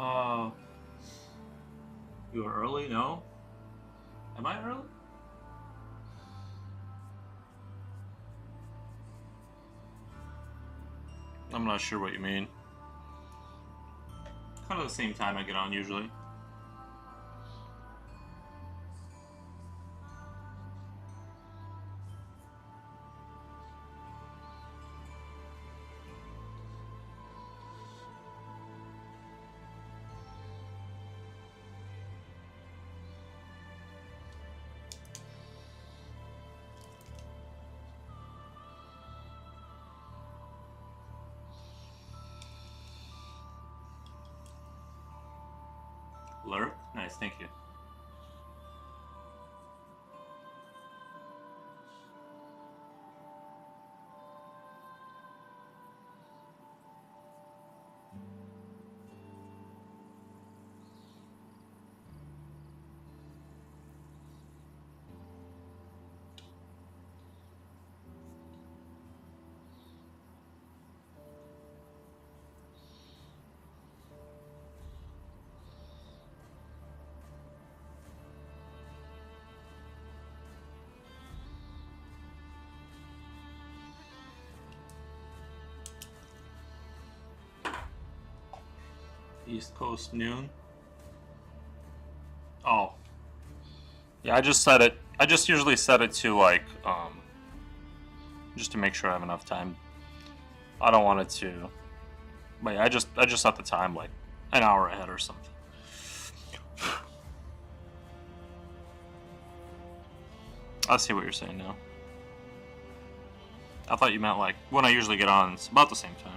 Uh, you were early? No? Am I early? I'm not sure what you mean. Kind of the same time I get on usually. Lurk? Nice, thank you. East Coast noon. Oh, yeah. I just set it. I just usually set it to like just to make sure I have enough time. I don't want it to. But yeah, I just set the time like an hour ahead or something. I see what you're saying now. I thought you meant like when I usually get on. It's about the same time.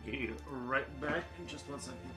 Be right back in just 1 second.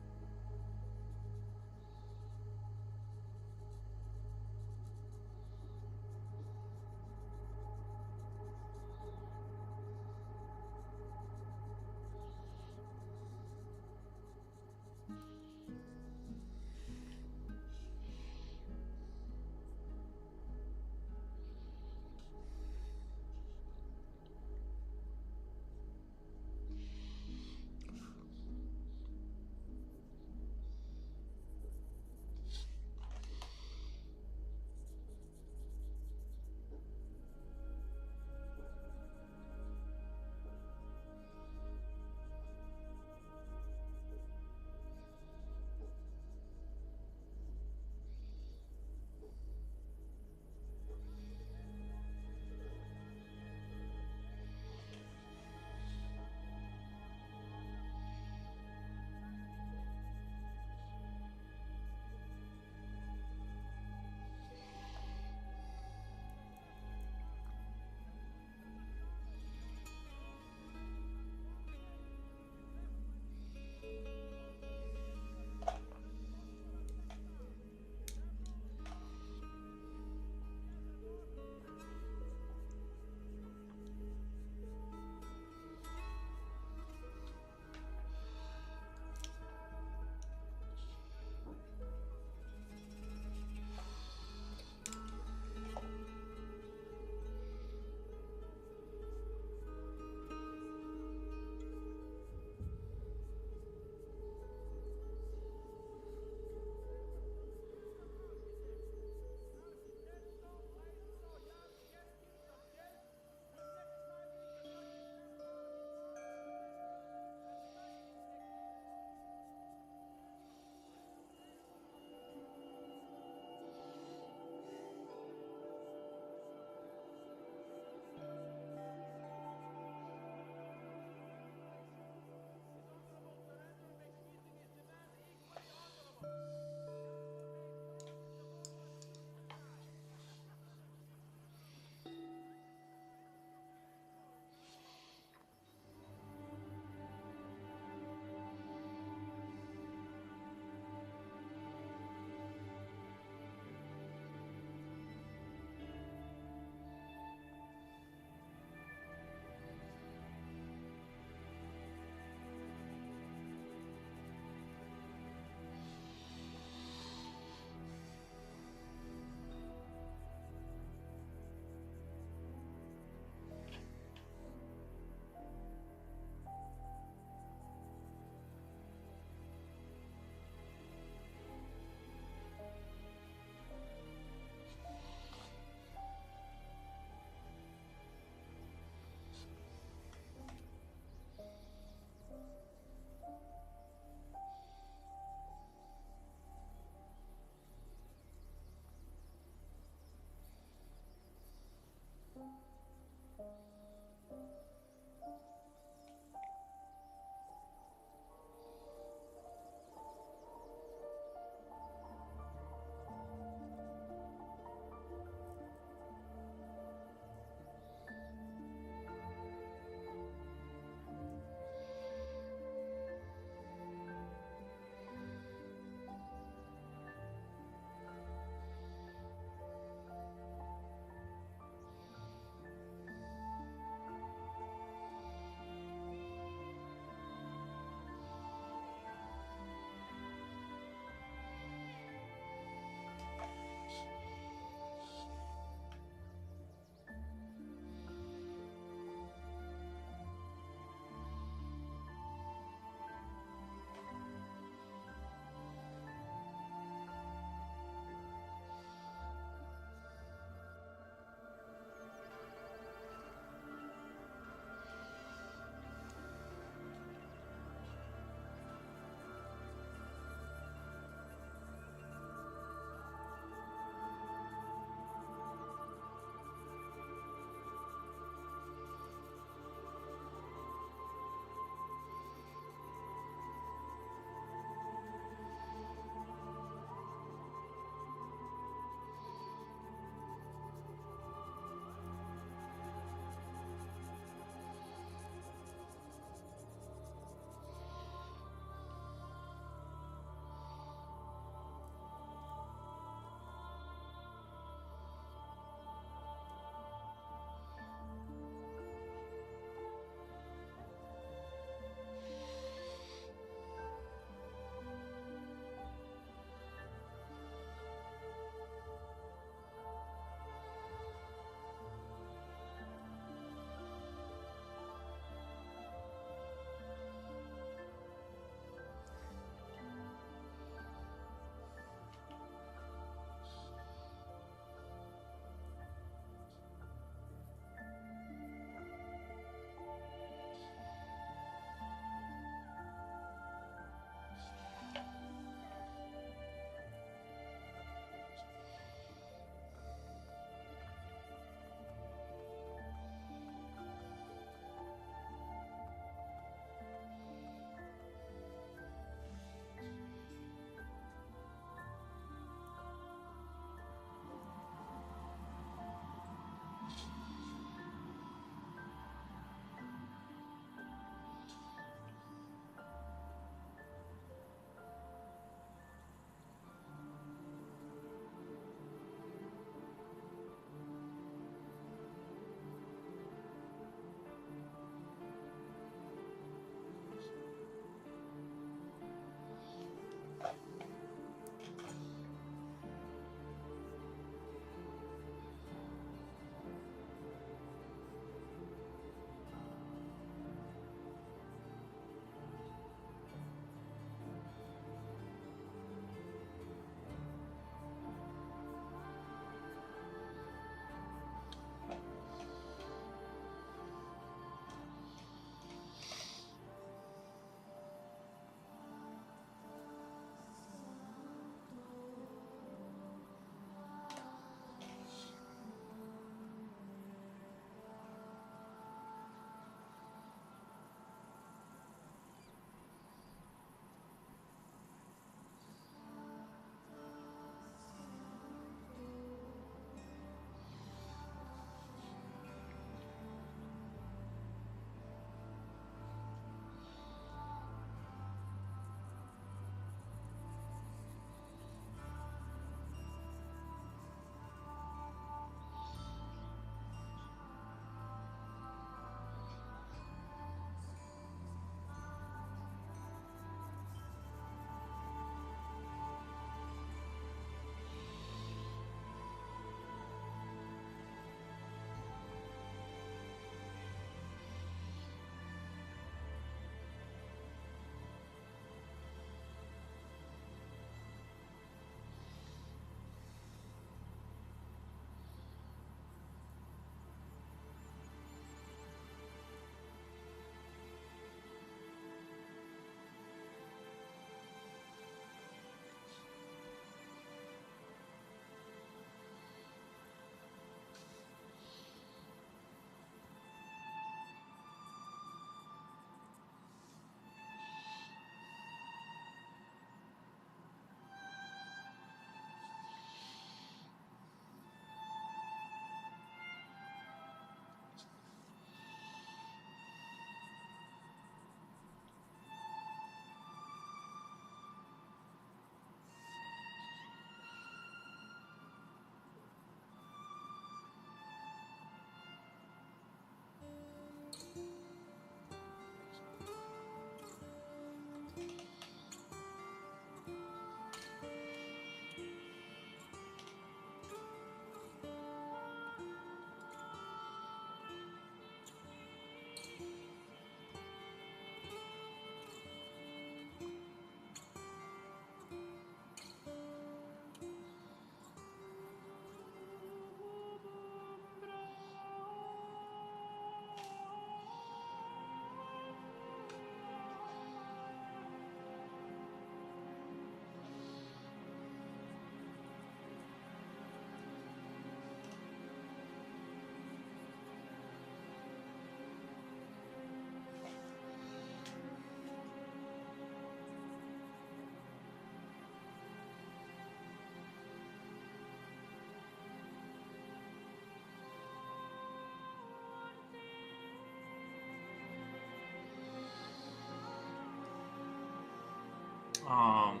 Um,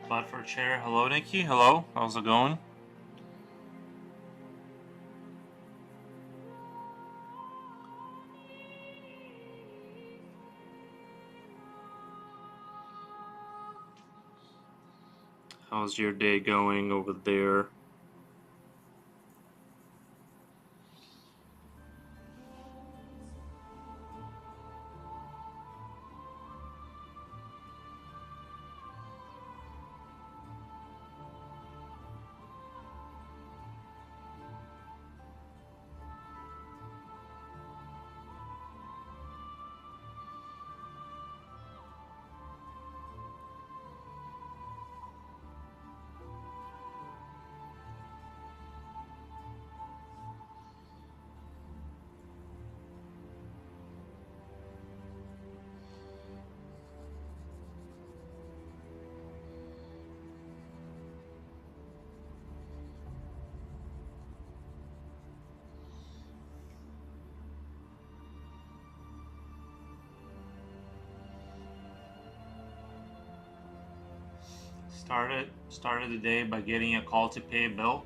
but for chair, hello Nikki, hello, how's it going? How's your day going over there? Started the day by getting a call to pay a bill.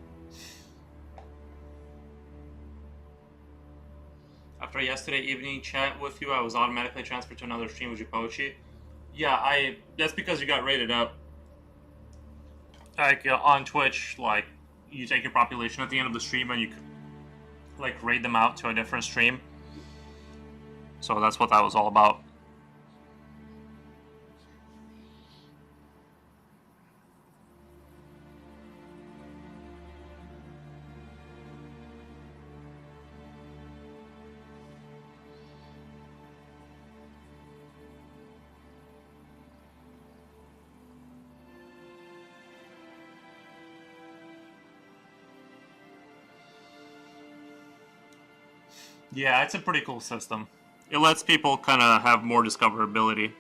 After yesterday evening chat with you, I was automatically transferred to another stream with Jipochi. Yeah, that's because you got rated up. Like on Twitch, like you take your population at the end of the stream and you could like raid them out to a different stream. So that's what that was all about. Yeah, it's a pretty cool system. It lets people kind of have more discoverability.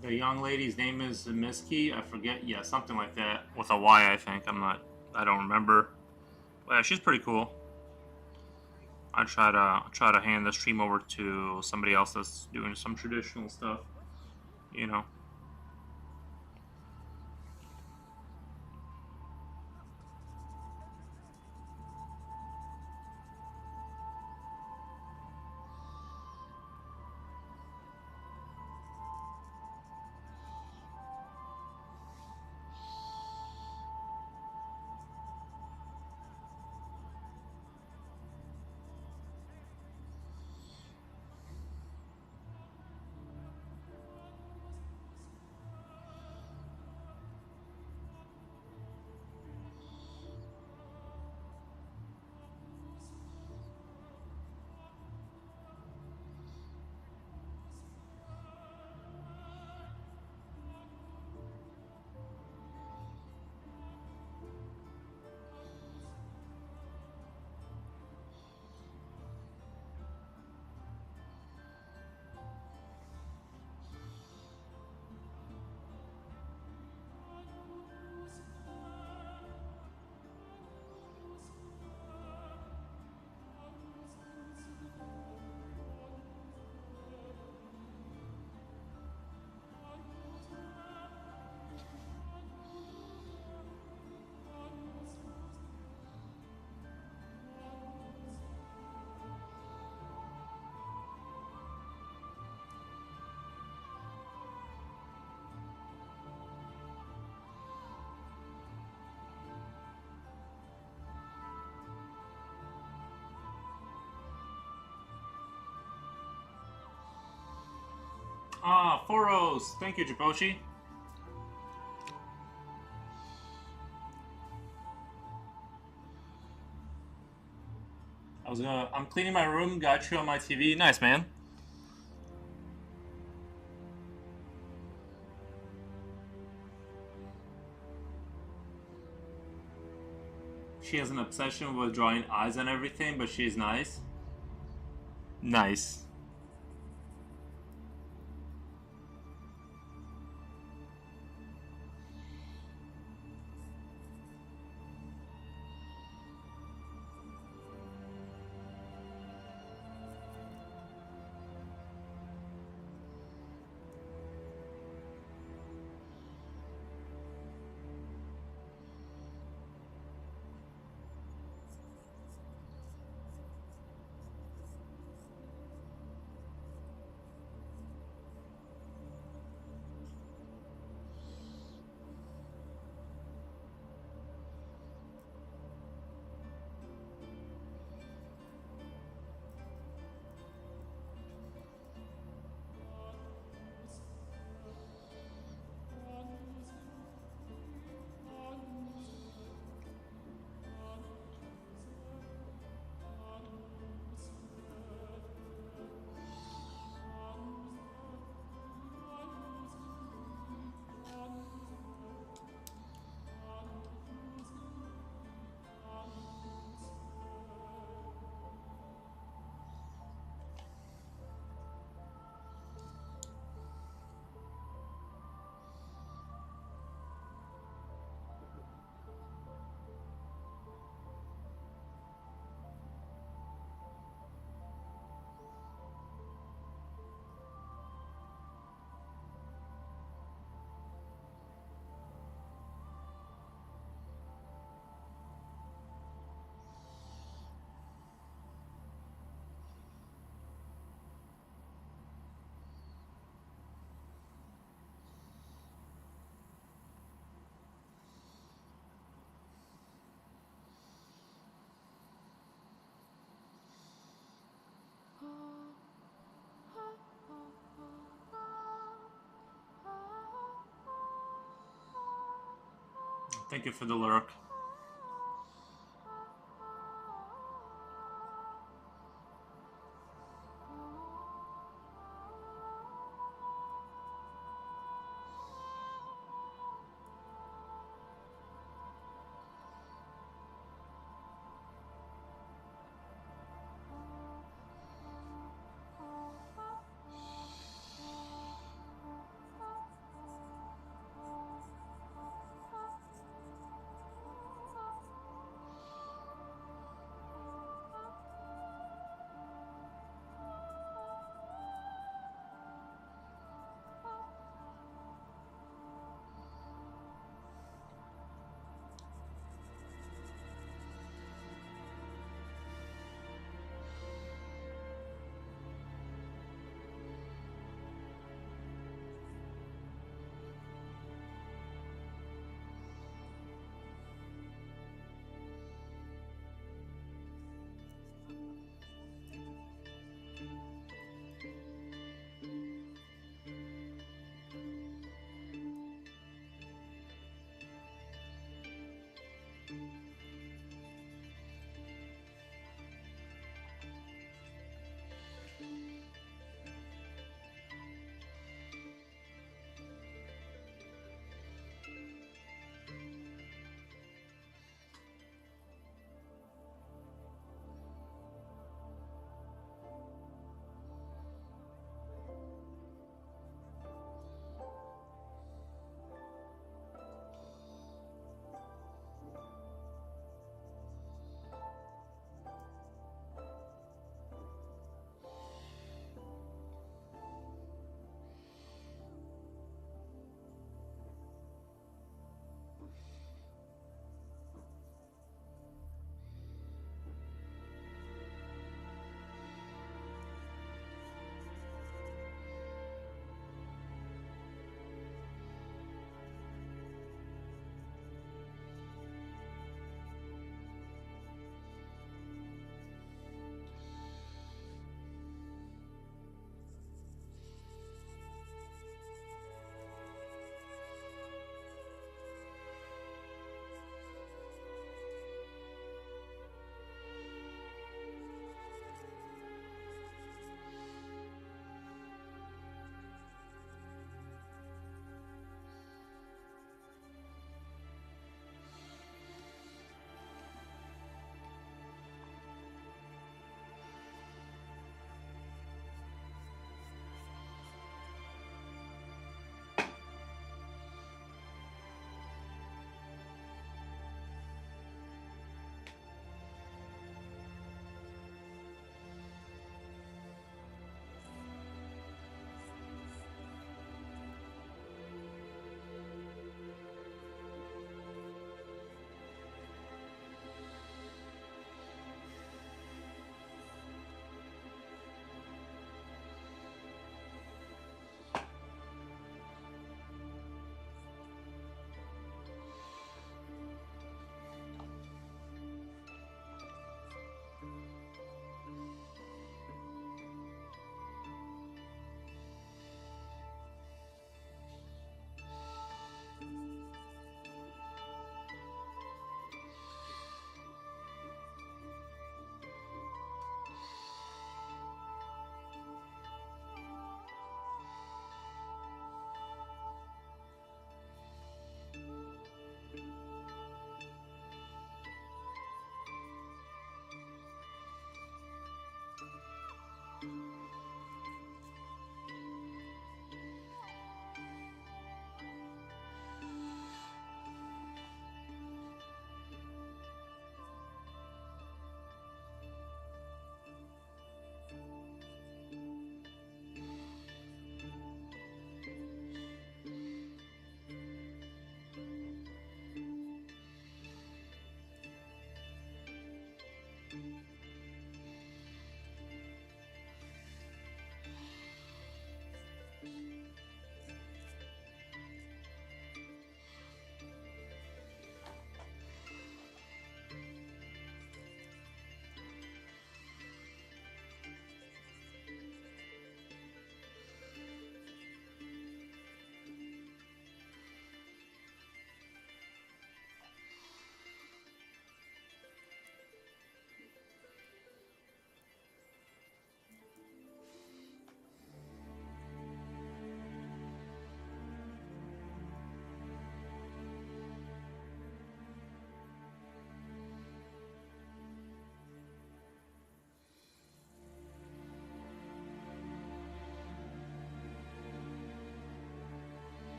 The young lady's name is Miski. I forget. Yeah, something like that with a Y. I think. I don't remember. But yeah, she's pretty cool. I try to hand the stream over to somebody else that's doing some traditional stuff. You know. Ah, Foros. Thank you, Jaboshi. I'm cleaning my room, got you on my TV. Nice, man. She has an obsession with drawing eyes and everything, but she's nice. Nice. Thank you for the lyric.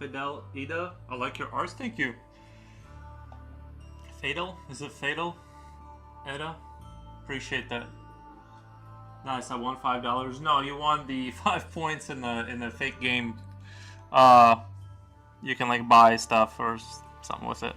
Fidel Ida, I like your arts. Thank you. Fatal? Is it Fatal? Eda? Appreciate that. Nice. I won $5. No, you won the 5 points in the fake game. Uh, you can like buy stuff or something with it.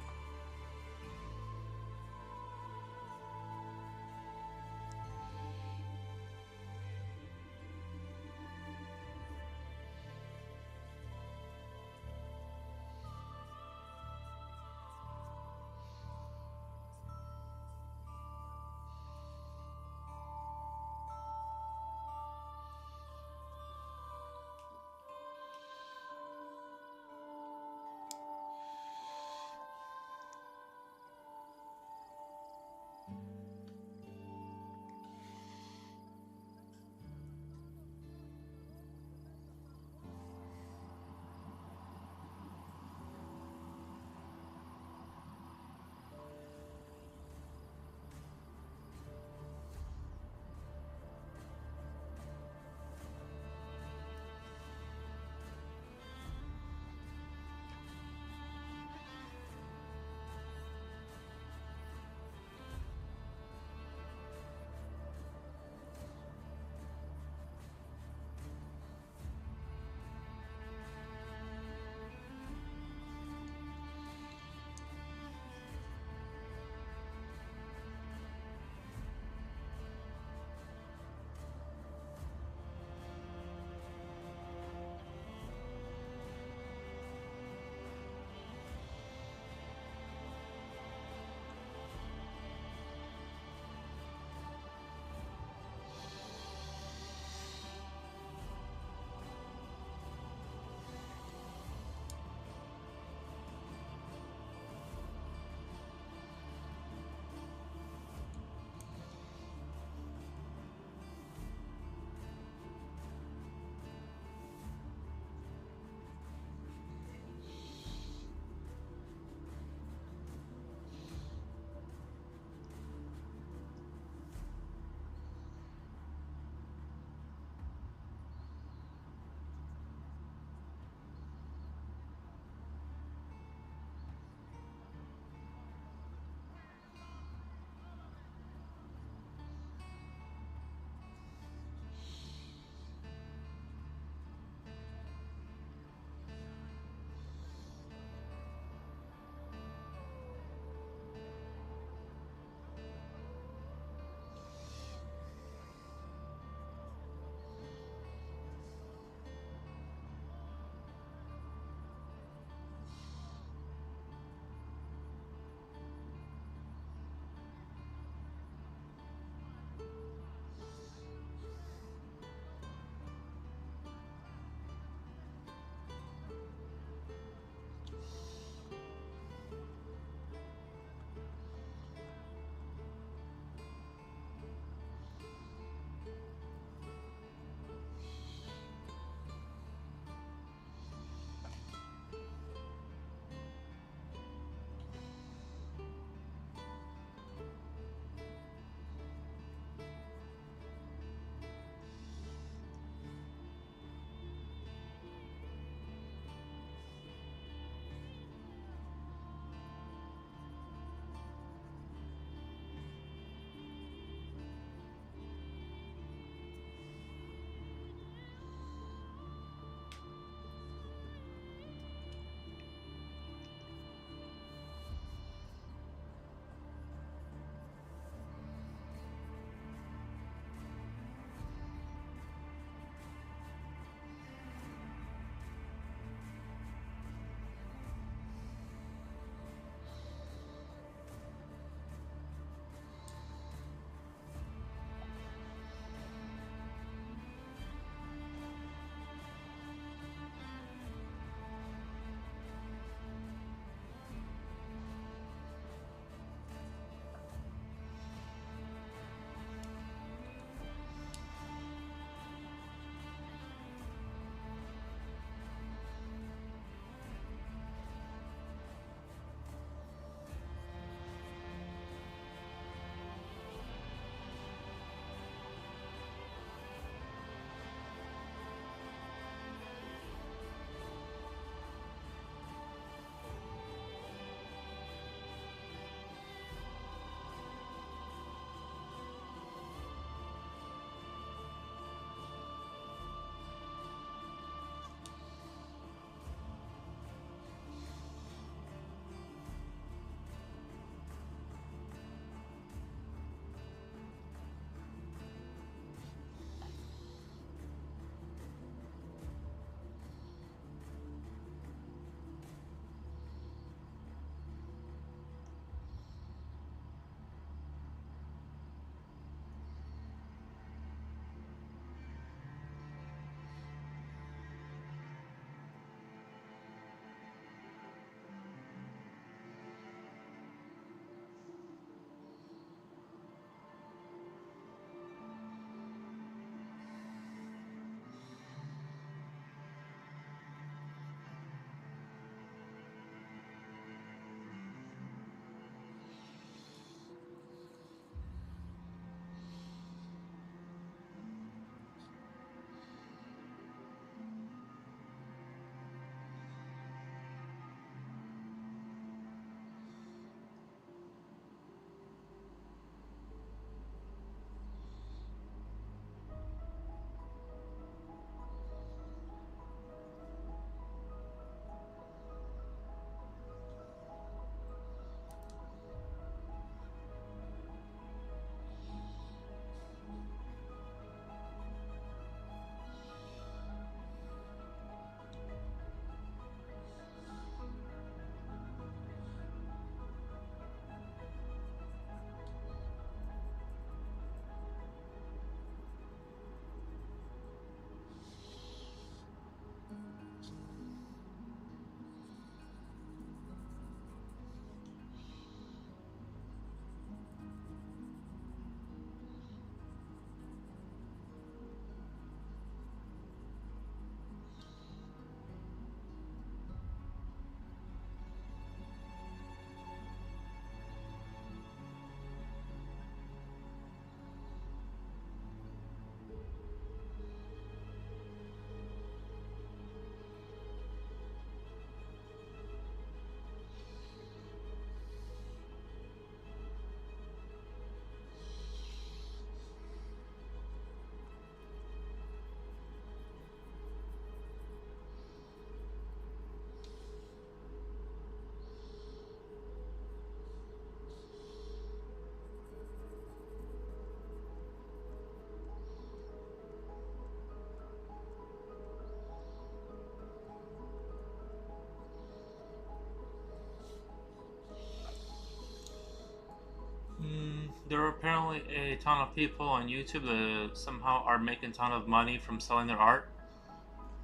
There are apparently a ton of people on YouTube that somehow are making a ton of money from selling their art.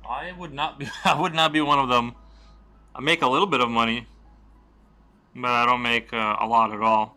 I would not be. I would not be one of them. I make a little bit of money, but I don't make a lot at all.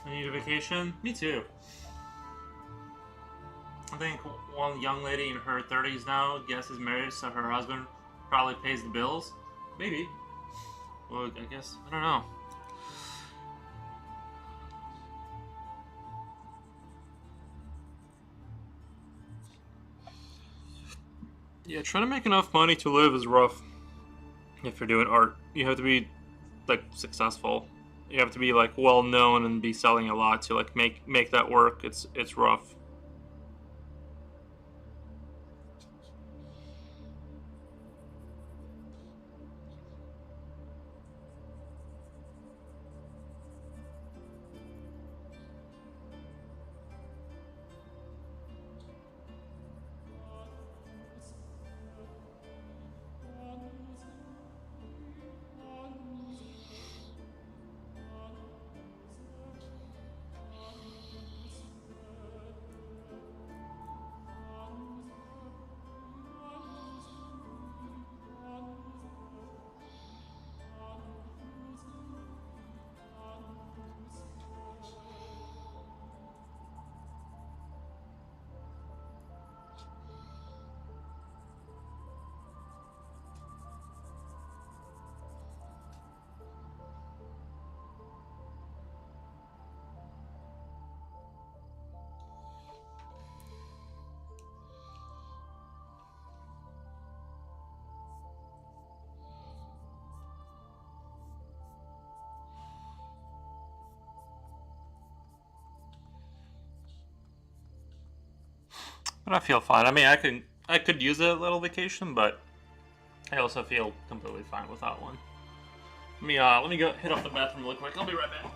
I need a vacation. Me too. I think one young lady in her 30s now, guess is married, so her husband probably pays the bills. Maybe. Well, I guess I don't know. Yeah, trying to make enough money to live is rough. If you're doing art, you have to be like successful. You have to be like well known and be selling a lot to like make that work. It's rough. But I feel fine. I mean, I could use a little vacation, but I also feel completely fine without one. Let me go hit up the bathroom real quick. I'll be right back.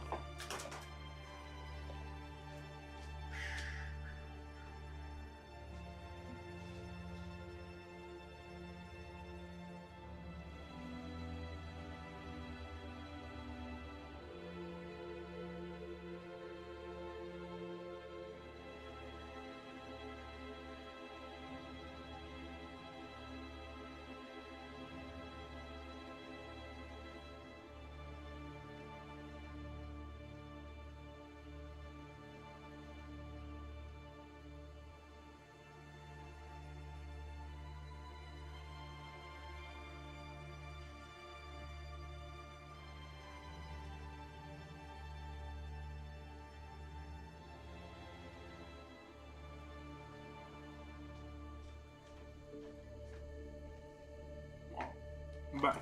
Bye.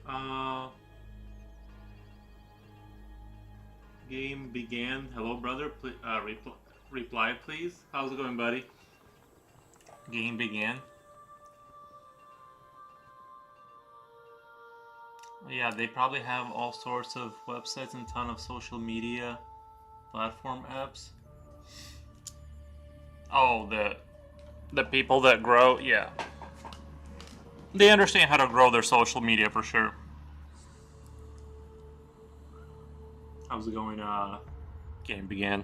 Uh, game began. Hello, brother. Reply, please. How's it going, buddy? Game began. Yeah, they probably have all sorts of websites and ton of social media platform apps. Oh, the people that grow, yeah. They understand how to grow their social media for sure. How's it going? Game began.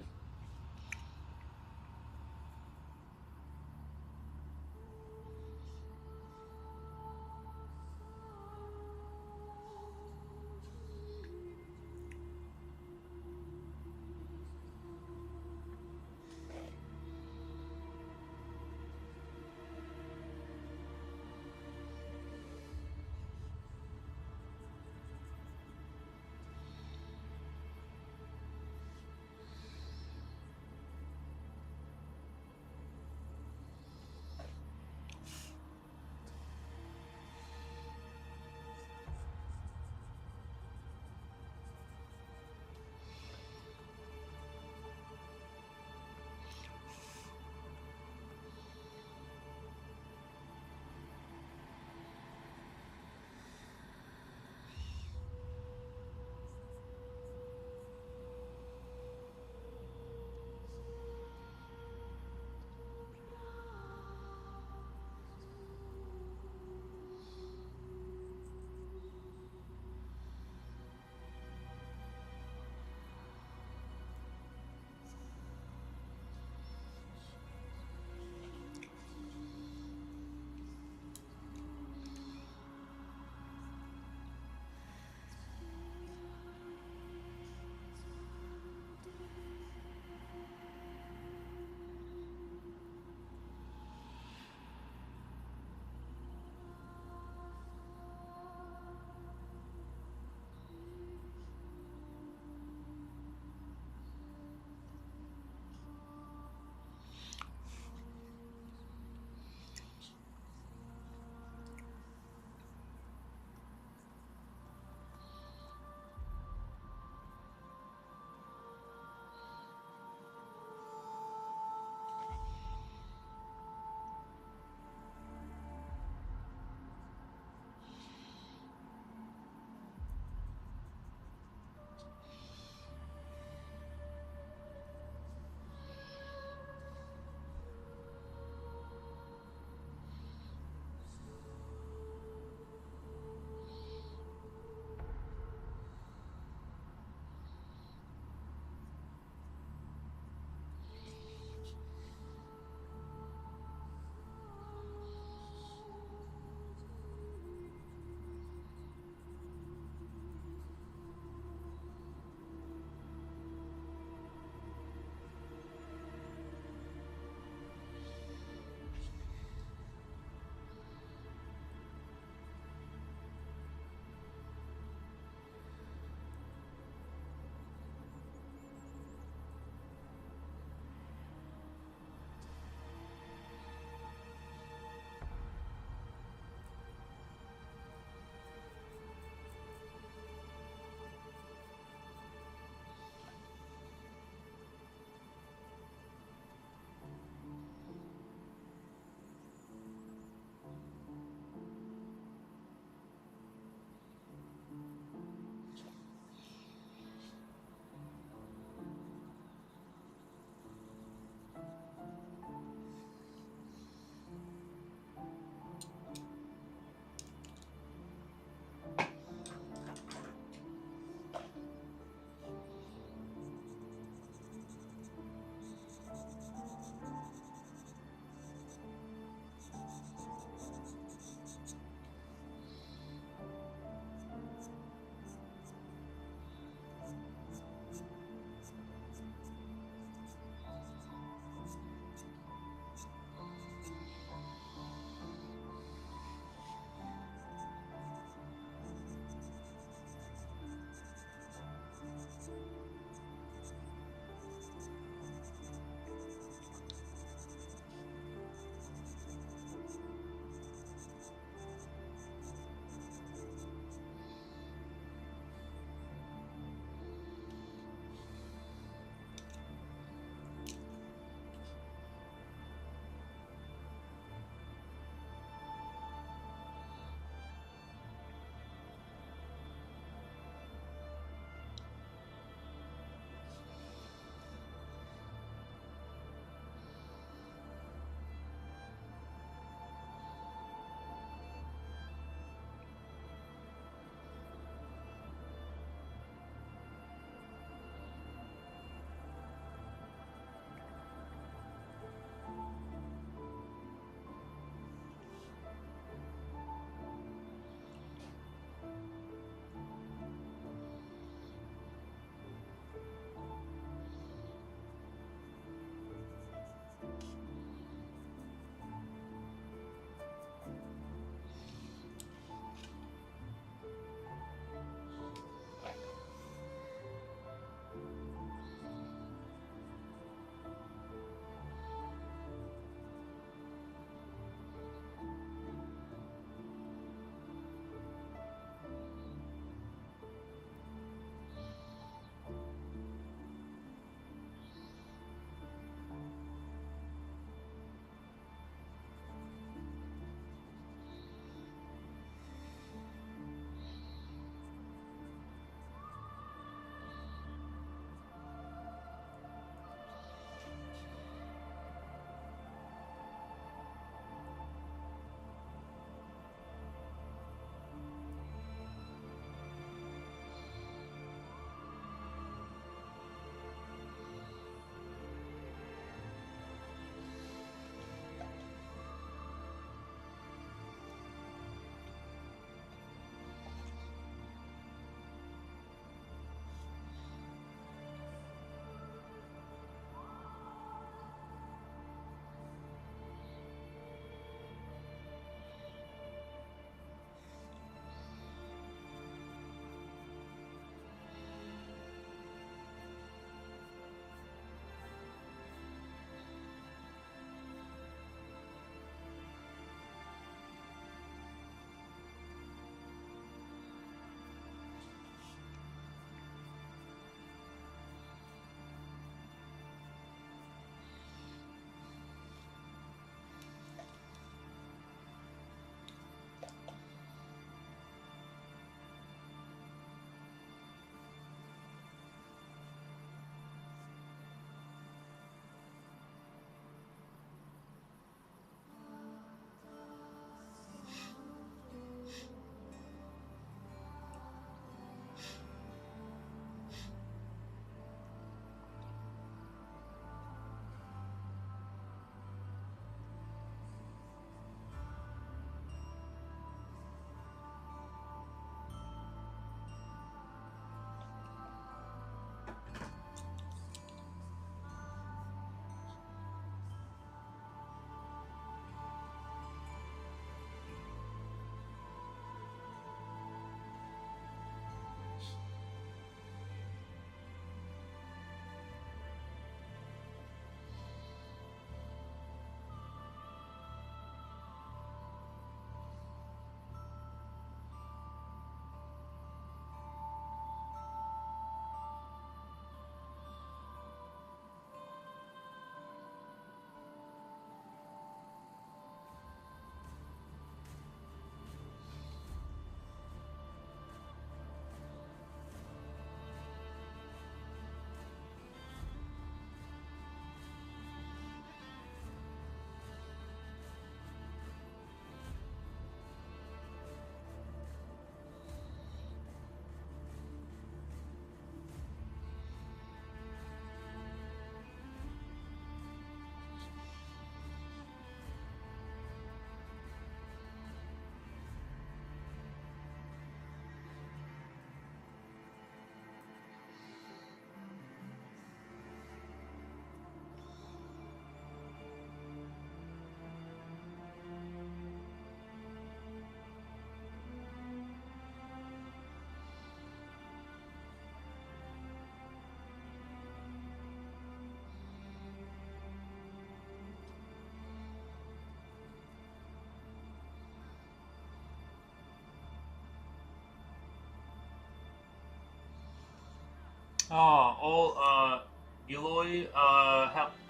Eloy,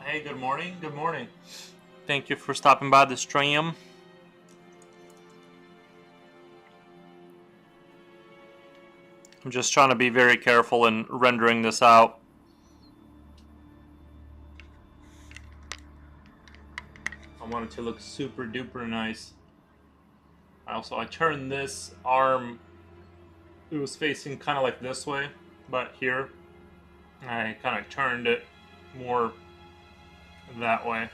hey, good morning. Good morning. Thank you for stopping by the stream. I'm just trying to be very careful in rendering this out. I want it to look super duper nice. I turned this arm, it was facing kind of like this way, but here, I kind of turned it more that way.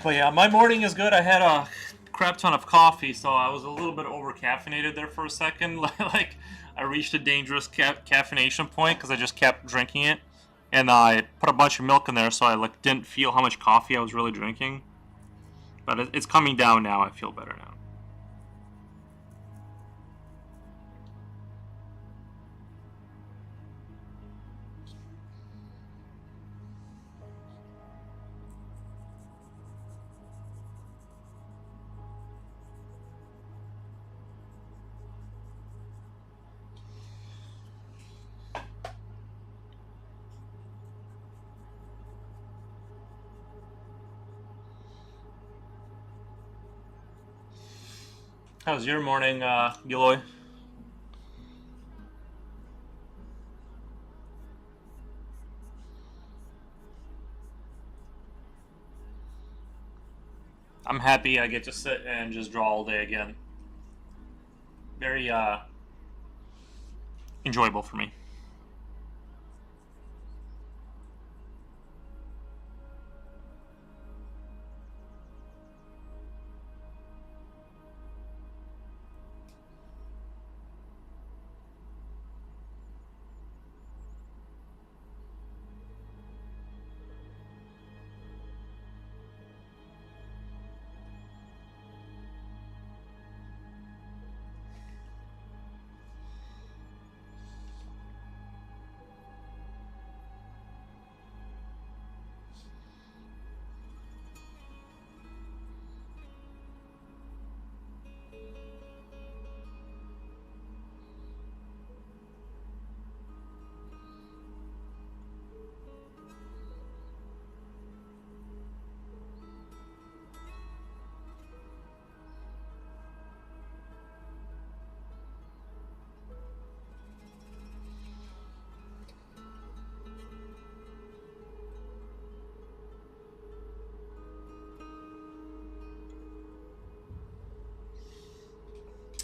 But yeah, my morning is good. I had a crap ton of coffee, so I was a little bit over caffeinated there for a second. Like, I reached a dangerous caffeination point because I just kept drinking it, and I put a bunch of milk in there, so I didn't feel how much coffee I was really drinking. But it's coming down now. I feel better now. How's your morning, Giloy? I'm happy I get to sit and just draw all day again. Very enjoyable for me.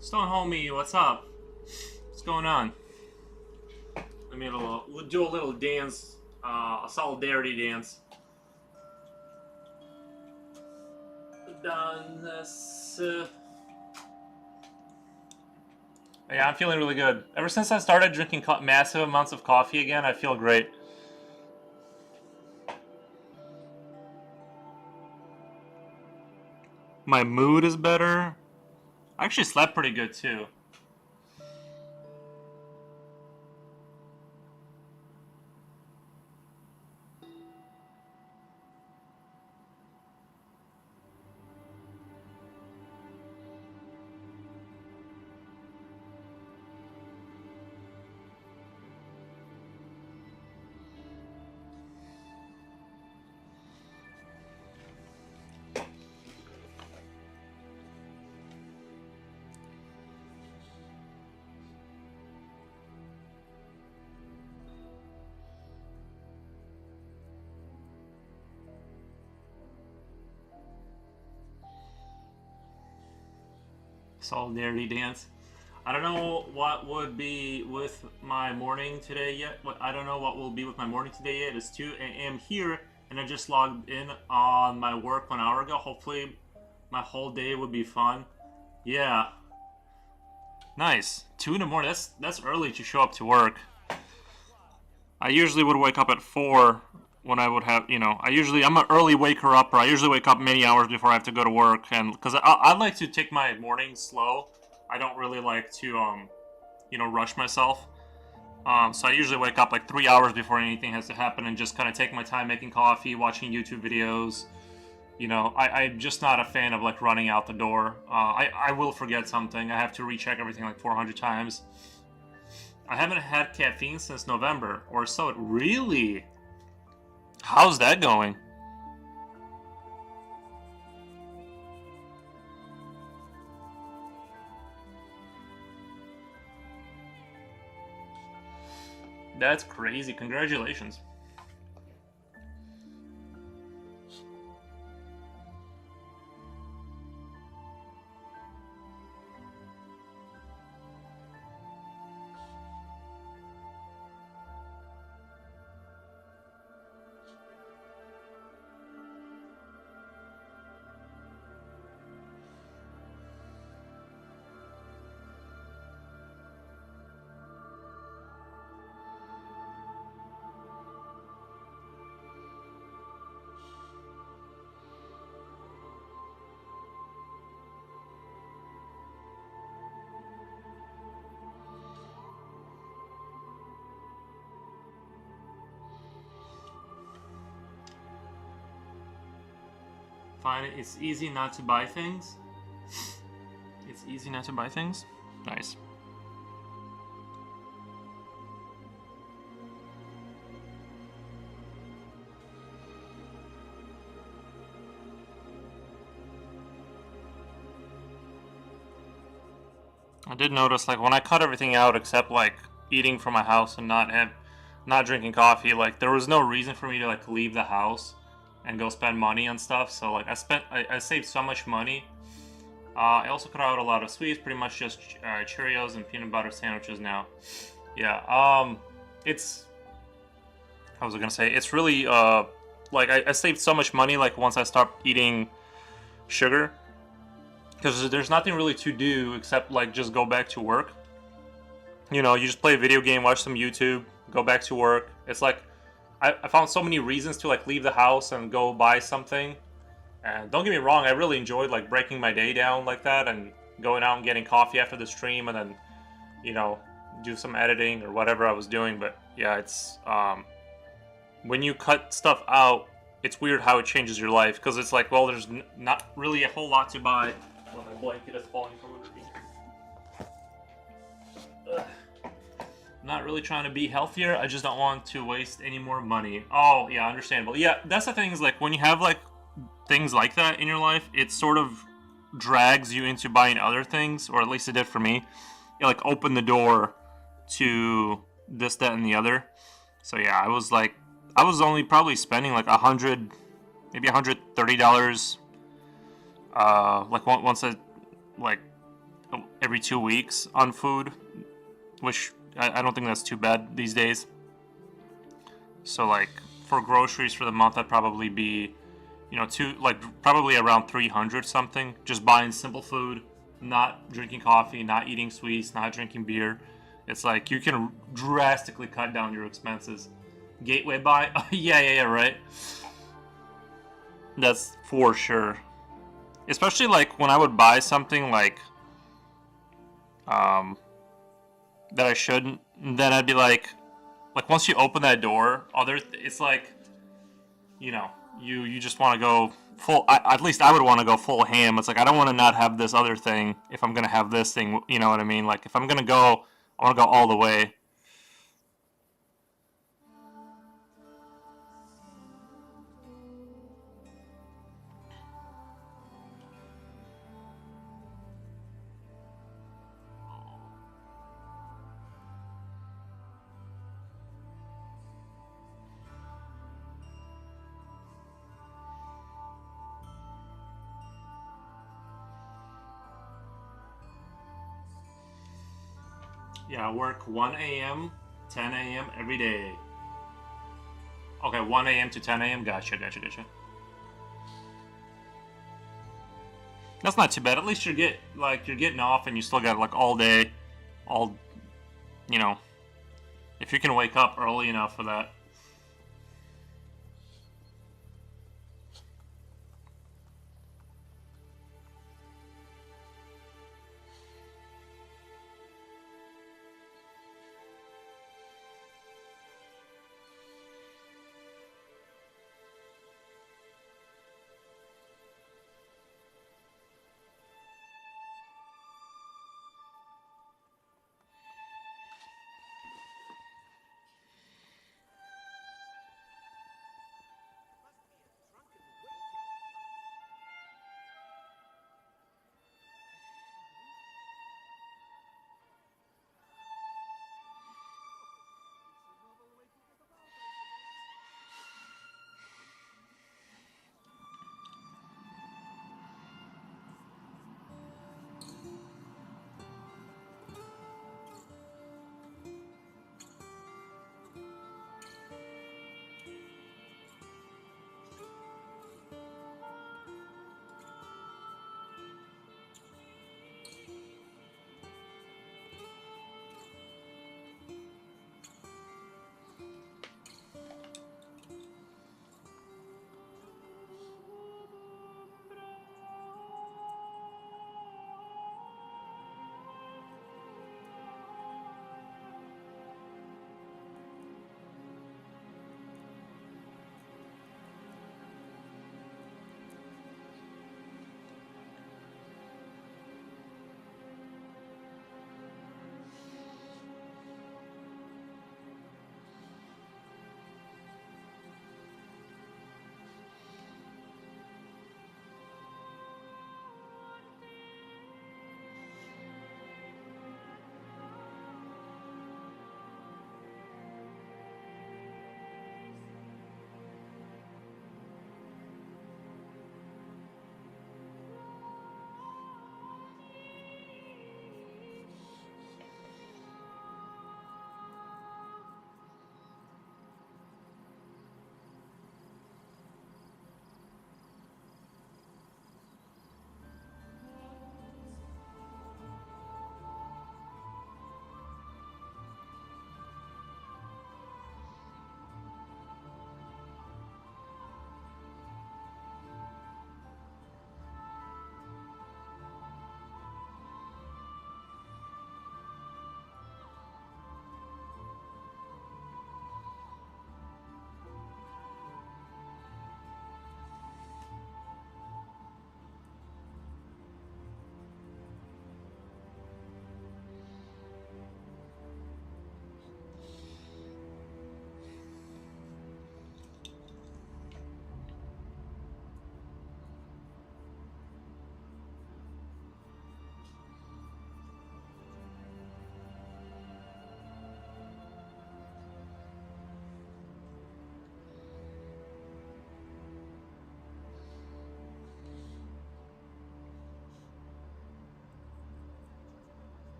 Stone homie, what's up? What's going on? We'll do a little dance, a solidarity dance. Done this. Yeah, I'm feeling really good. Ever since I started drinking massive amounts of coffee again, I feel great. My mood is better. I actually slept pretty good too. Solidarity dance. I don't know what would be with my morning today yet. I don't know what will be with my morning today yet. It's 2 a.m. here, and I just logged in on my work 1 hour ago. Hopefully, my whole day would be fun. Yeah. Nice. 2 in the morning. That's early to show up to work. I usually would wake up at 4 when I would have, I'm an early waker upper. I usually wake up many hours before I have to go to work, and because I like to take my mornings slow. I don't really like to, rush myself. So I usually wake up like 3 hours before anything has to happen and just kind of take my time making coffee, watching YouTube videos. I'm just not a fan of like running out the door. I will forget something. I have to recheck everything like 400 times. I haven't had caffeine since November, or so it really. How's that going? That's crazy. Congratulations. Fine, it's easy not to buy things. It's easy not to buy things? Nice. I did notice, like, when I cut everything out except, like, eating from my house and not drinking coffee, like, there was no reason for me to, like, leave the house and go spend money on stuff. So, like, I saved so much money. I also cut out a lot of sweets, pretty much just Cheerios and peanut butter sandwiches now. Yeah, it's, how was I gonna say? It's really, like, I saved so much money, like, once I stopped eating sugar. Because there's nothing really to do except, like, just go back to work. You know, you just play a video game, watch some YouTube, go back to work. It's like, I found so many reasons to, like, leave the house and go buy something. And don't get me wrong, I really enjoyed, like, breaking my day down like that and going out and getting coffee after the stream and then, you know, do some editing or whatever I was doing. But yeah, it's, when you cut stuff out, it's weird how it changes your life. Because it's like, well, there's not really a whole lot to buy. Well, my blanket is falling from under me. Not really trying to be healthier. I just don't want to waste any more money. Oh, yeah, understandable. Yeah, that's the thing is, like, when you have, like, things like that in your life, it sort of drags you into buying other things, or at least it did for me. It, like, opened the door to this, that, and the other. So, yeah, I was only probably spending, like, maybe $130, like, once like, every 2 weeks on food, which I don't think that's too bad these days. So, like, for groceries for the month, I'd probably be, you know, probably around 300 something. Just buying simple food, not drinking coffee, not eating sweets, not drinking beer. It's like you can drastically cut down your expenses. Gateway buy? Yeah, right. That's for sure. Especially, like, when I would buy something, like, that I shouldn't, then I'd be like once you open that door, it's like, you know, you just want to go full. At least I would want to go full ham. It's like I don't want to not have this other thing if I'm gonna have this thing. You know what I mean? Like, if I'm gonna go, I want to go all the way. Yeah, I work 1 a.m., 10 a.m. every day. Okay, 1 a.m. to 10 a.m. Gotcha. That's not too bad. At least you're getting off and you still got, like, all day, all, you know, if you can wake up early enough for that.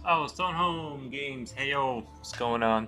Oh, Stone Home Games. Hey yo, what's going on?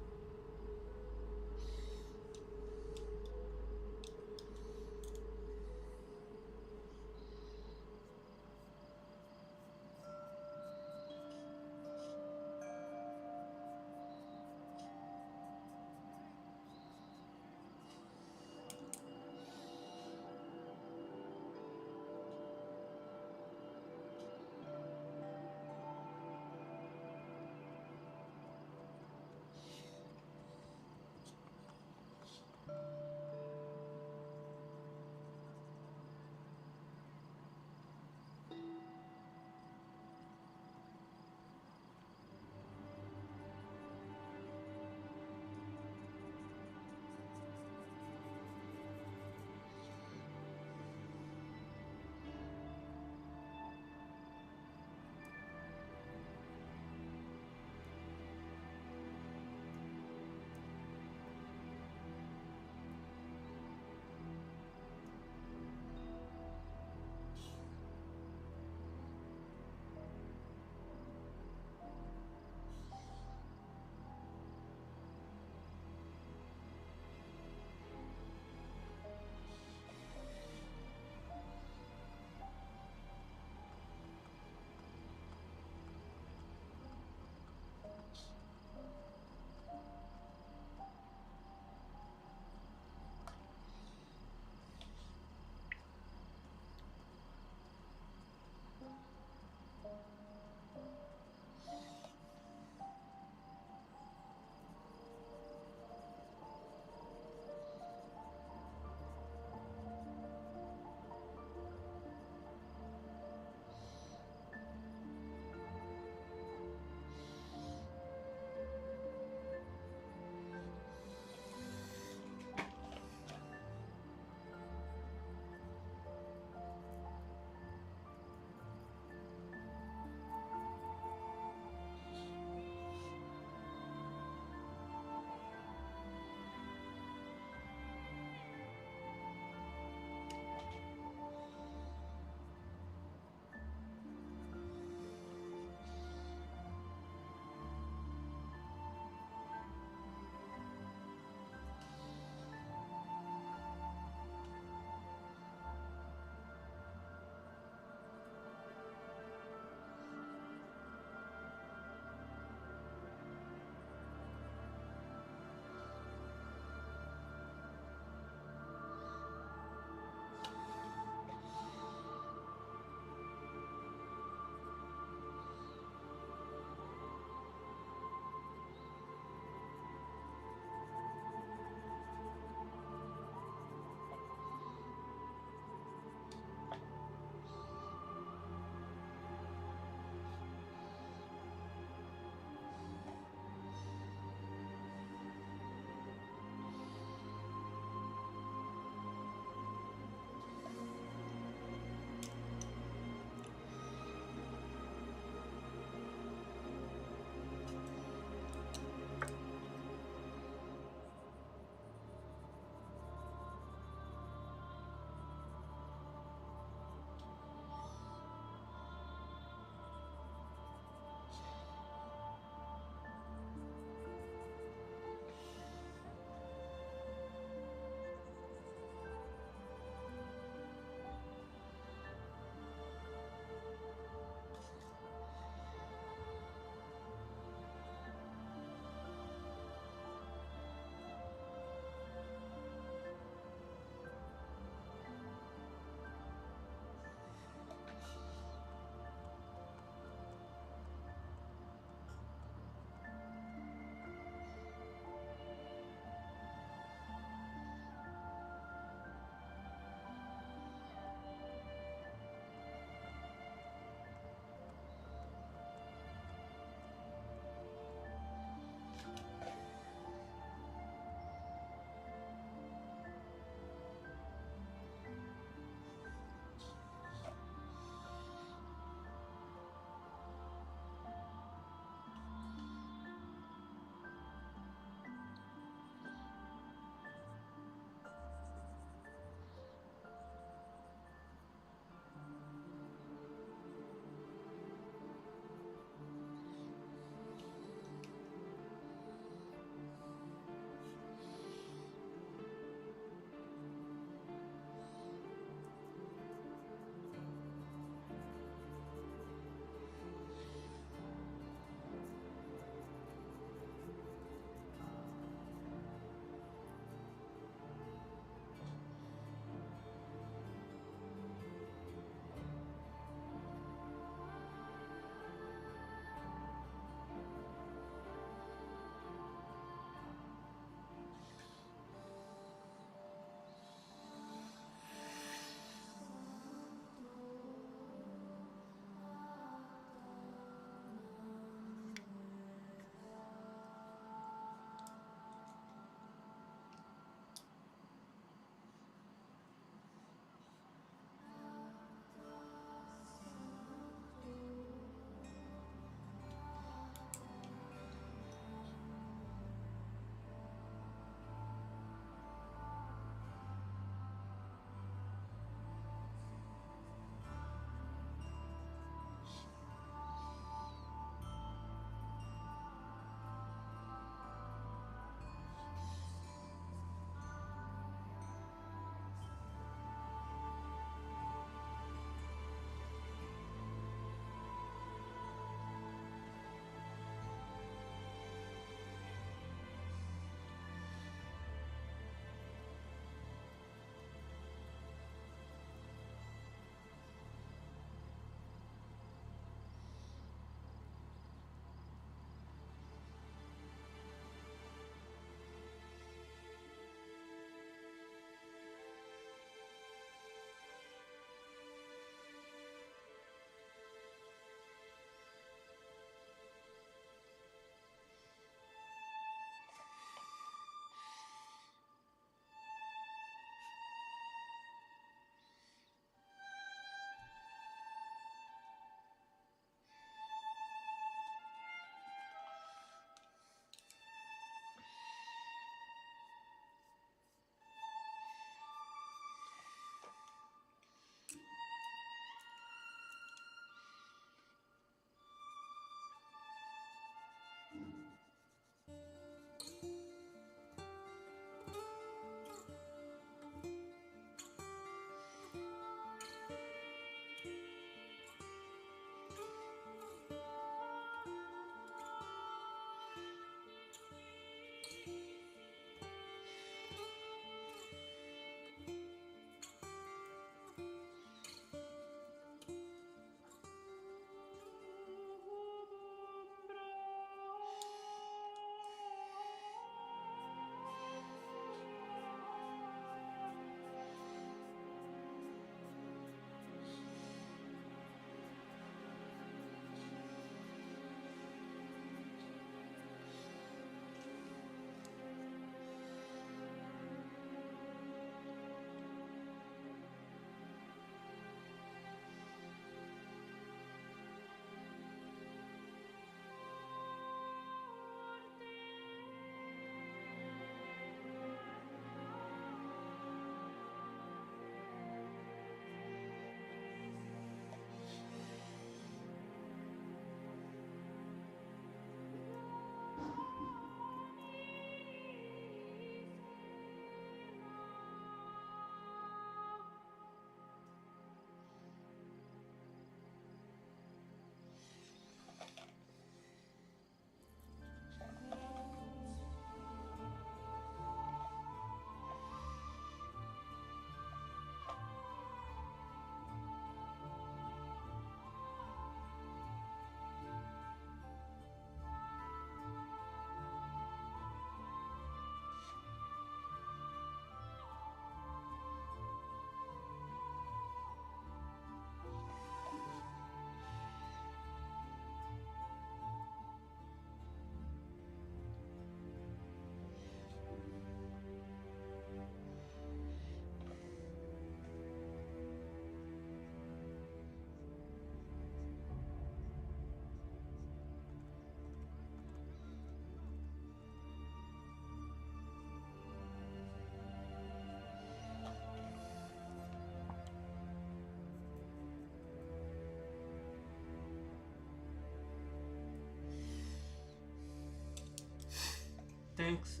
Thanks.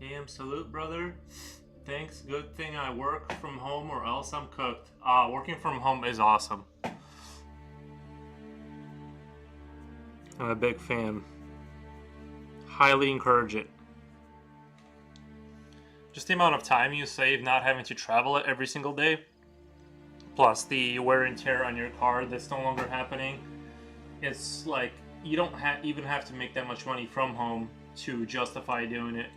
Damn, salute, brother. Thanks. Good thing I work from home or else I'm cooked. Working from home is awesome. I'm a big fan. Highly encourage it. Just the amount of time you save not having to travel it every single day, plus the wear and tear on your car that's no longer happening. It's like you don't even have to make that much money from home to justify doing it.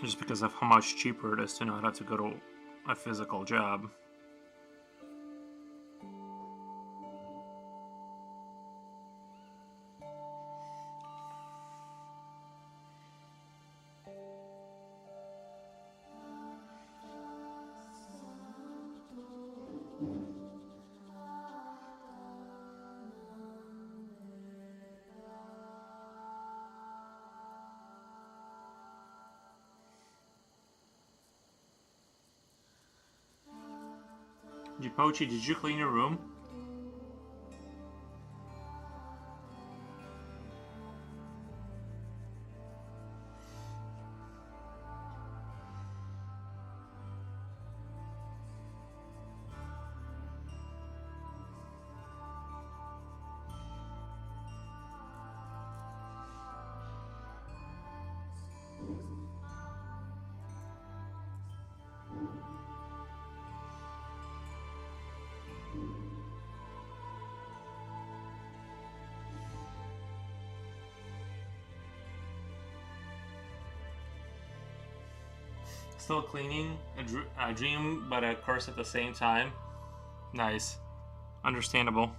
Just because of how much cheaper it is to not have to go to a physical job. Jipochi, did you clean your room? Still cleaning, a dream but a curse at the same time. Nice. Understandable.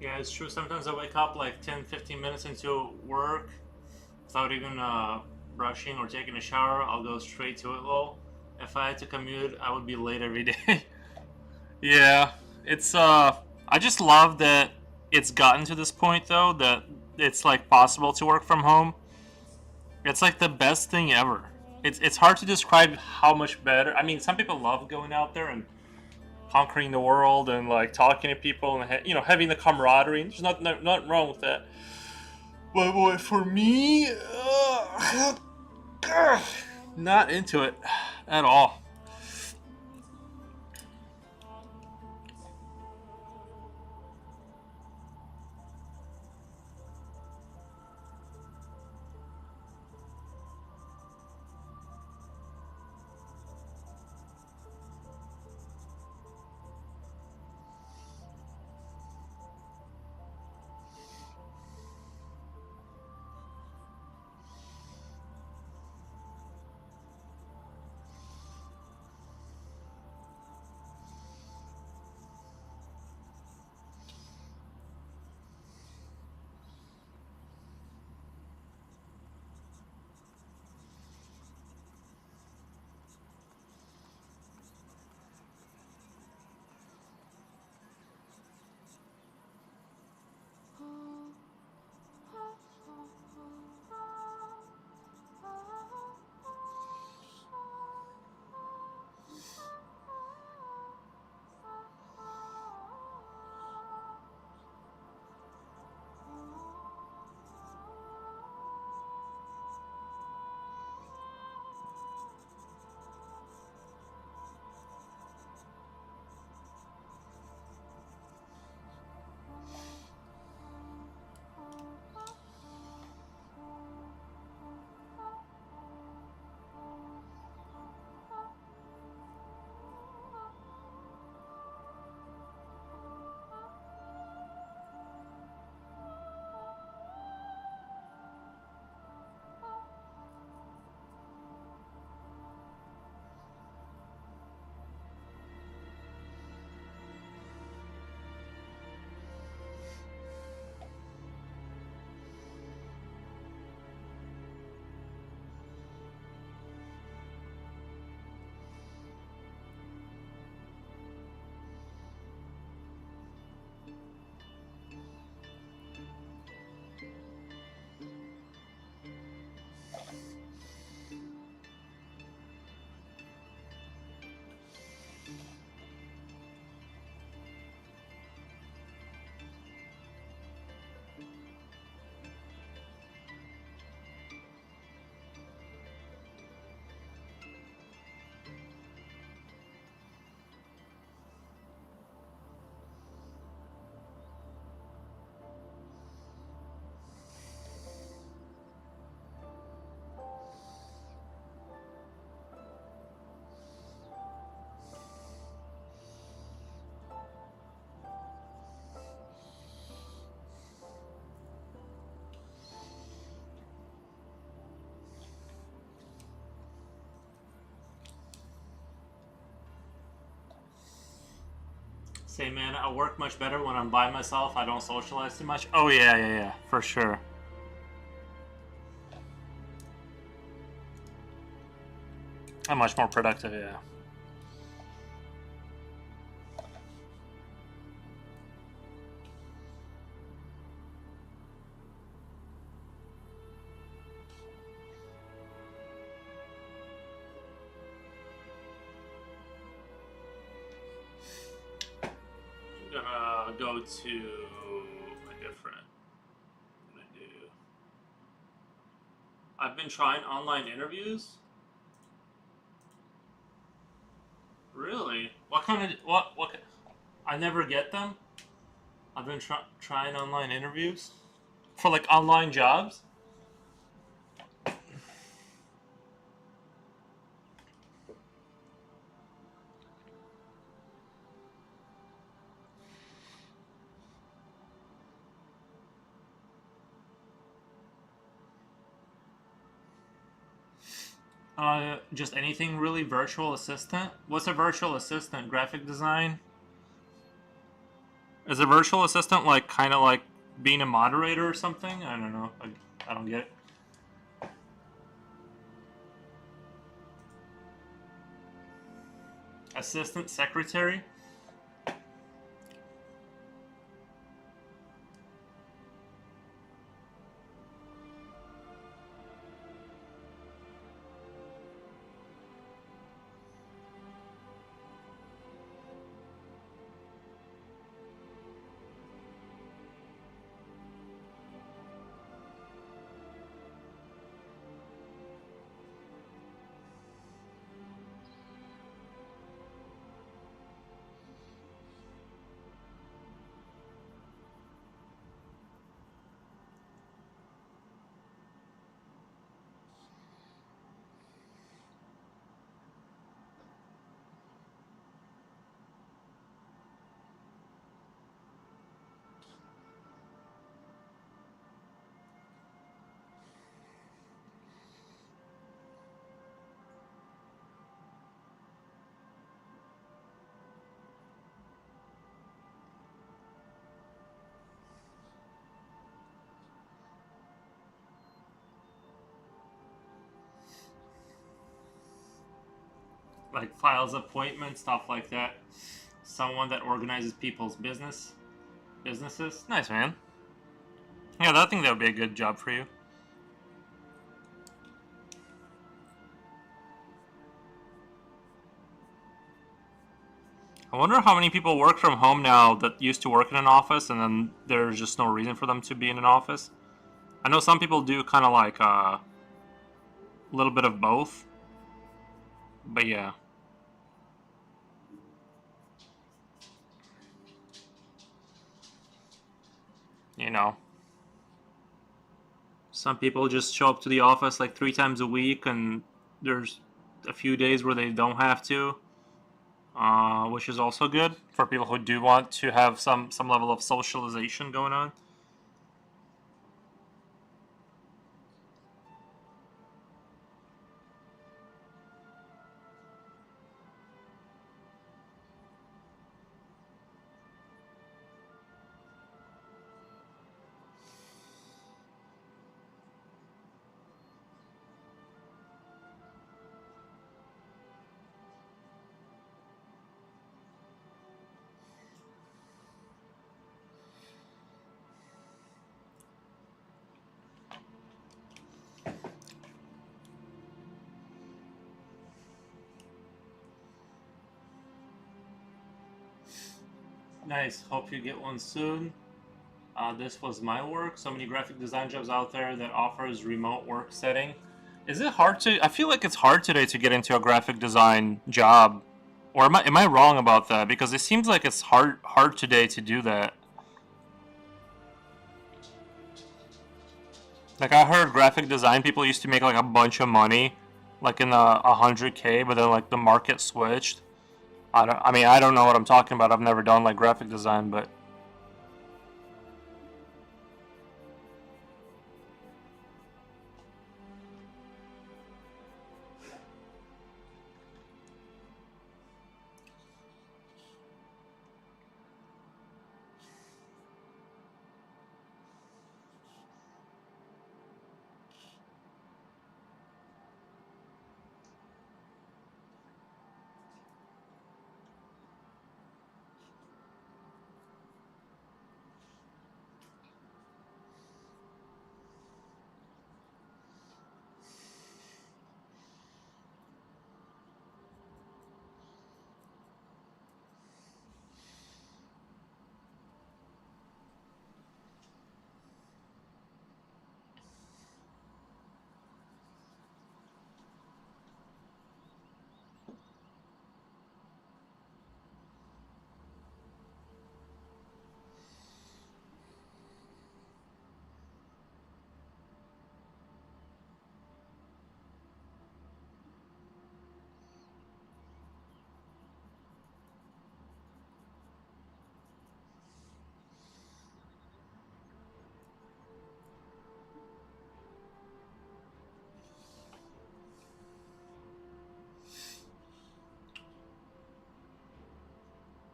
Yeah, it's true. Sometimes I wake up like 10, 15 minutes into work without even brushing or taking a shower. I'll go straight to it. Well, if I had to commute, I would be late every day. Yeah, it's I just love that it's gotten to this point though that it's like possible to work from home. It's like the best thing ever. It's hard to describe how much better. I mean, some people love going out there and conquering the world and like talking to people and having the camaraderie. There's nothing wrong with that. But boy, for me, not into it at all. Say, man, I work much better when I'm by myself. I don't socialize too much. Oh yeah, yeah, yeah, for sure. I'm much more productive. Yeah. I'm gonna go to a different. I'm gonna do. I've been trying online interviews. Really? What kind of what? I never get them. I've been trying online interviews for like online jobs. Just anything really. Virtual assistant. What's a virtual assistant? Graphic design. Is a virtual assistant like kind of like being a moderator or something? I don't know. I don't get it. Assistant secretary? Like files appointments, stuff like that. Someone that organizes people's businesses. Nice, man. Yeah, I think that would be a good job for you. I wonder how many people work from home now that used to work in an office, and then there's just no reason for them to be in an office. I know some people do kind of like a little bit of both, but yeah, you know, some people just show up to the office like 3 times a week, and there's a few days where they don't have to, which is also good for people who do want to have some level of socialization going on. Nice. Hope you get one soon. This was my work. So many graphic design jobs out there that offers remote work setting. Is it hard to? I feel like it's hard today to get into a graphic design job, or am I wrong about that? Because it seems like it's hard today to do that. Like I heard graphic design people used to make like a bunch of money, like in the 100K, but then like the market switched. I mean I don't know what I'm talking about. I've never done like graphic design, but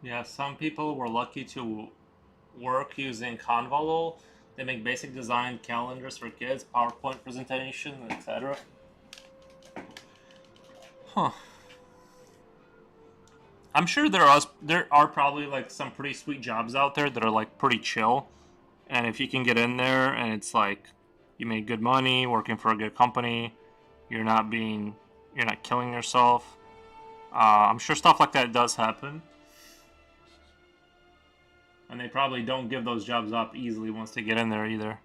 yeah, some people were lucky to work using Canva lol. They make basic design calendars for kids, PowerPoint presentation, etc. Huh. I'm sure there are probably like some pretty sweet jobs out there that are like pretty chill, and if you can get in there and it's like you make good money working for a good company, you're not being you're not killing yourself. I'm sure stuff like that does happen, and they probably don't give those jobs up easily once they get in there either.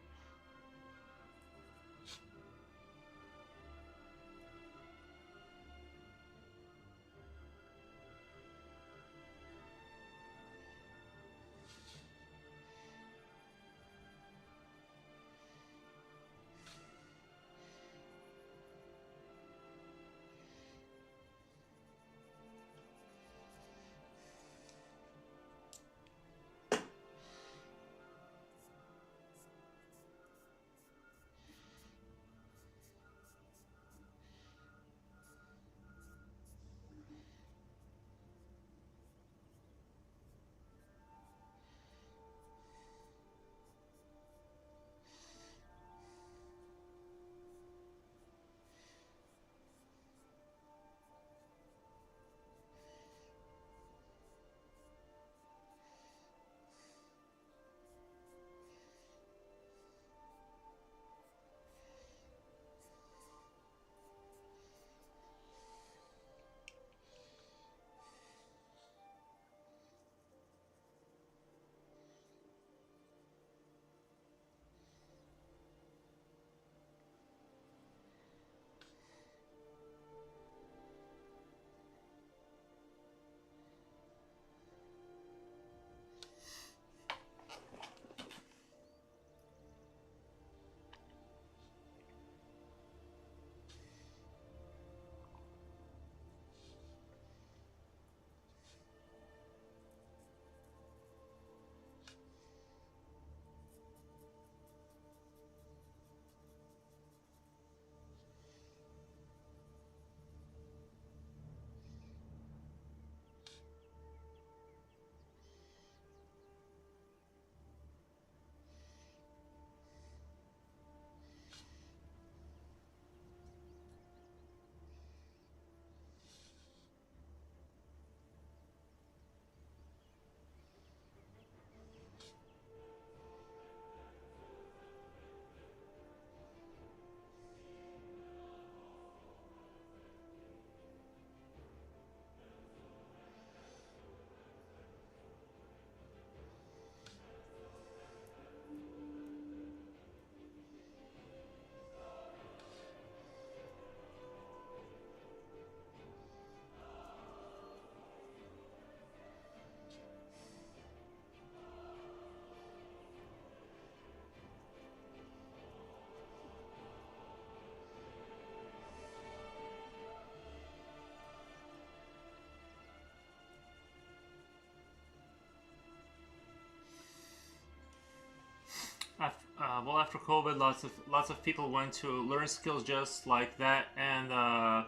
Well, after COVID, lots of people went to learn skills just like that, and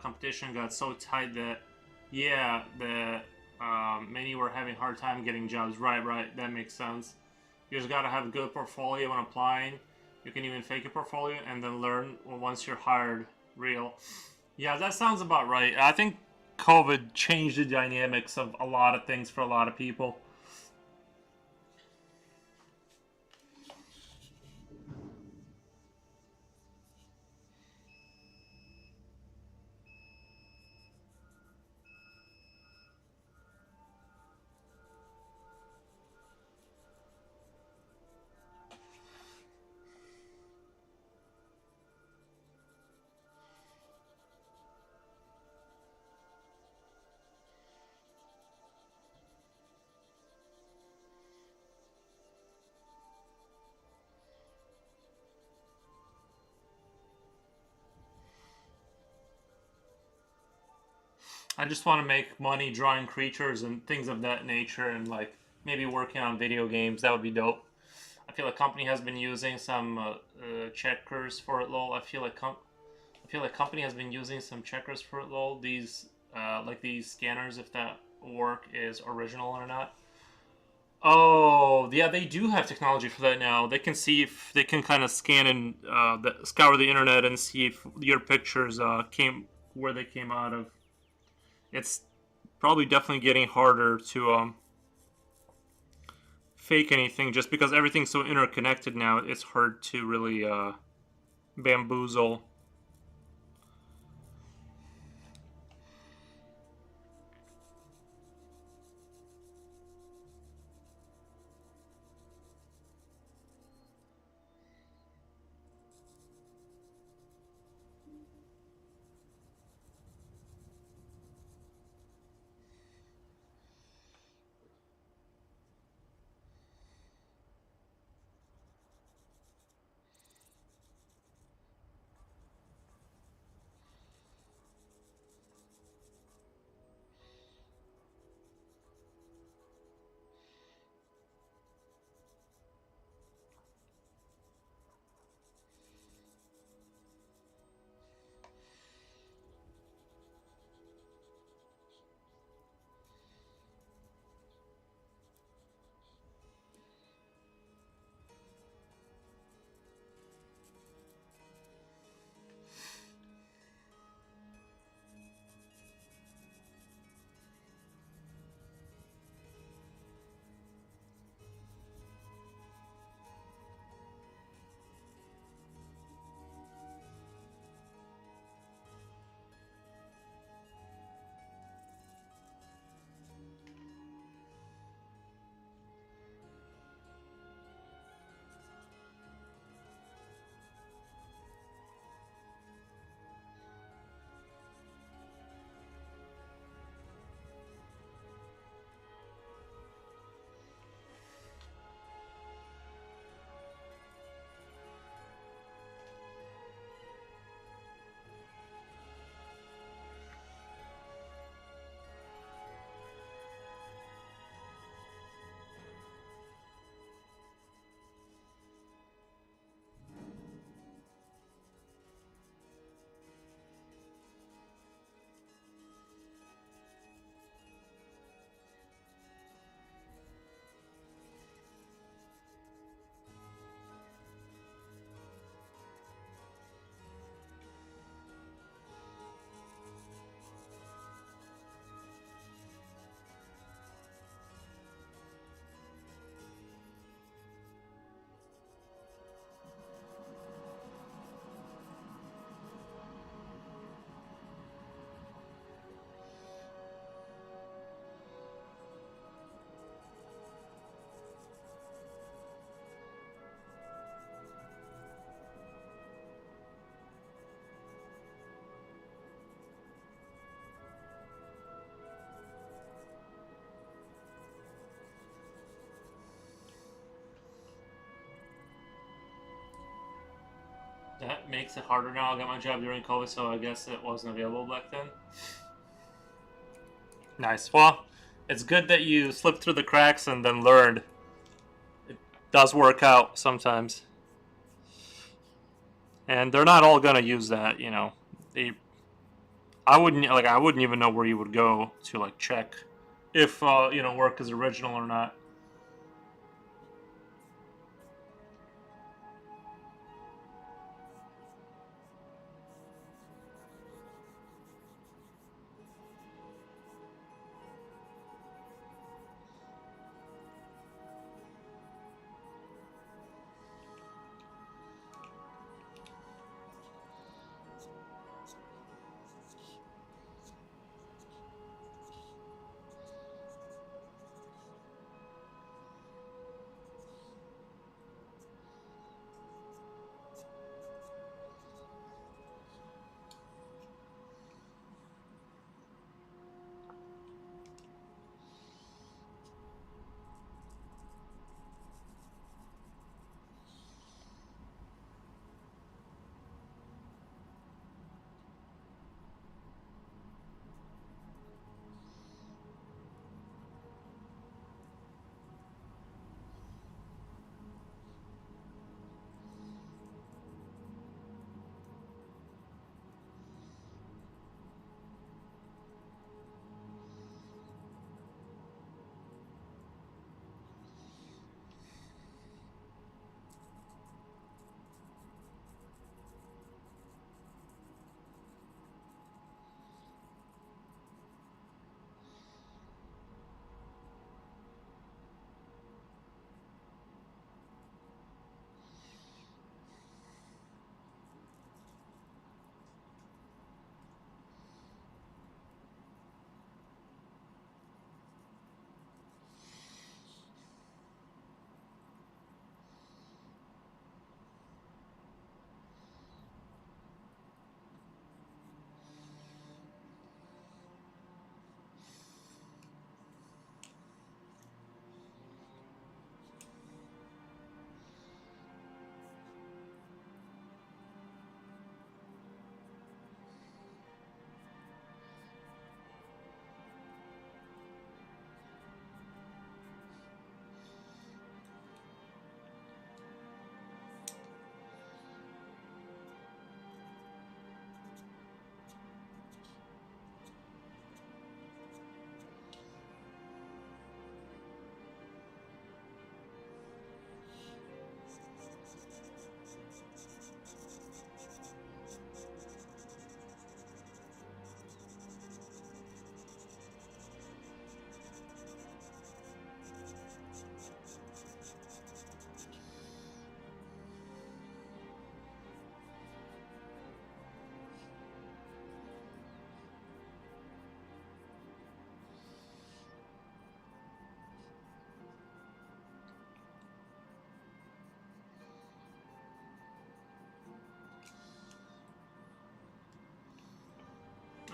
competition got so tight that, yeah, the many were having a hard time getting jobs. Right, right, that makes sense. You just gotta have a good portfolio when applying. You can even fake a portfolio and then learn once you're hired. Real. Yeah, that sounds about right. I think COVID changed the dynamics of a lot of things for a lot of people. I just want to make money drawing creatures and things of that nature, and like maybe working on video games. That would be dope. I feel like company has been using some checkers for it. Lol. I feel like company has been using some checkers for it. Lol. These like these scanners, if that work is original or not. Oh, yeah, they do have technology for that now. They can see if they can kind of scan and scour the internet and see if your pictures came where they came out of. It's probably definitely getting harder to fake anything just because everything's so interconnected now. It's hard to really bamboozle. That makes it harder now. I got my job during COVID, so I guess it wasn't available back then. Nice. Well, it's good that you slipped through the cracks and then learned. It does work out sometimes. And they're not all gonna use that, you know. They, I wouldn't even know where you would go to like check if work is original or not.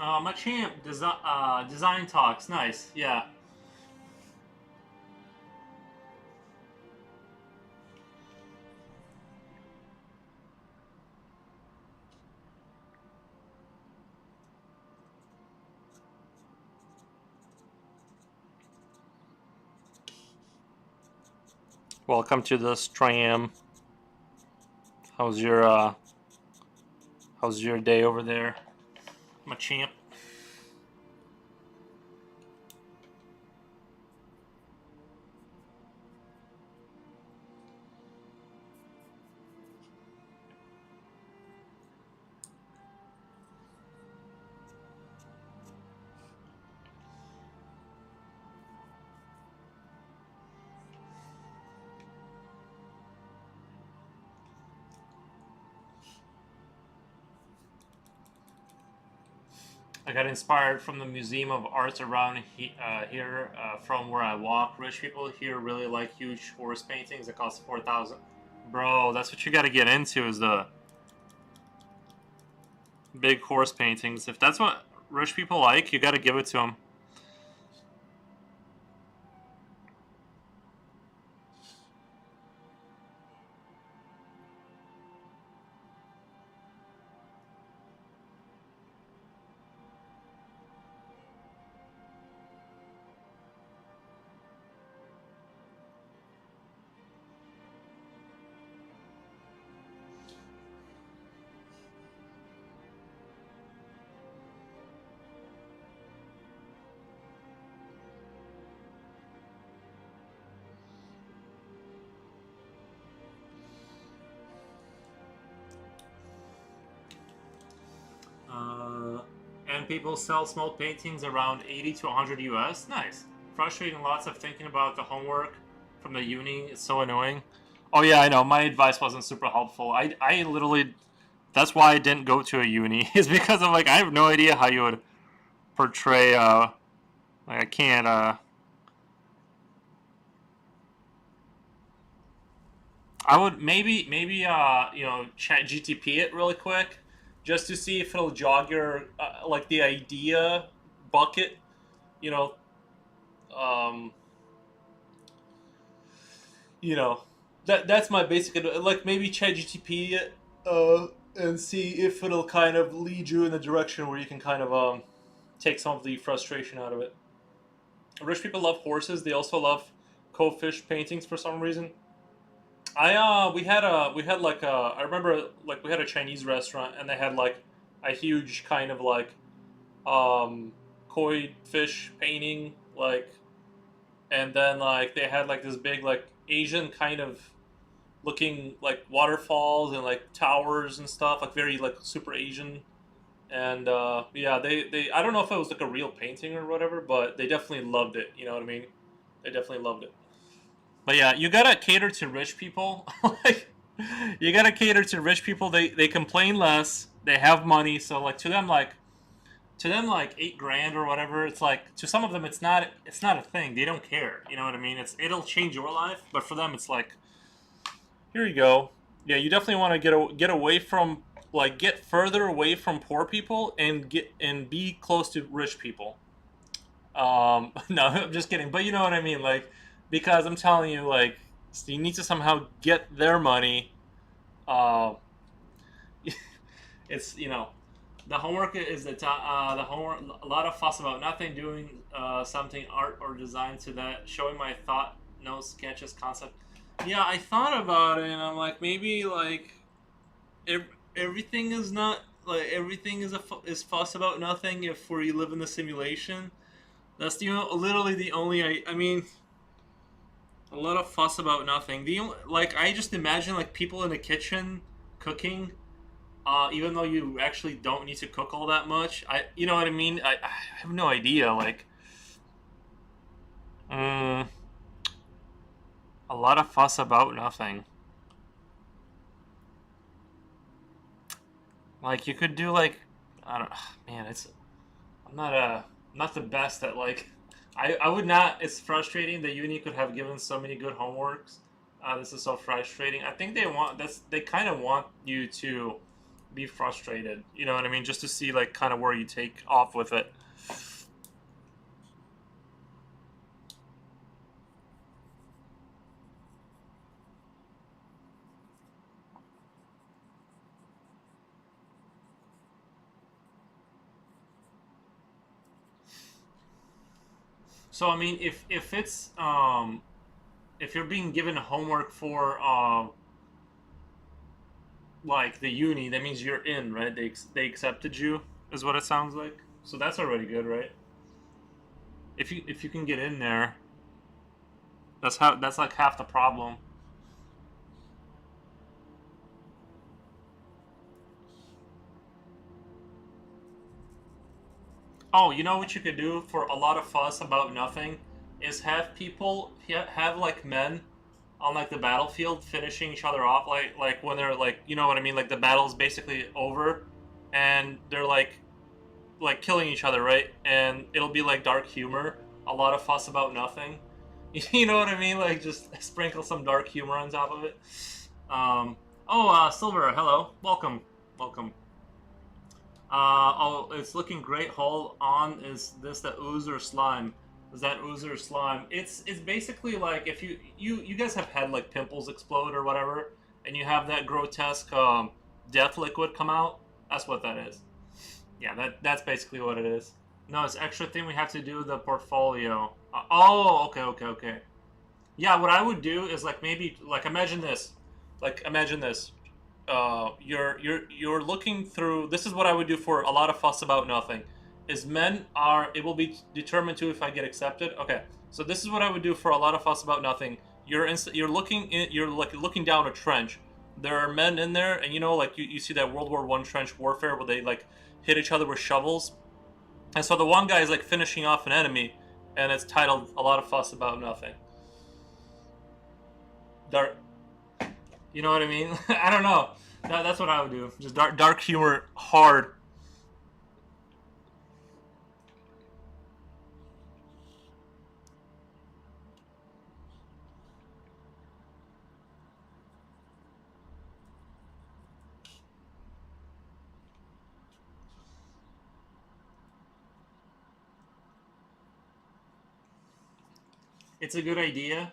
My champ design talks. Nice. Yeah. Welcome to the stream. How's your day over there, my champ? I got inspired from the Museum of Arts around here, from where I walk. Rich people here really like huge horse paintings that cost 4,000. Bro, that's what you got to get into, is the big horse paintings. If that's what rich people like, you got to give it to them. And people sell small paintings around 80 to 100 US. Nice. Frustrating lots of thinking about the homework from the uni. It's so annoying. Oh yeah, I know. My advice wasn't super helpful. I literally, that's why I didn't go to a uni. Is because I'm like, I have no idea how you would portray. Like I can't. I would maybe chat GTP it really quick, just to see if it'll jog your like the idea bucket. You know, um, you know that's my basic like maybe chat GTP it and see if it'll kind of lead you in the direction where you can kind of take some of the frustration out of it. Rich people love horses. They also love cove fish paintings for some reason. We had like I remember like we had a Chinese restaurant and they had like a huge kind of like um koi fish painting, like, and then like they had like this big like Asian kind of looking like waterfalls and like towers and stuff, like very like super Asian. And yeah, they I don't know if it was like a real painting or whatever, but they definitely loved it. You know what I mean? They definitely loved it. But yeah, you gotta cater to rich people. Like, you gotta cater to rich people. They complain less. They have money, so like to them like 8 grand or whatever. It's like to some of them it's not a thing. They don't care. You know what I mean? It'll change your life, but for them it's like, here you go. Yeah, you definitely want to get away from, like, get further away from poor people and be close to rich people. No, I'm just kidding. But you know what I mean, like, because I'm telling you, like, you need to somehow get their money. Uh, it's the homework is the homework. A lot of fuss about nothing. Doing something art or design to that. Showing my thought, no sketches, concept. Yeah, I thought about it, and I'm like, maybe like everything is not like everything is fuss about nothing. If we live in the simulation, that's literally the only. I mean, a lot of fuss about nothing. Like I just imagine like people in the kitchen cooking, even though you actually don't need to cook all that much. You know what I mean? I have no idea. Like, mm, a lot of fuss about nothing. Like you could do like, I don't, man. I'm not the best at like. I would not. It's frustrating. The uni could have given so many good homeworks. This is so frustrating. I think they kind of want you to be frustrated. You know what I mean? Just to see like kind of where you take off with it. So I mean, if it's if you're being given homework for like the uni, that means you're in, right? They accepted you, is what it sounds like. So that's already good, right? If you can get in there, that's like half the problem. Oh, you know what you could do for a lot of fuss about nothing is have people have like men on like the battlefield finishing each other off, like when they're like, you know what I mean, like the battle's basically over and they're like killing each other, right? And it'll be like dark humor, a lot of fuss about nothing. You know what I mean? Like just sprinkle some dark humor on top of it. Um, Silver, hello, welcome, welcome. Oh, it's looking great. Hold on, is this the ooze or slime? Is that ooze or slime? It's basically like if you guys have had like pimples explode or whatever, and you have that grotesque death liquid come out. That's what that is. Yeah, that's basically what it is. No, it's extra thing we have to do the portfolio. Oh, okay, okay, okay. Yeah, what I would do is like maybe like imagine this, you're looking through. This is what I would do for a lot of fuss about nothing. Is men are it will be determined to if I get accepted. Okay, so this is what I would do for a lot of fuss about nothing. You're looking in, you're like looking down a trench. There are men in there, and you know like you see that World War I trench warfare where they like hit each other with shovels. And so the one guy is like finishing off an enemy, and it's titled "A Lot of Fuss About Nothing." Dark, you know what I mean? I don't know. That's what I would do. Just dark humor, hard. It's a good idea.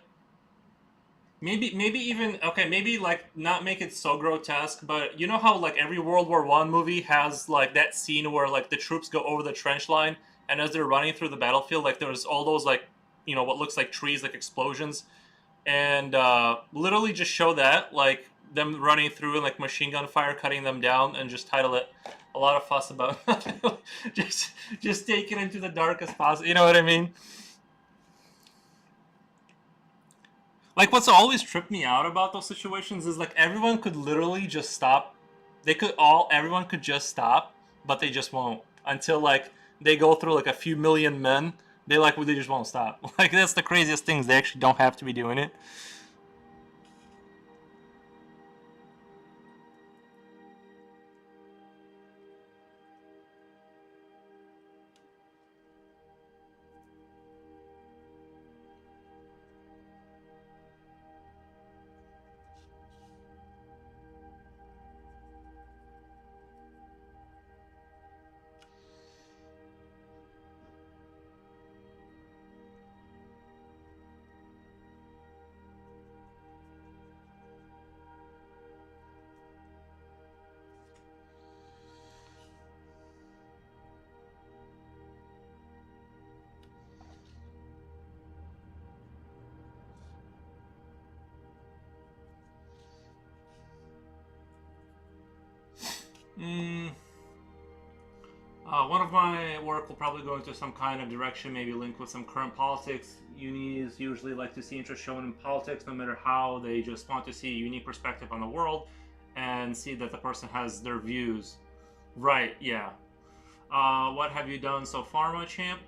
Maybe even okay. Maybe like not make it so grotesque, but you know how like every World War I movie has like that scene where like the troops go over the trench line, and as they're running through the battlefield, like there's all those like what looks like trees, like explosions, and literally just show that like them running through and like machine gun fire cutting them down, and just title it "A Lot of Fuss About." just just take it into the darkest possible. You know what I mean? Like what's always tripped me out about those situations is like everyone could literally just stop. Everyone could just stop, but they just won't until like they go through like a few million men. They just won't stop. Like that's the craziest things. They actually don't have to be doing it. Mm, one of my work will probably go into some kind of direction, maybe linked with some current politics. Unis usually like to see interest shown in politics, no matter how. They just want to see a unique perspective on the world and see that the person has their views. Right? Yeah. What have you done so far, my champ?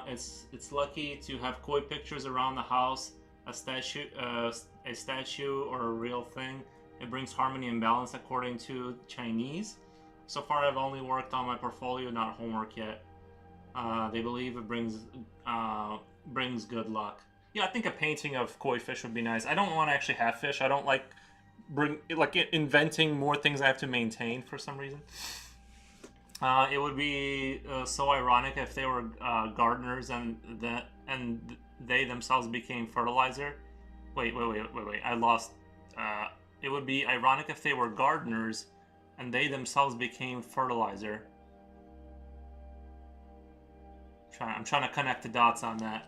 It's lucky to have koi pictures around the house, a statue or a real thing. It brings harmony and balance according to Chinese. So far, I've only worked on my portfolio, not homework yet. They believe it brings good luck. Yeah, I think a painting of koi fish would be nice. I don't want to actually have fish. I don't like bring like inventing more things I have to maintain for some reason. It would be so ironic if they were gardeners and they themselves became fertilizer. Wait. I lost. Uh, it would be ironic if they were gardeners and they themselves became fertilizer. I'm trying to connect the dots on that.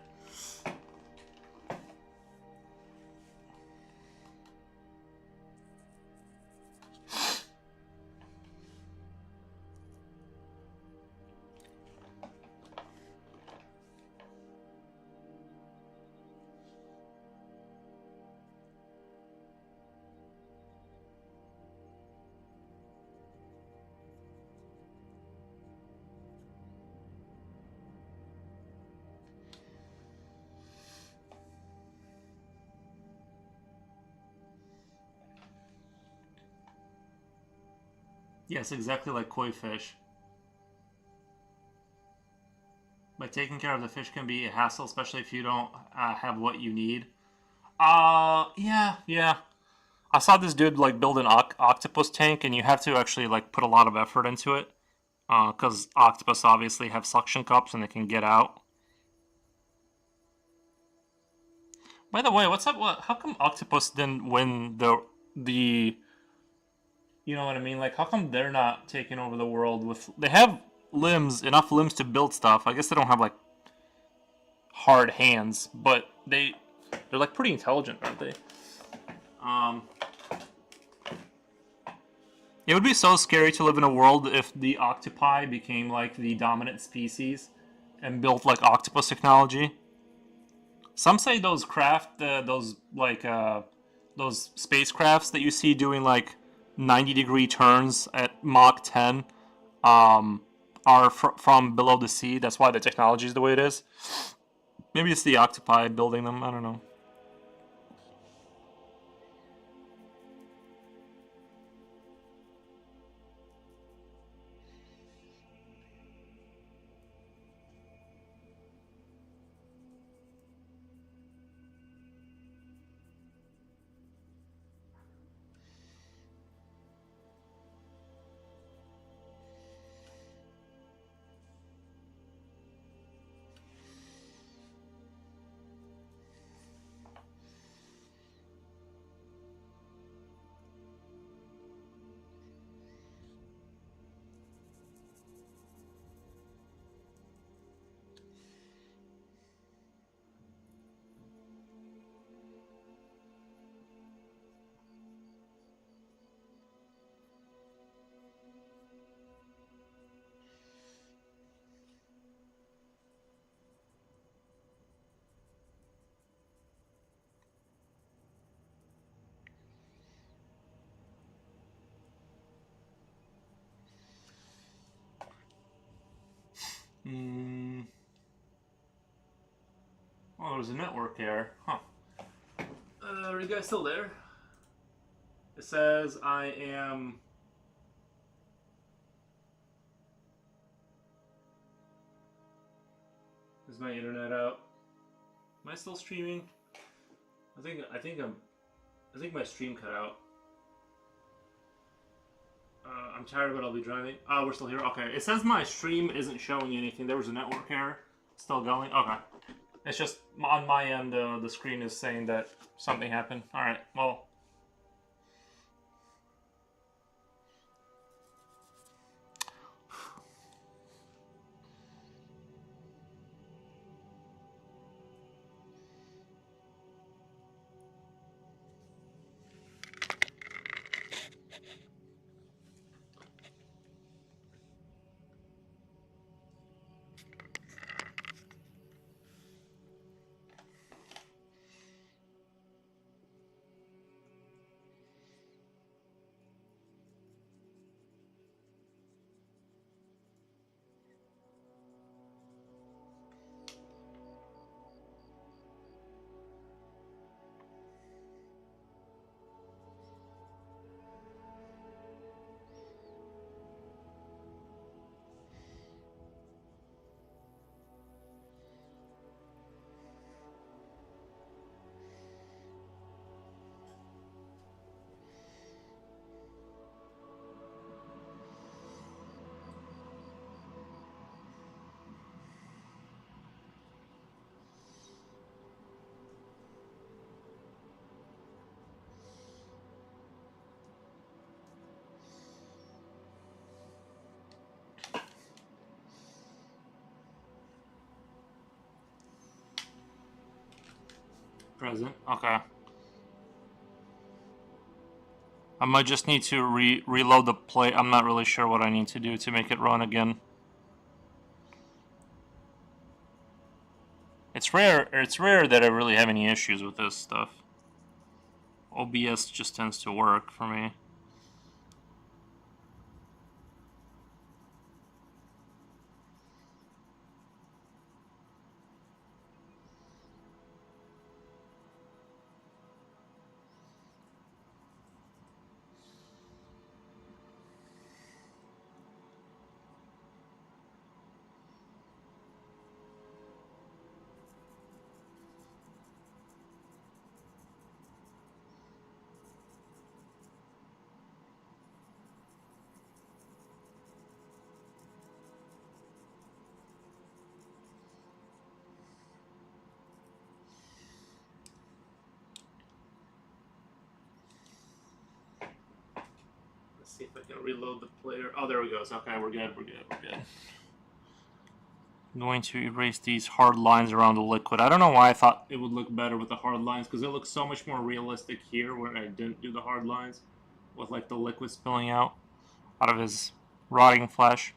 Yes, exactly like koi fish. But taking care of the fish can be a hassle, especially if you don't have what you need. Yeah. I saw this dude like build an octopus tank, and you have to actually like put a lot of effort into it, because octopus obviously have suction cups and they can get out. By the way, what's up? What? How come octopus didn't win the? You know what I mean? Like, how come they're not taking over the world with? They have enough limbs to build stuff. I guess they don't have like hard hands, but they're like pretty intelligent, aren't they? Um, it would be so scary to live in a world if the octopi became like the dominant species and built like octopus technology. Some say those those spacecrafts that you see doing like 90-degree turns at Mach 10 um, are from below the sea. That's why the technology is the way it is. Maybe it's the octopi building them. I don't know. Hmm. Oh, there's a network error. Huh. Are you guys still there? It says I am. Is my internet out? Am I still streaming? I think my stream cut out. I'm tired, but I'll be driving. Oh, we're still here. Okay. It says my stream isn't showing anything. There was a network error. Still going. Okay. It's just on my end. The screen is saying that something happened. All right. Well. Present. Okay. I might just need to reload the plate. I'm not really sure what I need to do to make it run again. It's rare that I really have any issues with this stuff. OBS just tends to work for me. Let's see if I can reload the player. Oh, there it goes. Okay, we're good. I'm going to erase these hard lines around the liquid. I don't know why I thought it would look better with the hard lines, because it looks so much more realistic here where I didn't do the hard lines, with like the liquid spilling out of his rotting flesh.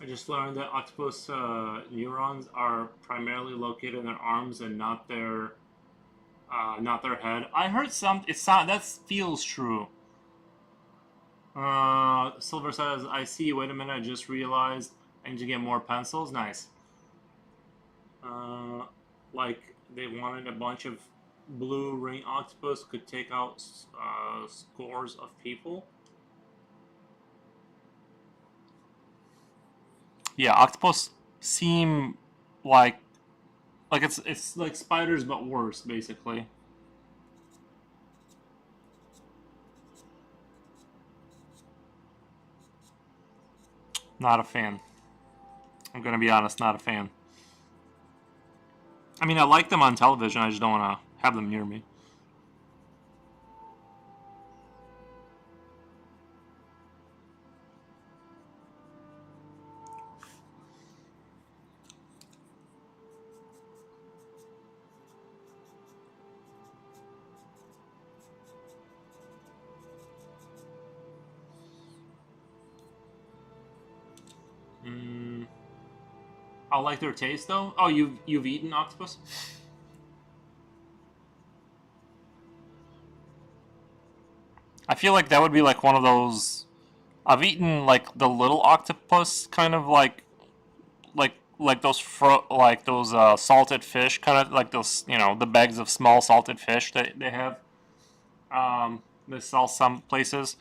I just learned that octopus neurons are primarily located in their arms and not their head. I heard that feels true. Silver says, "I see. Wait a minute. I just realized I need to get more pencils. Nice. Like they wanted a bunch of blue ring octopus could take out scores of people." Yeah, octopus seem like it's like spiders but worse, basically. Not a fan. I'm gonna be honest, not a fan. I mean, I like them on television. I just don't want to have them near me. I like their taste, though. Oh, you've eaten octopus? I feel like that would be like one of those I've eaten like the little octopus, kind of like those salted fish, kind of like those, the bags of small salted fish that they have. They sell some places,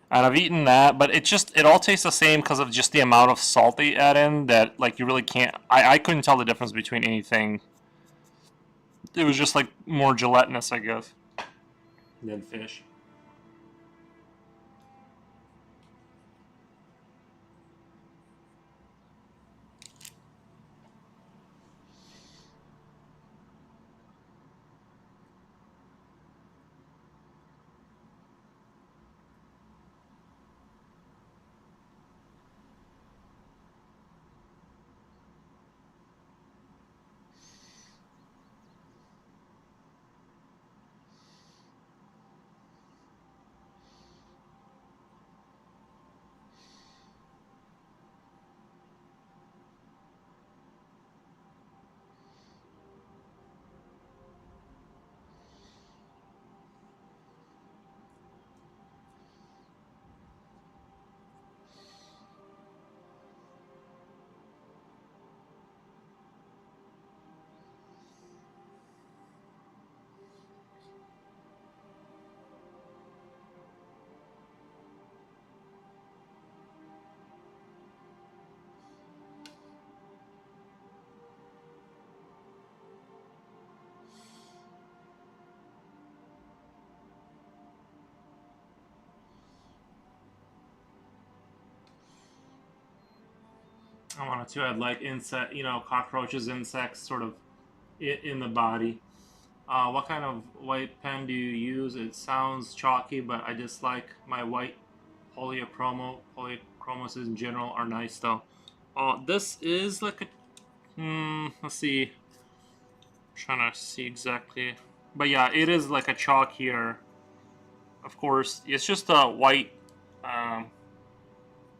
and I've eaten that, but it all tastes the same because of just the amount of salt they add in. That like you really can't. I couldn't tell the difference between anything. It was just like more gelatinous, I guess, than fish. I wanted to add like insect, cockroaches, insects, sort of in the body. What kind of white pen do you use? It sounds chalky, but I just like my white polychromos in general are nice though. This is like a. Let's see. I'm trying to see exactly. But yeah, it is like a chalk here. Of course, it's just a white. Um,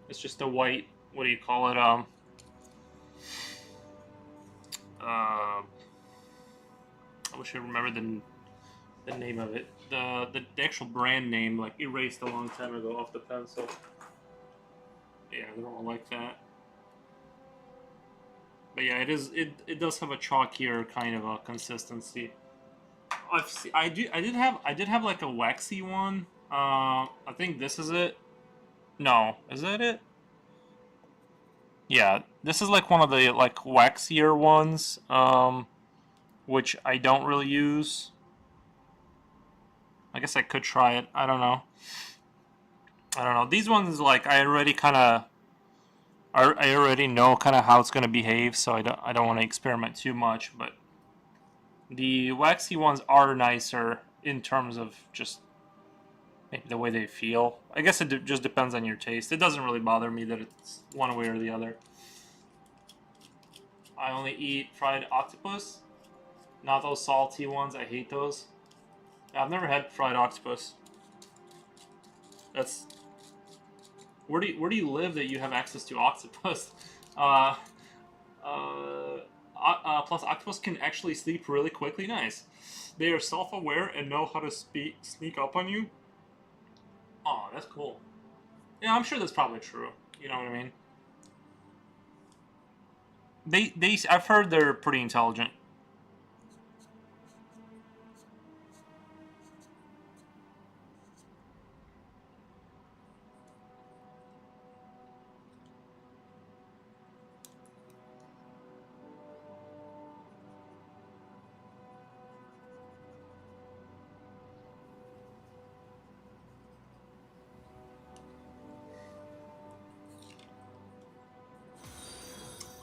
it's just a white. What do you call it? Uh, I wish I remembered the name of it. The actual brand name, like erased a long time ago off the pencil. Yeah, they're all like that. But yeah, it does have a chalkier kind of a consistency. I did have like a waxy one. I think this is it. No, is that it? Yeah, this is like one of the like waxier ones, which I don't really use. I guess I could try it. I don't know. I don't know. These ones like I already know kind of how it's gonna behave, so I don't want to experiment too much. But the waxy ones are nicer in terms of just maybe the way they feel. I guess it just depends on your taste. It doesn't really bother me that it's one way or the other. I only eat fried octopus, not those salty ones. I hate those. I've never had fried octopus. That's where do you live that you have access to octopus? Uh, plus, octopus can actually sleep really quickly. Nice. They are self-aware and know how to sneak up on you. Oh, that's cool. Yeah, I'm sure that's probably true. You know what I mean? I've heard they're pretty intelligent.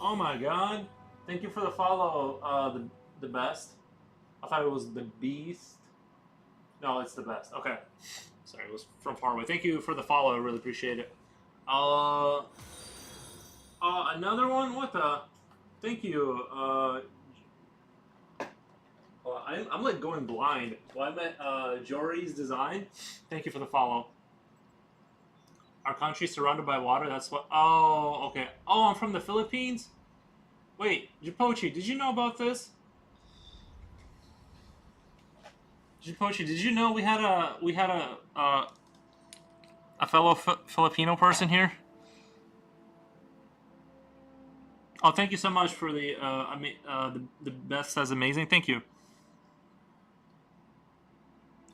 Oh my god! Thank you for the follow. The best. I thought it was the beast. No, it's the best. Okay. Sorry, it was from far away. Thank you for the follow. I really appreciate it. Uh, another one. What the? Thank you. I'm like going blind. Well, I met Jory's design. Thank you for the follow. Our country's surrounded by water. That's what. Oh, okay. Oh, I'm from the Philippines. Wait, Japochi, did you know about this? Japochi, did you know we had a a fellow Filipino person here. Oh, thank you so much for the the best says amazing. Thank you.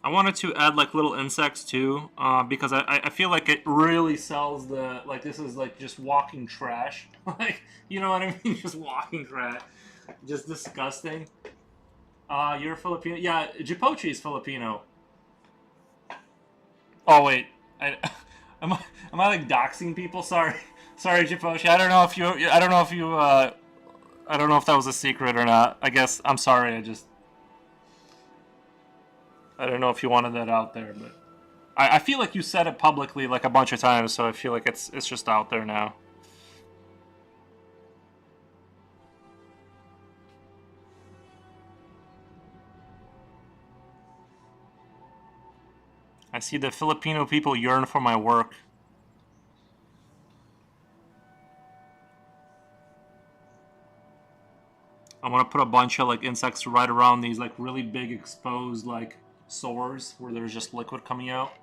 I wanted to add like little insects too, because I feel like it really sells the like this is like just walking trash, like you know what I mean, just walking trash, just disgusting. You're Filipino, yeah. Jipochi is Filipino. Oh wait, I, am I like doxing people? Sorry, sorry, Jipochi. I don't know if you. I don't know if you. I don't know if that was a secret or not. I guess I'm sorry. I don't know if you wanted that out there, but I feel like you said it publicly like a bunch of times, so I feel like it's just out there now. I see the Filipino people yearn for my work. I want to put a bunch of like insects right around these like really big exposed like sores where there's just liquid coming out.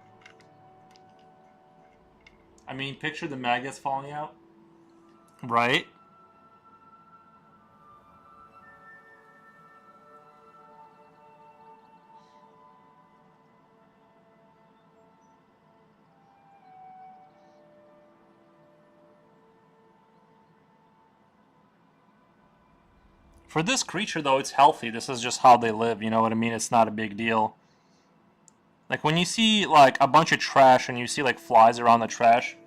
I mean, picture the maggots falling out. Right? For this creature though, it's healthy. This is just how they live, you know what I mean? It's not a big deal. Like when you see like a bunch of trash and you see like flies around the trash,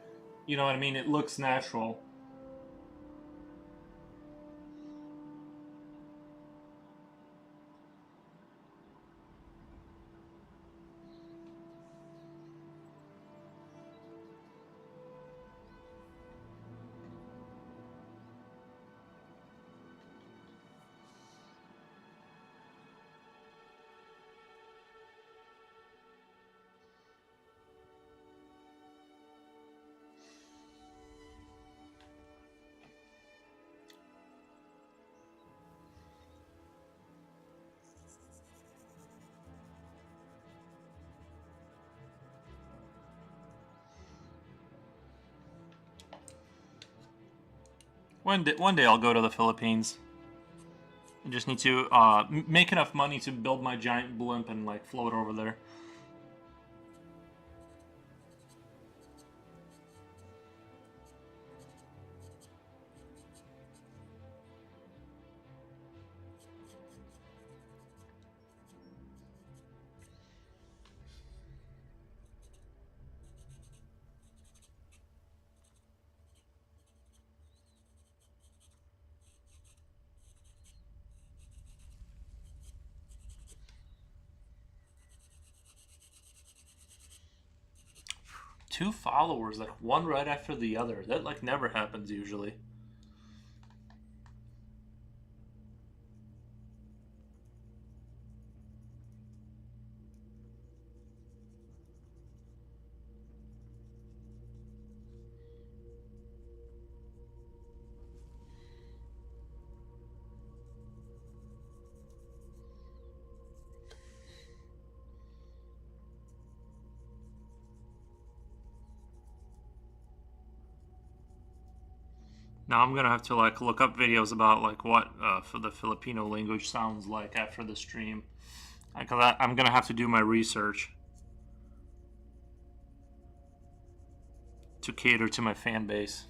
you know what I mean? It looks natural. One day I'll go to the Philippines. I just need to make enough money to build my giant blimp and like float over there. Two followers, like one right after the other. That like never happens usually. Now I'm gonna have to like look up videos about like what for the Filipino language sounds like after the stream, because I'm gonna have to do my research to cater to my fan base.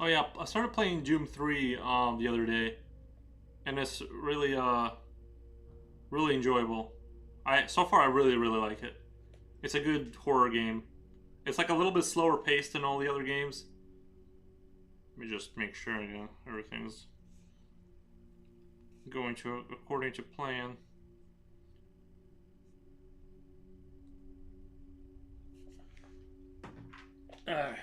Oh yeah, I started playing Doom 3 the other day, and it's really enjoyable. I so far I really like it. It's a good horror game. It's like a little bit slower paced than all the other games. Let me just make sure everything's going to according to plan. All right.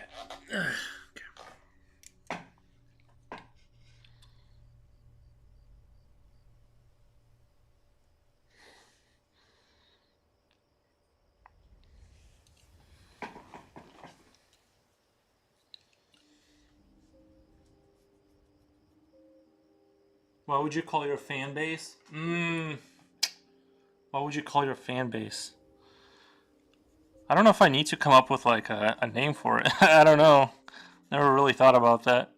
What would you call your fan base? What would you call your fan base? I don't know if I need to come up with like a name for it. I don't know. Never really thought about that.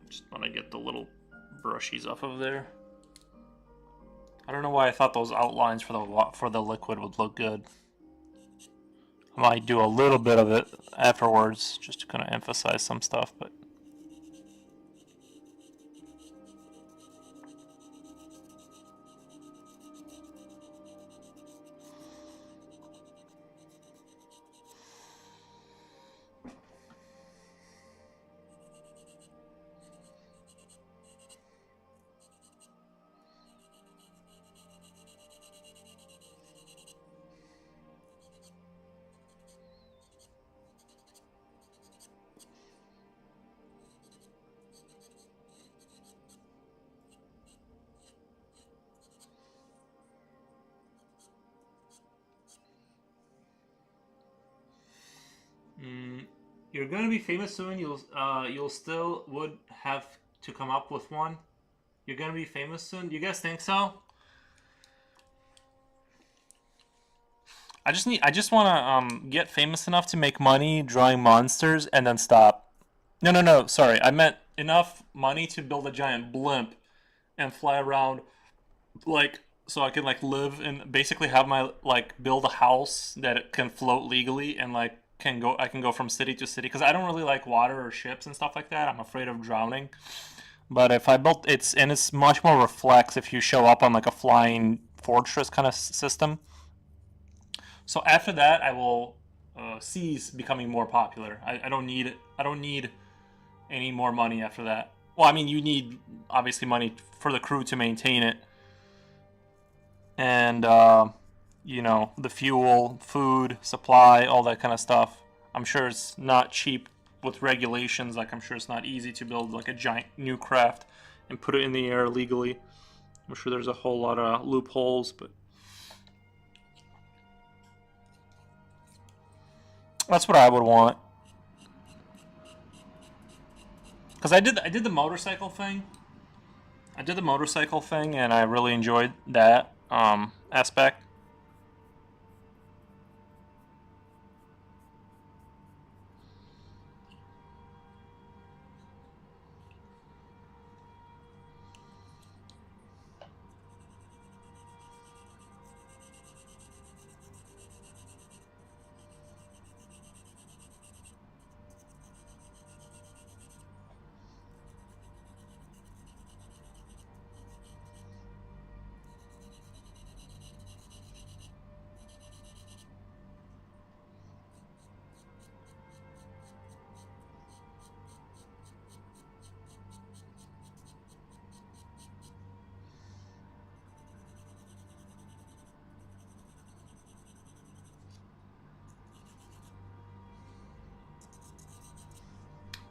Just want to get the little brushies off of there. I don't know why I thought those outlines for the liquid would look good. I might do a little bit of it afterwards, just to kind of emphasize some stuff, but. You're gonna be famous soon. You'll still would have to come up with one. You're gonna be famous soon. Do you guys think so? I just want to get famous enough to make money drawing monsters and then stop. No. Sorry, I meant enough money to build a giant blimp and fly around, like so I can like live and basically have my like build a house that it can float legally and like I can go from city to city because I don't really like water or ships and stuff like that. I'm afraid of drowning. But if I built it's much more reflex if you show up on like a flying fortress kind of system. So after that, I will cease becoming more popular. I don't need it. I don't need any more money after that. Well, I mean, you need obviously money for the crew to maintain it, and the fuel, food, supply, all that kind of stuff. I'm sure it's not cheap with regulations. Like I'm sure it's not easy to build like a giant new craft and put it in the air legally. I'm sure there's a whole lot of loopholes, but that's what I would want. Because I did the motorcycle thing. I did the motorcycle thing, and I really enjoyed that aspect.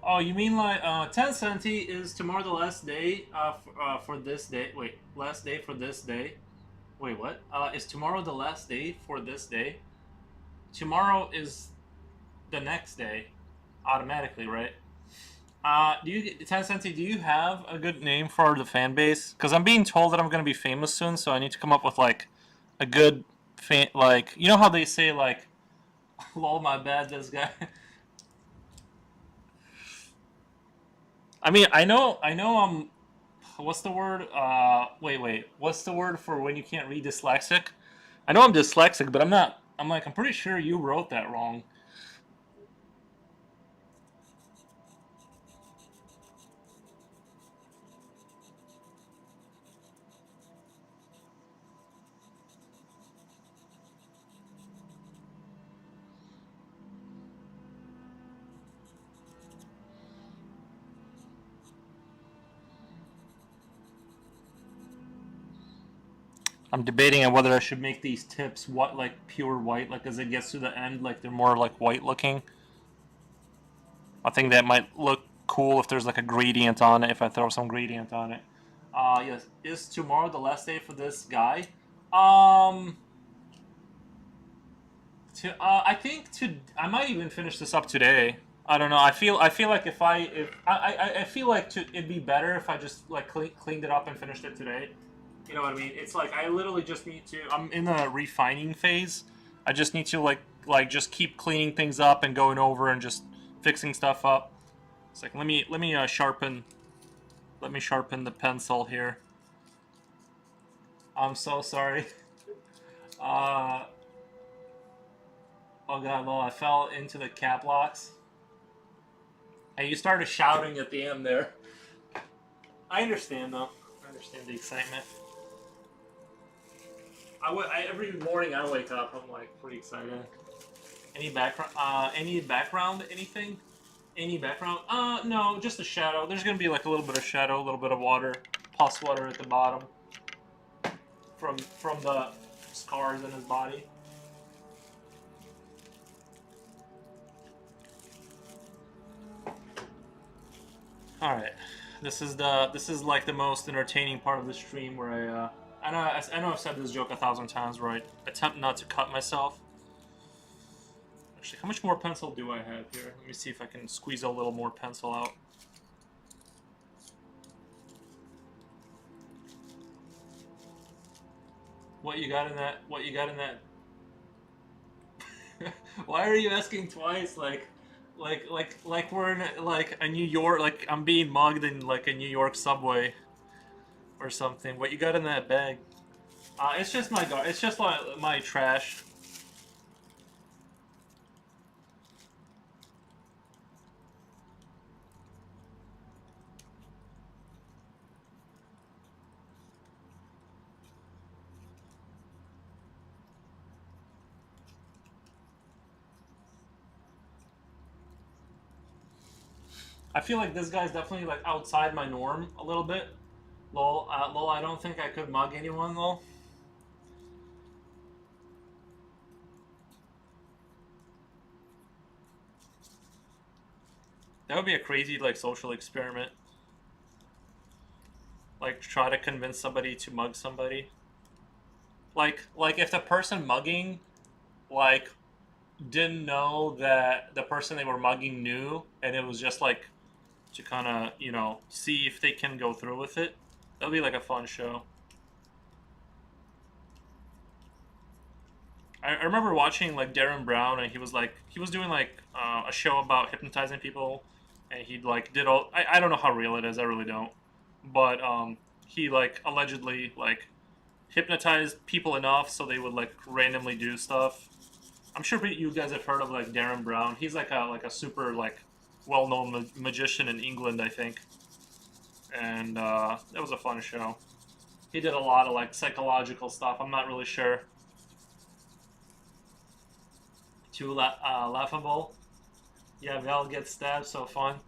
Oh, you mean like 10 centi is tomorrow the last day for this day? Wait, last day for this day? Wait, what? Is tomorrow the last day for this day? Tomorrow is the next day, automatically, right? Do you 10 centi? Do you have a good name for the fan base? Because I'm being told that I'm gonna be famous soon, so I need to come up with like a good fan, like you know how they say like, "Lol, my bad, this guy." I mean, I know. What's the word? Wait. What's the word for when you can't read dyslexic? I know I'm dyslexic, but I'm not. I'm pretty sure you wrote that wrong. I'm debating on whether I should make these tips what like pure white, like as it gets to the end, like they're more like white looking. I think that might look cool if there's like a gradient on it. If I throw some gradient on it. Yes. Is tomorrow the last day for this guy? Um, I think I might even finish this up today. I don't know. I feel like if I feel like it'd be better if I just like cleaned it up and finished it today. You know what I mean? It's like I literally just need to. I'm in the refining phase. I just need to like just keep cleaning things up and going over and just fixing stuff up. It's like let me sharpen the pencil here. I'm so sorry. Uh oh god, well I fell into the cap locks. And you started shouting at the end there. I understand though. I understand the excitement. Every morning I wake up, I'm like pretty excited. Any background? Any background? Anything? Any background? No, just a shadow. There's gonna be like a little bit of shadow, a little bit of water, pus water at the bottom from the scars in his body. All right, this is like the most entertaining part of the stream where I know I've said this joke 1,000 times where I attempt not to cut myself. Actually, how much more pencil do I have here? Let me see if I can squeeze a little more pencil out. What you got in that? What you got in that? Why are you asking twice? Like we're in like a New York. Like I'm being mugged in like a New York subway or something. What you got in that bag? It's just it's just like my trash. I feel like this guy's definitely like outside my norm a little bit. Lol, I don't think I could mug anyone, lol. That would be a crazy like social experiment. Like try to convince somebody to mug somebody. Like if the person mugging like didn't know that the person they were mugging knew, and it was just like to kind of see if they can go through with it. That'll be like a fun show. I remember watching like Darren Brown, and he was doing like a show about hypnotizing people, and he like did all. I don't know how real it is. I really don't. But he like allegedly like hypnotized people enough so they would like randomly do stuff. I'm sure you guys have heard of like Darren Brown. He's like a super like well-known magician in England, I think. And it was a fun show. He did a lot of like psychological stuff. I'm not really sure. Too laughable. Yeah, Val gets stabbed. So fun.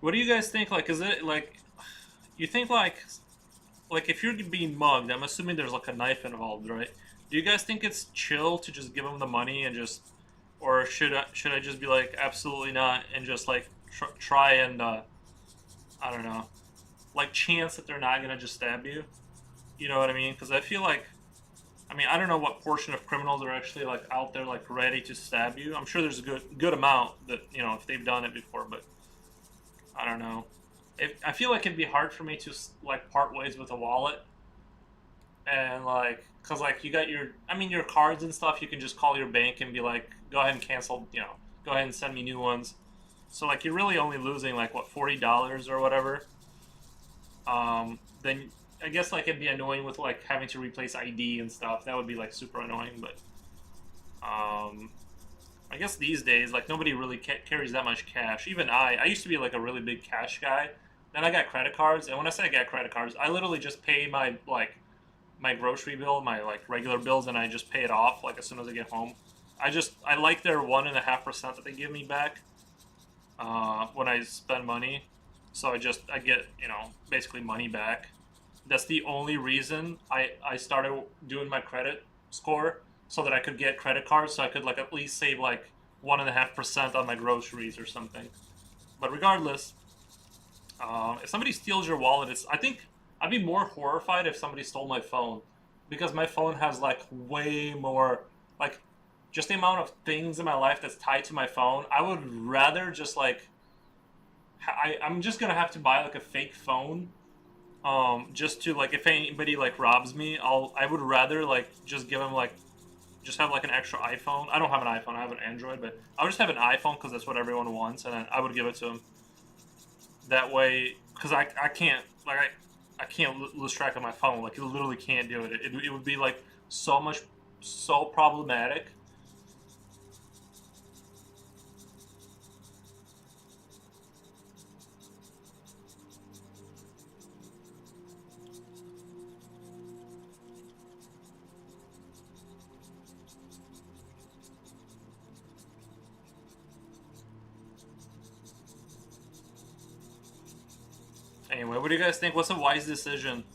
What do you guys think? Like, is it like you think like if you're being mugged? I'm assuming there's like a knife involved, right? Do you guys think it's chill to just give them the money and just, or should I just be like absolutely not and just like try and I don't know, like chance that they're not gonna just stab you? You know what I mean? Because I feel like I mean, I don't know what portion of criminals are actually like out there like ready to stab you. I'm sure there's a good amount that if they've done it before, but I don't know. I feel like it'd be hard for me to like part ways with a wallet and like because like you got your your cards and stuff. You can just call your bank and be like, go ahead and cancel. Go ahead and send me new ones. So like you're really only losing like what $40 or whatever. Then I guess like it'd be annoying with like having to replace ID and stuff. That would be like super annoying. But um, I guess these days like nobody really carries that much cash. Even I used to be like a really big cash guy. Then I got credit cards, and when I say I got credit cards, I literally just pay my grocery bill, my like regular bills, and I just pay it off like as soon as I get home. I like their 1.5% that they give me back when I spend money. So I get basically money back. That's the only reason I started doing my credit score so that I could get credit cards so I could like at least save like 1.5% on my groceries or something. But regardless, if somebody steals your wallet, I think I'd be more horrified if somebody stole my phone because my phone has like way more like just the amount of things in my life that's tied to my phone. I would rather just like I'm just gonna have to buy like a fake phone, just to like if anybody like robs me, I would rather like just give them like just have like an extra iPhone. I don't have an iPhone, I have an Android, but I'll just have an iPhone because that's what everyone wants, and then I would give it to them. That way, because I can't like I can't lose track of my phone. Like you literally can't do it. It would be like so problematic. Anyway, what do you guys think? What's a wise decision?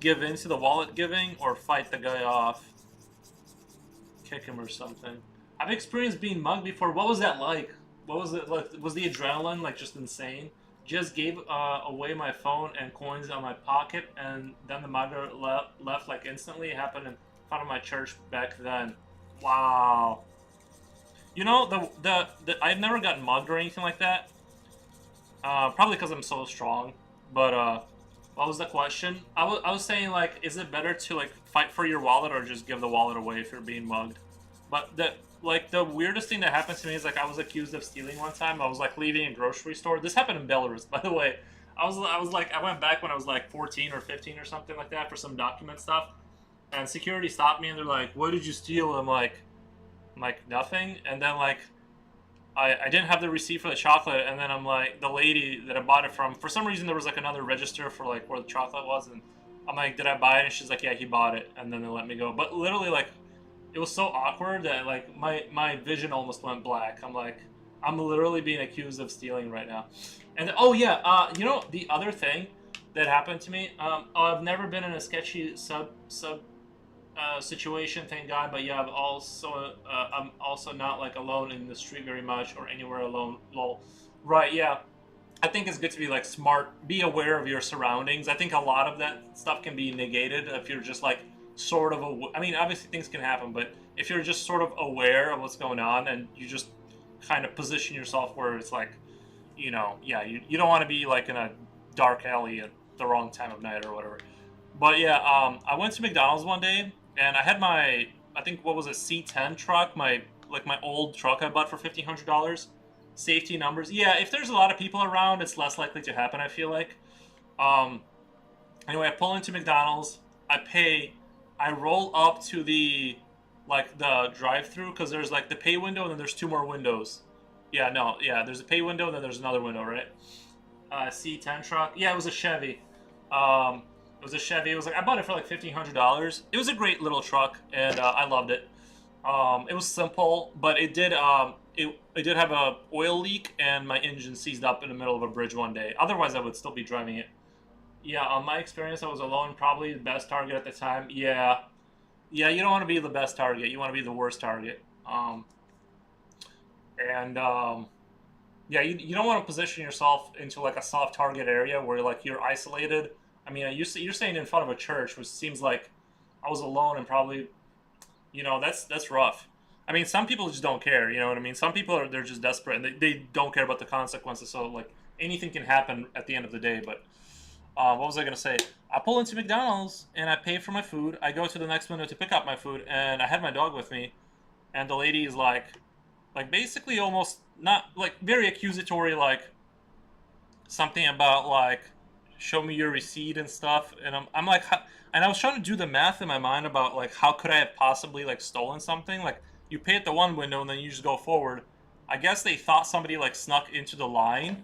Give in to the wallet giving or fight the guy off? Kick him or something. I've experienced being mugged before. What was that like? What was it like? Was the adrenaline like just insane? Just gave away my phone and coins on my pocket, and then the mugger left like instantly. It happened in front of my church back then. Wow. I've never gotten mugged or anything like that. Probably because I'm so strong. But what was the question? I was saying like, is it better to like fight for your wallet or just give the wallet away if you're being mugged? But the weirdest thing that happened to me is like I was accused of stealing one time. I was like leaving a grocery store. This happened in Belarus, by the way. I was like I went back when I was like 14 or 15 or something like that for some document stuff, and security stopped me and they're like, "What did you steal?" I'm like nothing, and then like I didn't have the receipt for the chocolate, and then I'm like, the lady that I bought it from, for some reason there was like another register for like where the chocolate was, and I'm like, did I buy it? And she's like, yeah, he bought it, and then they let me go. But literally, like, it was so awkward that like my vision almost went black. I'm like, I'm literally being accused of stealing right now. And oh yeah, the other thing that happened to me, I've never been in a sketchy sub situation, thank God. But yeah, I'm also not like alone in the street very much or anywhere alone. Lol. Right? Yeah. I think it's good to be like smart, be aware of your surroundings. I think a lot of that stuff can be negated if you're just like sort of. I mean, obviously things can happen, but if you're just sort of aware of what's going on and you just kind of position yourself where it's like, yeah, you don't want to be like in a dark alley at the wrong time of night or whatever. But yeah, I went to McDonald's one day and I had I think what was a C10 truck, my old truck I bought for $1,500. Safety numbers. Yeah, if there's a lot of people around, it's less likely to happen, I feel like. Um, anyway, I pull into McDonald's. I pay. I roll up to the drive-through because there's like the pay window and then there's two more windows. Yeah, no, yeah, there's a pay window and then there's another window, right? C10 truck. Yeah, it was a Chevy. It was a Chevy. It was like I bought it for like $1,500. It was a great little truck, and I loved it. It was simple, but it did have a oil leak, and my engine seized up in the middle of a bridge one day. Otherwise, I would still be driving it. Yeah, on my experience, I was alone. Probably the best target at the time. Yeah, yeah. You don't want to be the best target. You want to be the worst target. And yeah, you don't want to position yourself into like a soft target area where like you're isolated. I mean, you're staying in front of a church, which seems like I was alone and probably You know, that's rough. I mean, some people just don't care. You know what I mean? Some people are they're just desperate and they don't care about the consequences. So like anything can happen at the end of the day. But what was I gonna say? I pull into McDonald's and I pay for my food. I go to the next window to pick up my food, and I had my dog with me. And the lady is like basically almost not like very accusatory, like something about like show me your receipt and stuff. And I'm like, and I was trying to do the math in my mind about like how could I have possibly like stolen something? Like you pay at the one window and then you just go forward. I guess they thought somebody like snuck into the line,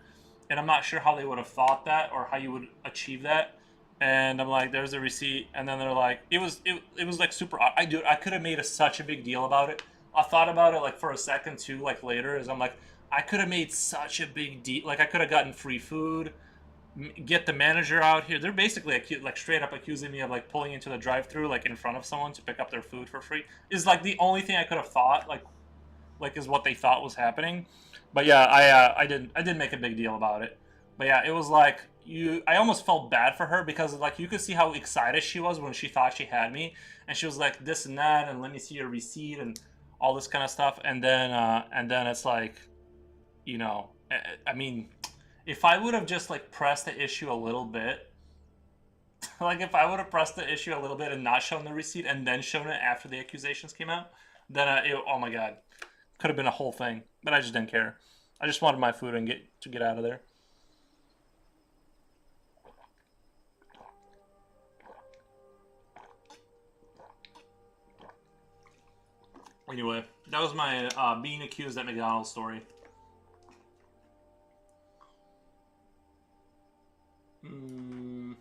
and I'm not sure how they would have thought that or how you would achieve that. And I'm like, there's a receipt, and then they're like, it was like super. I could have made such a big deal about it. I thought about it like for a second too, like later, as I'm like, I could have made such a big deal. Like I could have gotten free food, get the manager out here. They're basically like straight up accusing me of like pulling into the drive-through like in front of someone to pick up their food for free. Is like the only thing I could have thought like is what they thought was happening. But yeah, I didn't make a big deal about it. But yeah, it was like you. I almost felt bad for her because like you could see how excited she was when she thought she had me, and she was like this and that, and let me see your receipt and all this kind of stuff. And then it's like, you know, I mean, if I would have just like pressed the issue a little bit, like if I would have pressed the issue a little bit and not shown the receipt and then shown it after the accusations came out, then oh my god, could have been a whole thing. But I just didn't care. I just wanted my food and get out of there. Anyway, that was my being accused at McDonald's story. Mm,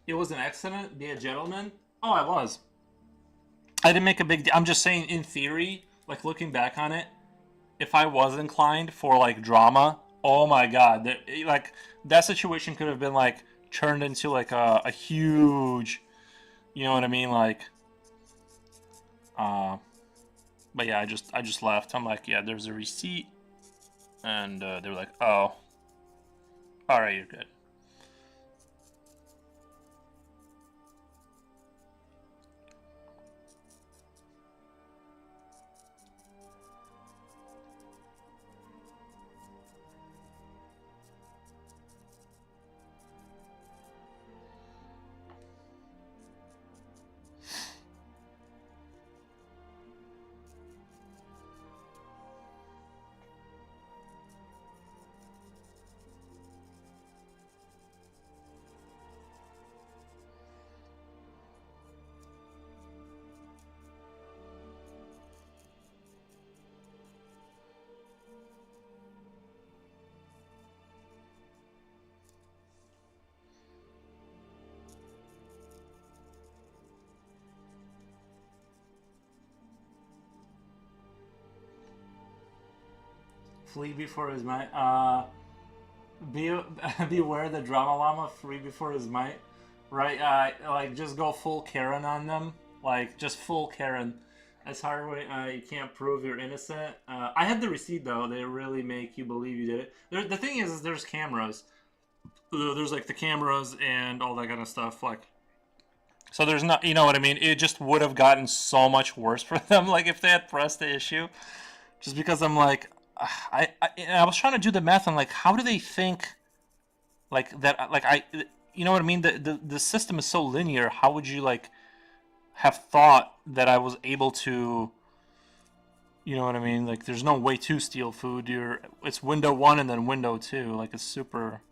it was an accident. Be a gentleman. Oh, I was. I didn't make a big deal. I'm just saying, in theory, like looking back on it, if I was inclined for like drama, oh my god, like that situation could have been like turned into like a huge, you know what I mean? Like, uh, but yeah, I just left. I'm like, yeah, there's a receipt, and they were like, oh, all right, you're good. Flee before his might. Be beware the drama llama. Free before his might. Right. Like just go full Karen on them. Like just full Karen. That's hard way. You can't prove you're innocent. I had the receipt though. They really make you believe you did it. The thing is there's cameras. There's like the cameras and all that kind of stuff. Like so, there's not. You know what I mean? It just would have gotten so much worse for them. Like if they had pressed the issue. Just because I'm like, I was trying to do the math. I'm like, how do they think like that? Like you know what I mean? The system is so linear. How would you like have thought that I was able to? You know what I mean? Like, there's no way to steal food. It's window one and then window two. Like, it's super.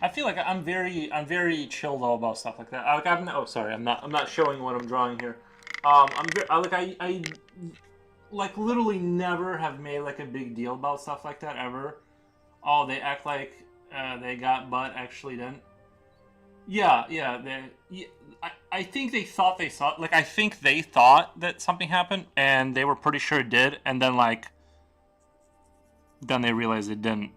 I feel like I'm very chill though about stuff like that. Like I'm not, oh sorry, I'm not showing what I'm drawing here. I like literally never have made like a big deal about stuff like that ever. Oh, they act like they got butt actually then. Yeah, yeah, I think they thought they saw, like, I think they thought that something happened, and they were pretty sure it did, and then, like, then they realized it didn't.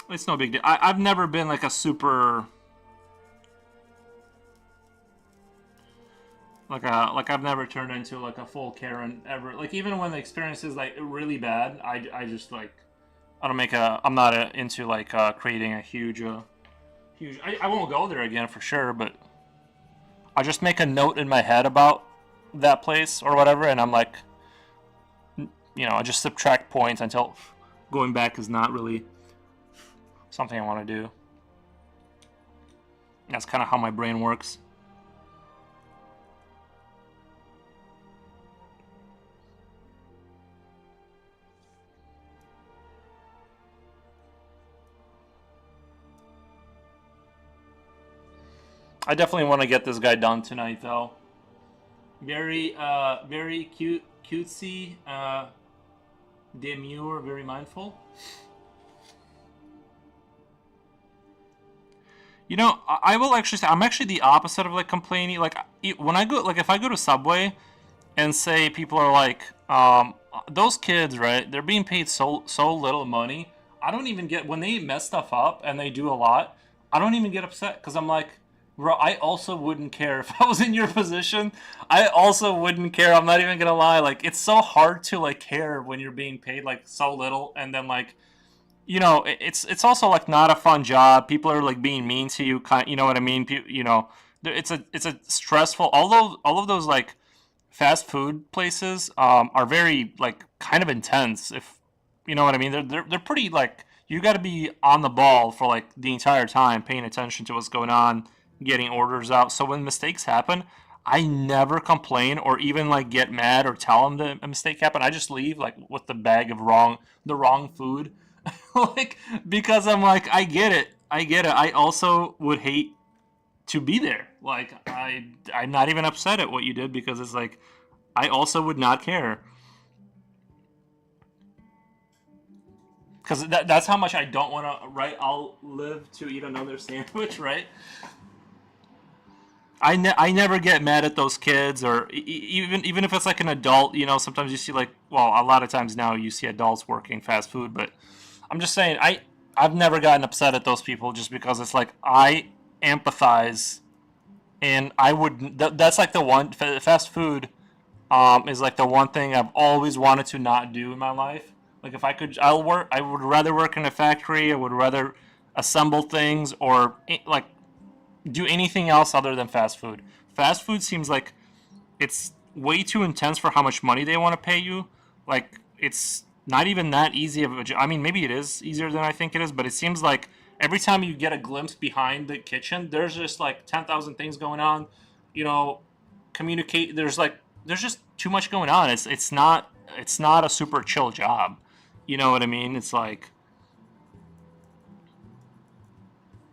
It's no big deal. I've never been, like, a super, like I've never turned into, like, a full Karen ever. Like, even when the experience is, like, really bad, I just, like, I don't make a, I'm not into, like, creating a huge, I won't go there again for sure, but I just make a note in my head about that place or whatever, and I'm like, I just subtract points until going back is not really something I want to do. That's kind of how my brain works. I definitely want to get this guy done tonight, though. Very cute, cutesy, demure, very mindful. I will actually say I'm actually the opposite of, like, complaining. Like, when I go, like, if I go to Subway and say people are like, those kids, right? They're being paid so little money. I don't even get when they mess stuff up and they do a lot. I don't even get upset because I'm like, bro, I also wouldn't care if I was in your position. I also wouldn't care. I'm not even gonna lie. Like, it's so hard to, like, care when you're being paid, like, so little, and then, like, it's also, like, not a fun job. People are, like, being mean to you. You know what I mean? It's a stressful. All of those, like, fast food places are very, like, kind of intense. If you know what I mean, they're pretty, like, you got to be on the ball for, like, the entire time, paying attention to what's going on, getting orders out. So when mistakes happen, I never complain or even, like, get mad or tell them that a mistake happened. I just leave, like, with the bag of the wrong food, like, because I'm like, I get it, I get it. I also would hate to be there. Like, I'm not even upset at what you did because it's like I also would not care because that's how much I don't want to. Right, I'll live to eat another sandwich. Right. I never get mad at those kids or even if it's like an adult. Sometimes you see, like, well, a lot of times now you see adults working fast food, but I'm just saying I've never gotten upset at those people just because it's like I empathize and I would that's like the one fast food is like the one thing I've always wanted to not do in my life. Like, if I could, I would rather work in a factory. I would rather assemble things or, like, do anything else other than fast food. Fast food seems like it's way too intense for how much money they want to pay you. Like, it's not even that easy of a job. I mean, maybe it is easier than I think it is, but it seems like every time you get a glimpse behind the kitchen, there's just, like, 10,000 things going on. You know, communicate. There's just too much going on. It's not a super chill job. You know what I mean? It's like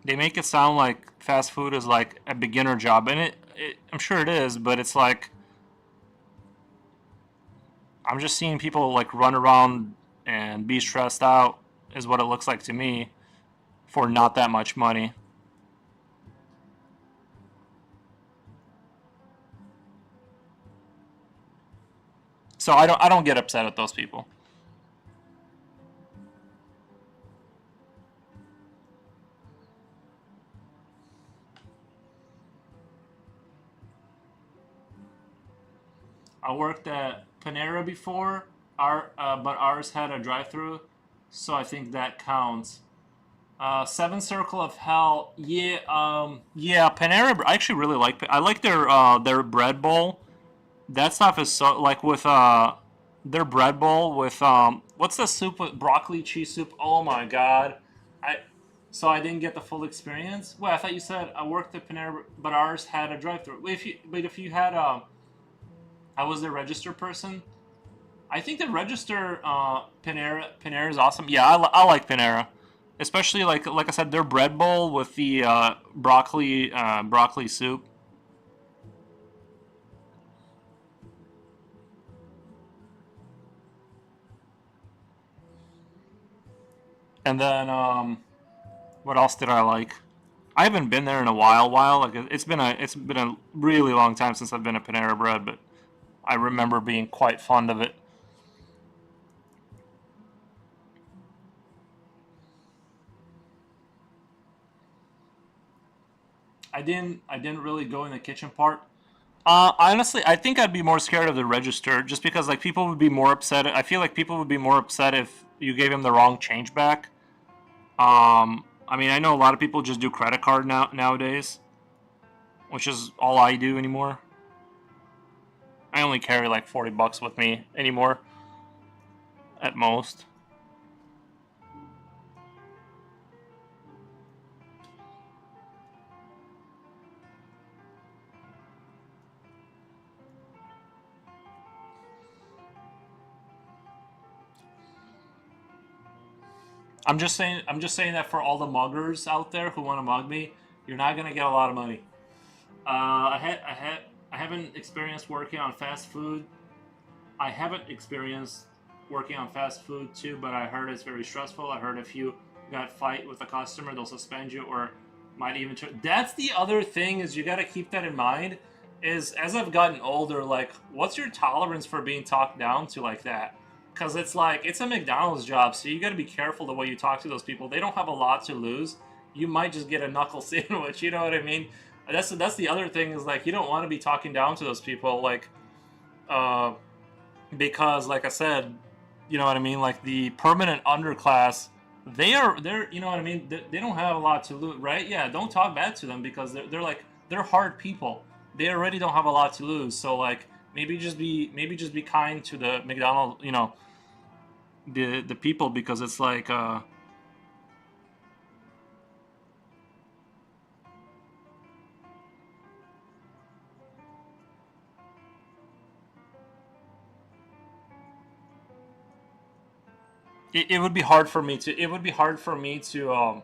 they make it sound like fast food is like a beginner job, and I'm sure it is, but it's like I'm just seeing people, like, run around and be stressed out is what it looks like to me for not that much money. So I don't get upset at those people. I worked at Panera before, but ours had a drive-through, so I think that counts. Seven Circle of Hell, yeah, yeah. Panera, I actually really like. I like their bread bowl. That stuff is so, like, with their bread bowl with what's the soup with broccoli cheese soup? Oh my god, I so I didn't get the full experience. Well, I thought you said I worked at Panera, but ours had a drive-through. If you had I was the register person. I think the register Panera is awesome. Yeah, I like Panera, especially, like I said, their bread bowl with the broccoli soup. And then what else did I like? I haven't been there in a while. Like it's been a really long time since I've been at Panera Bread, but I remember being quite fond of it. I didn't really go in the kitchen part. Honestly, I think I'd be more scared of the register, just because like people would be more upset. I feel like people would be more upset if you gave them the wrong change back. I mean, I know a lot of people just do credit card nowadays, which is all I do anymore. I only carry like 40 bucks with me anymore, at most. I'm just saying that for all the muggers out there who want to mug me, you're not gonna get a lot of money. I haven't experienced working on fast food. I haven't experienced working on fast food too, but I heard it's very stressful. I heard if you got fight with a customer, they'll suspend you or might even. That's the other thing is you got to keep that in mind. Is as I've gotten older, like, what's your tolerance for being talked down to like that? Because it's like it's a McDonald's job, so you got to be careful the way you talk to those people. They don't have a lot to lose. You might just get a knuckle sandwich. You know what I mean? That's the other thing is like you don't want to be talking down to those people. Like, uh, because like I said, you know what I mean, like the permanent underclass, they're you know what I mean, they don't have a lot to lose, right? Yeah, don't talk bad to them because they're like they're hard people. They already don't have a lot to lose, so like maybe just be kind to the McDonald, the people, because it's like it would be hard for me to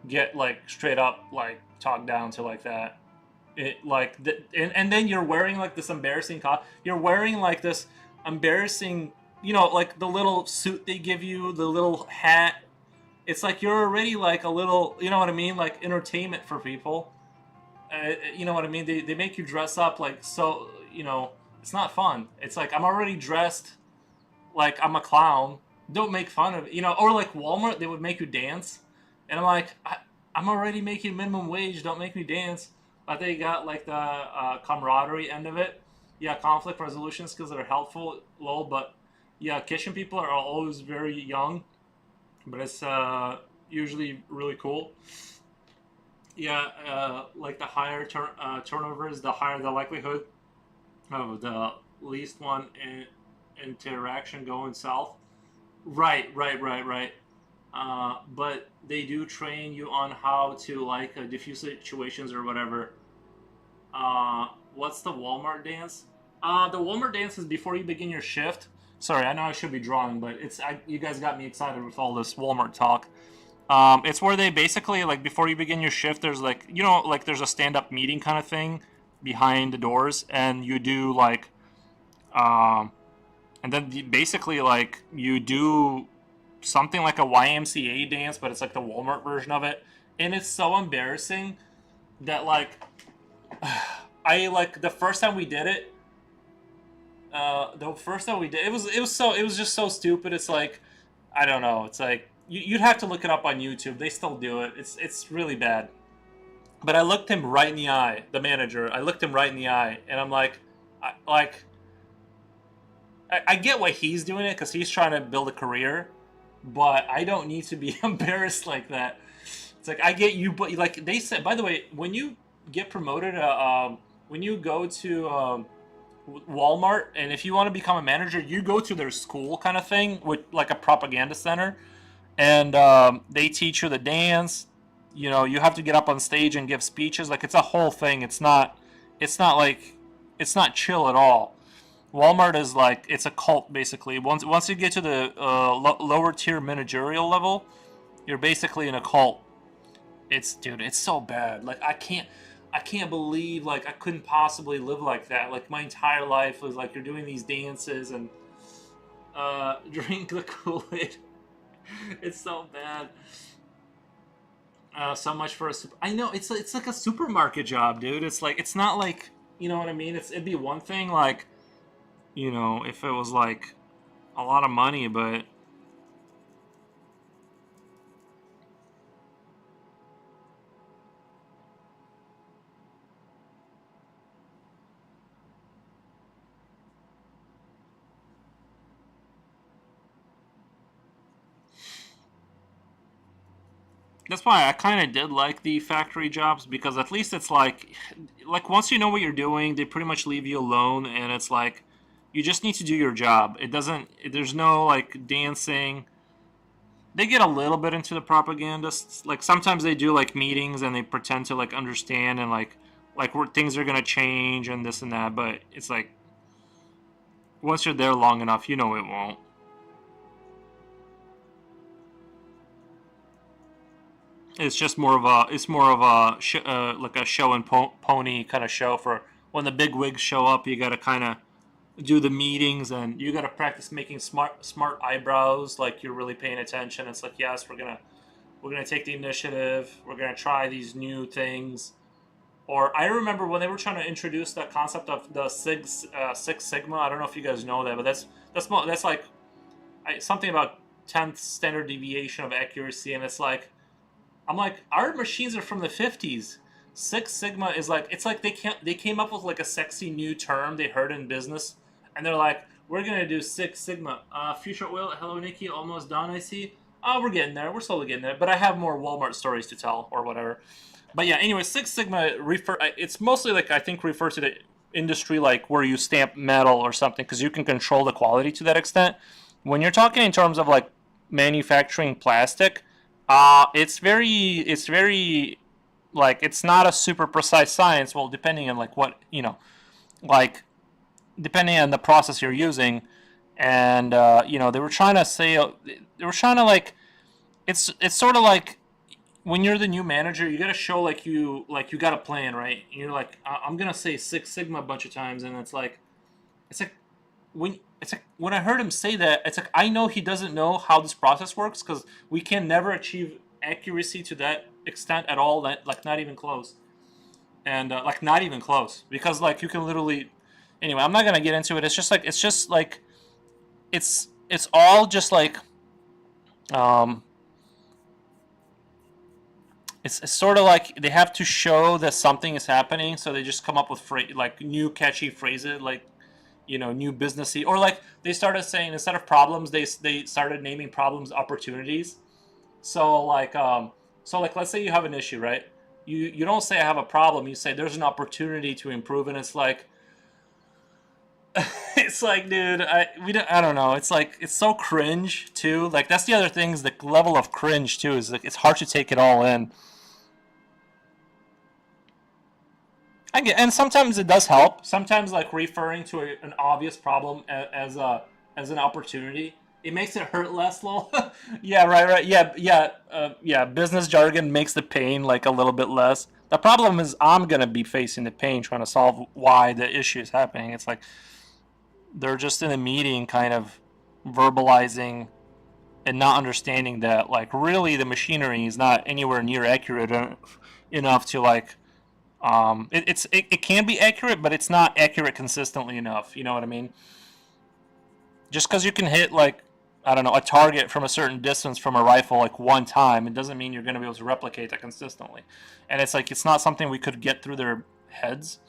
get like straight up like talked down to like that. And then you're wearing like this embarrassing you're wearing like this embarrassing, like the little suit they give you, the little hat. It's like you're already like a little, you know what I mean, like entertainment for people. You know what I mean, they make you dress up like, so it's not fun. It's like I'm already dressed like I'm a clown. Don't make fun of it, or like Walmart, they would make you dance, and I'm like, I'm already making minimum wage. Don't make me dance. But they got like the camaraderie end of it. Yeah, conflict resolution skills that are helpful, lol. But yeah, kitchen people are always very young, but it's usually really cool. Yeah, like the higher turnovers, the higher the likelihood of the least one interaction going south. Right, right, right, right. But they do train you on how to like diffuse situations or whatever. What's the Walmart dance? The Walmart dance is before you begin your shift. Sorry, I know I should be drawing, but you guys got me excited with all this Walmart talk. It's where they basically like before you begin your shift, there's like like there's a stand-up meeting kind of thing behind the doors, and you do like um, and then basically like you do something like a YMCA dance, but it's like the Walmart version of it, and it's so embarrassing that like I like the first time we did it. The first time we did it was just so stupid. It's like I don't know. It's like you'd have to look it up on YouTube. They still do it. It's really bad. But I looked him right in the eye, the manager. I looked him right in the eye, and I'm like, like I get why he's doing it because he's trying to build a career, but I don't need to be embarrassed like that. It's like I get you, but like they said. By the way, when you get promoted, when you go to Walmart, and if you want to become a manager, you go to their school kind of thing with like a propaganda center, and they teach you the dance. You have to get up on stage and give speeches. Like it's a whole thing. It's not chill at all. Walmart is like it's a cult basically. Once you get to the lower tier managerial level, you're basically in a cult. Dude, it's so bad. Like I can't believe like I couldn't possibly live like that. Like my entire life was like you're doing these dances and drink the Kool Aid. It's so bad. So much for a super. I know it's like a supermarket job, dude. It's like it's not like you know what I mean. It'd be one thing like if it was like a lot of money, but that's why I kind of did like the factory jobs because at least it's like once you know what you're doing, they pretty much leave you alone, and it's like you just need to do your job. It doesn't. There's no like dancing. They get a little bit into the propagandists. Like sometimes they do like meetings and they pretend to like understand and like where things are gonna change and this and that. But it's like once you're there long enough, you know it won't. It's more of like a show and pony kind of show for when the big wigs show up. You got to kind of do the meetings and you got to practice making smart eyebrows like you're really paying attention. It's like yes, we're gonna take the initiative. We're gonna try these new things. Or I remember when they were trying to introduce the concept of the Six Sigma. I don't know if you guys know that, but that's like something about 10th standard deviation of accuracy, and it's like I'm like, our machines are from the 50s. Six Sigma is like, it's like they came up with like a sexy new term they heard in business, and they're like, we're gonna do Six Sigma. Future Oil, hello Nikki, almost done. I see. Oh, we're getting there. We're slowly getting there. But I have more Walmart stories to tell or whatever. But yeah, anyway, Six Sigma refer. It's mostly like I think refers to the industry like where you stamp metal or something because you can control the quality to that extent. When you're talking in terms of like manufacturing plastic, it's very like it's not a super precise science. Well, depending on like what like depending on the process you're using, and they were trying to say they were trying to like it's sort of like when you're the new manager, you got to show like you got a plan, right? And you're like I'm gonna say Six Sigma a bunch of times, and it's like when I heard him say that, it's like I know he doesn't know how this process works because we can never achieve accuracy to that extent at all. That like not even close, and like not even close because like you can literally. Anyway, I'm not gonna get into it. It's just like it's all just like um it's sort of like they have to show that something is happening, so they just come up with like new catchy phrases, like new businessy, or like they started saying instead of problems, they started naming problems opportunities. So like let's say you have an issue, right? You don't say I have a problem. You say there's an opportunity to improve, and it's like it's like, dude, I don't know. It's like it's so cringe too. Like that's the other thing is the level of cringe too. Is like it's hard to take it all in. I get, and sometimes it does help. Sometimes, like referring to an obvious problem as an opportunity, it makes it hurt less. Lol. Yeah, right. Yeah. Business jargon makes the pain like a little bit less. The problem is I'm gonna be facing the pain trying to solve why the issue is happening. It's like they're just in a meeting, kind of verbalizing and not understanding that like really the machinery is not anywhere near accurate enough to like it can be accurate, but it's not accurate consistently enough. You know what I mean? Just because you can hit like I don't know a target from a certain distance from a rifle like one time, it doesn't mean you're going to be able to replicate that consistently. And it's like it's not something we could get through their heads.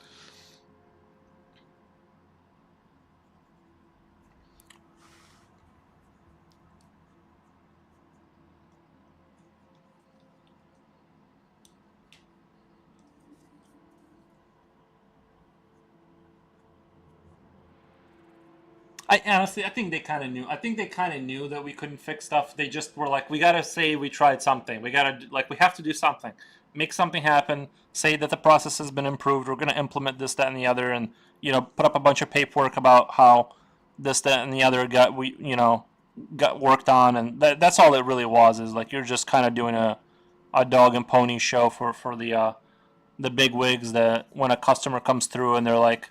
I think they kind of knew. I think they kind of knew that we couldn't fix stuff. They just were like, we gotta say we tried something. We gotta like we have to do something, make something happen. Say that the process has been improved. We're gonna implement this, that, and the other, and put up a bunch of paperwork about how this, that, and the other got worked on, and that's all it really was. Is like you're just kind of doing a dog and pony show for the big wigs that when a customer comes through and they're like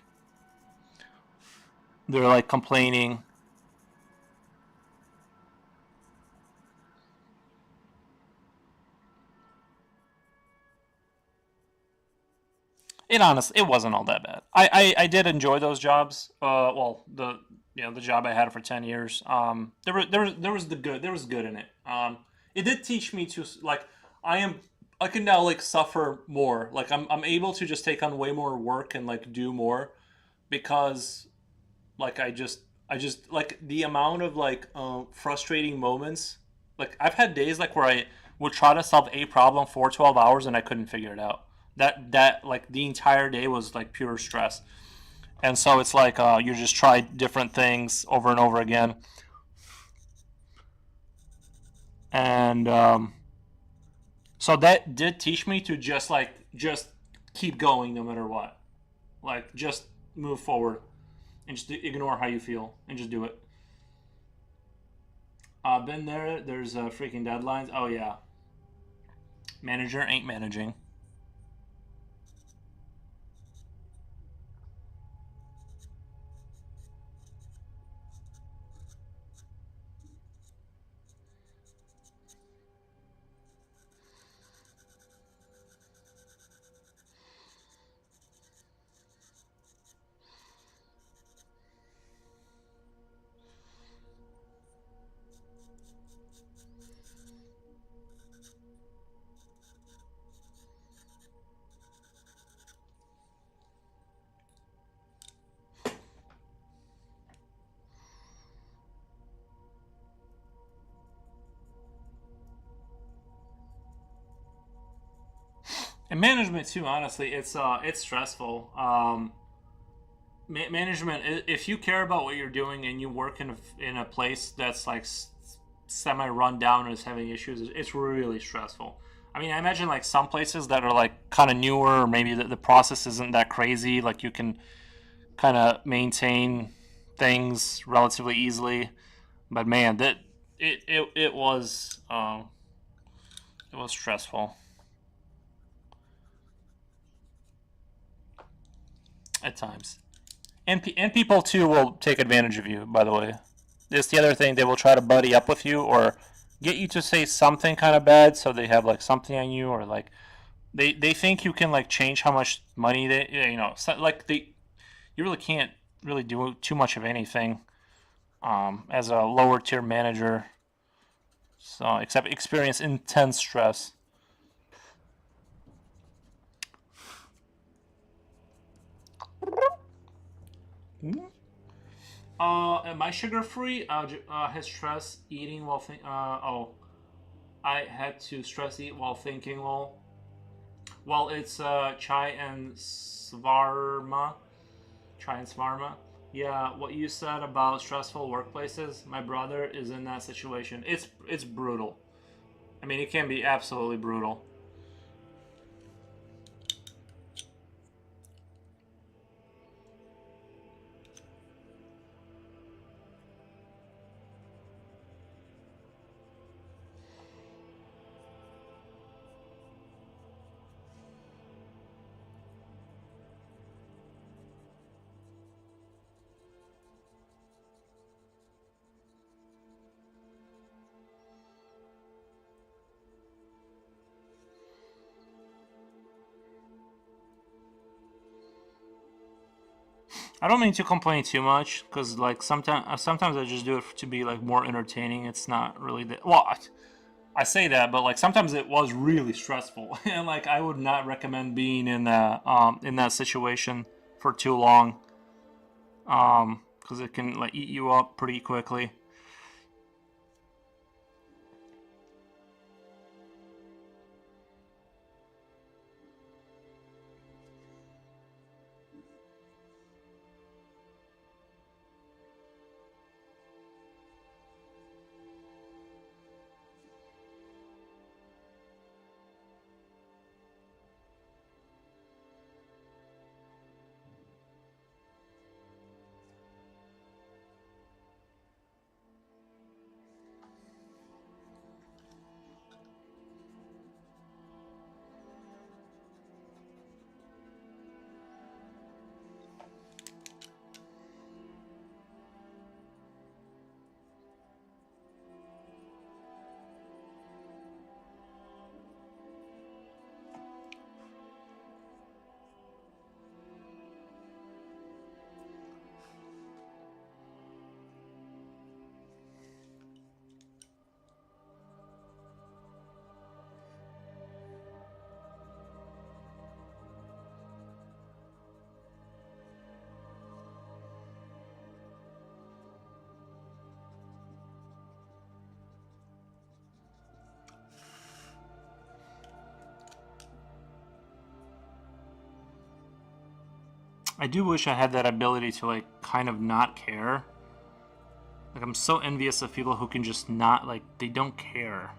complaining. It wasn't all that bad. I did enjoy those jobs. Well, the job I had for 10 years. There was good in it. It did teach me to like I am I can now like suffer more. Like I'm able to just take on way more work and like do more because like I just like the amount of like frustrating moments. Like I've had days like where I would try to solve a problem for 12 hours and I couldn't figure it out. That like the entire day was like pure stress. And so it's like you just try different things over and over again. And so that did teach me to just keep going no matter what. Like just move forward and just ignore how you feel and just do it. Been there. There's freaking deadlines. Oh yeah, manager ain't managing. And management too. Honestly, it's stressful. Management. If you care about what you're doing and you work in a place that's like semi run down and is having issues, it's really stressful. I mean, I imagine like some places that are like kind of newer, or maybe the process isn't that crazy. Like you can kind of maintain things relatively easily. But man, that it was stressful at times. And people too will take advantage of you. By the way, it's the other thing. They will try to buddy up with you or get you to say something kind of bad, so they have like something on you, or like they think you can like change how much money they so, like they you really can't really do too much of anything as a lower tier manager. So except experience intense stress. Am I sugar free? Has stress eating while I had to stress eat while thinking. Well, it's chai and svarma. Chai and svarma. Yeah, what you said about stressful workplaces. My brother is in that situation. It's brutal. I mean, it can be absolutely brutal. I don't mean to complain too much because like sometimes I just do it to be like more entertaining. It's not really that well. I say that, but like sometimes it was really stressful, and like I would not recommend being in that situation for too long, because it can like eat you up pretty quickly. I do wish I had that ability to like kind of not care. Like I'm so envious of people who can just not like they don't care.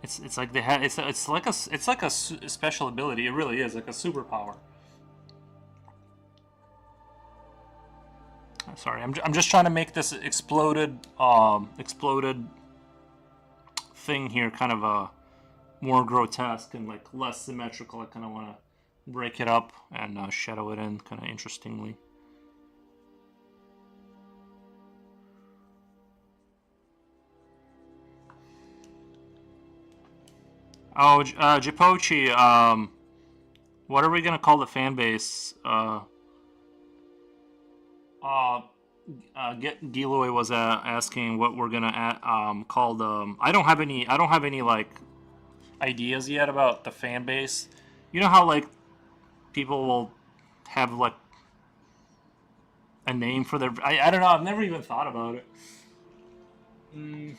It's like they have it's like a special ability. It really is like a superpower. Sorry, I'm just trying to make this exploded thing here kind of a more grotesque and like less symmetrical. I kind of want to break it up and shadow it in kind of interestingly. Oh, Jipochi, what are we gonna call the fan base? Uh, Get Giloy was asking what we're gonna call the. I don't have any like ideas yet about the fan base. You know how like people will have like a name for their. I don't know. I've never even thought about it. Mm.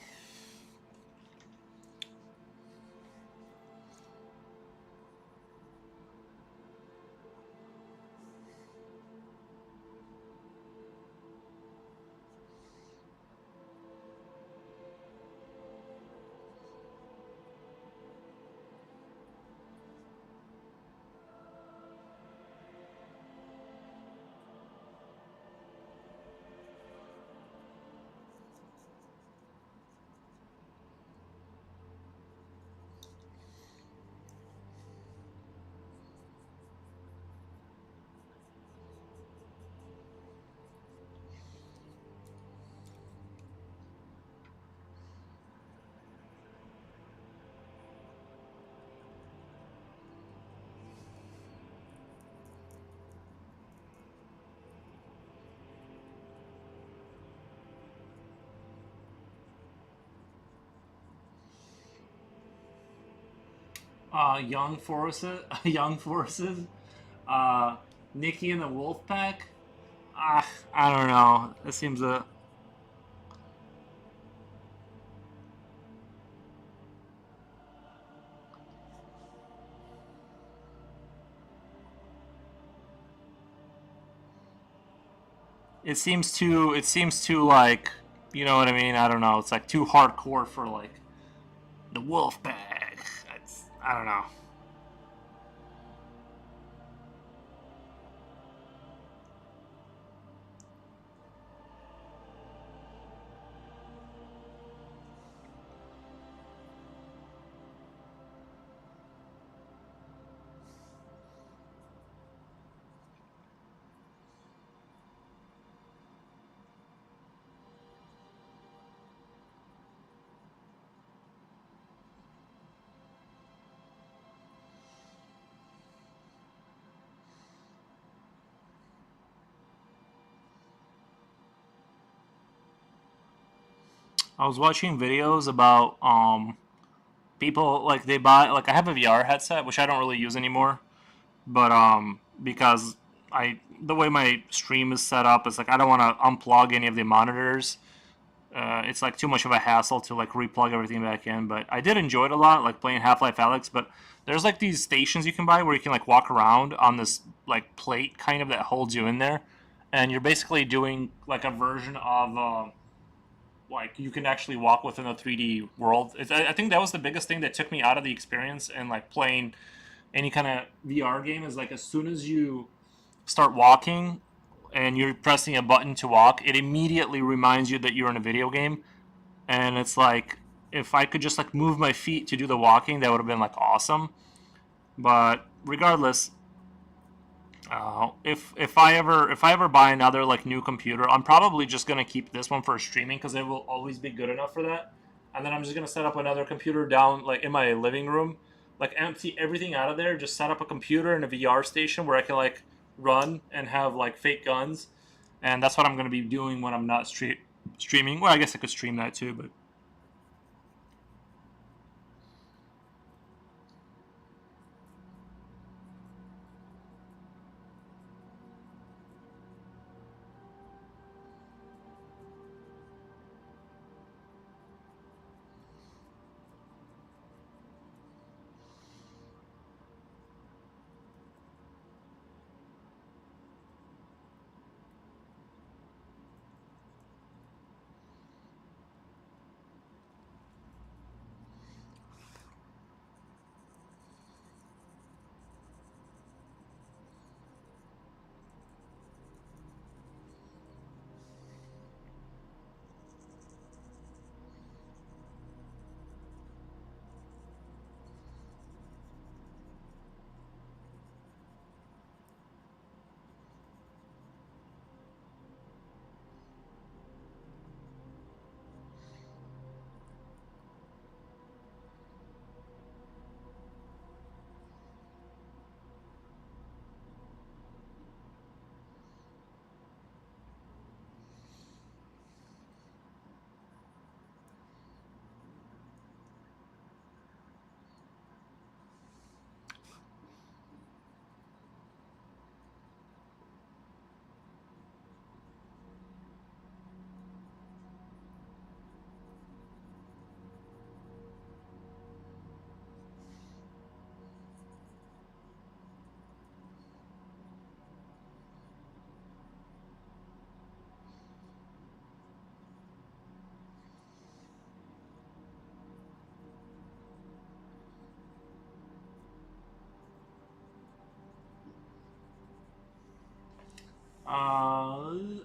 Young forces, young forces. Uh, Nikki and the Wolf Pack. I don't know. It seems a. It seems too. It seems too like. You know what I mean? I don't know. It's like too hardcore for like the Wolf Pack. I don't know. I was watching videos about people like they buy like I have a VR headset which I don't really use anymore, but because I the way my stream is set up is like I don't want to unplug any of the monitors. It's like too much of a hassle to like replug everything back in. But I did enjoy it a lot, like playing Half-Life Alyx. But there's like these stations you can buy where you can like walk around on this like plate kind of that holds you in there, and you're basically doing like a version of like you can actually walk within a 3D world. I think that was the biggest thing that took me out of the experience and like playing any kind of VR game is like as soon as you start walking and you're pressing a button to walk, it immediately reminds you that you're in a video game. And it's like if I could just like move my feet to do the walking, that would have been like awesome. But regardless, if I ever buy another like new computer, I'm probably just gonna keep this one for streaming because it will always be good enough for that. And then I'm just gonna set up another computer down like in my living room, like empty everything out of there, just set up a computer and a VR station where I can like run and have like fake guns, and that's what I'm gonna be doing when I'm not streaming. Well, I guess I could stream that too, but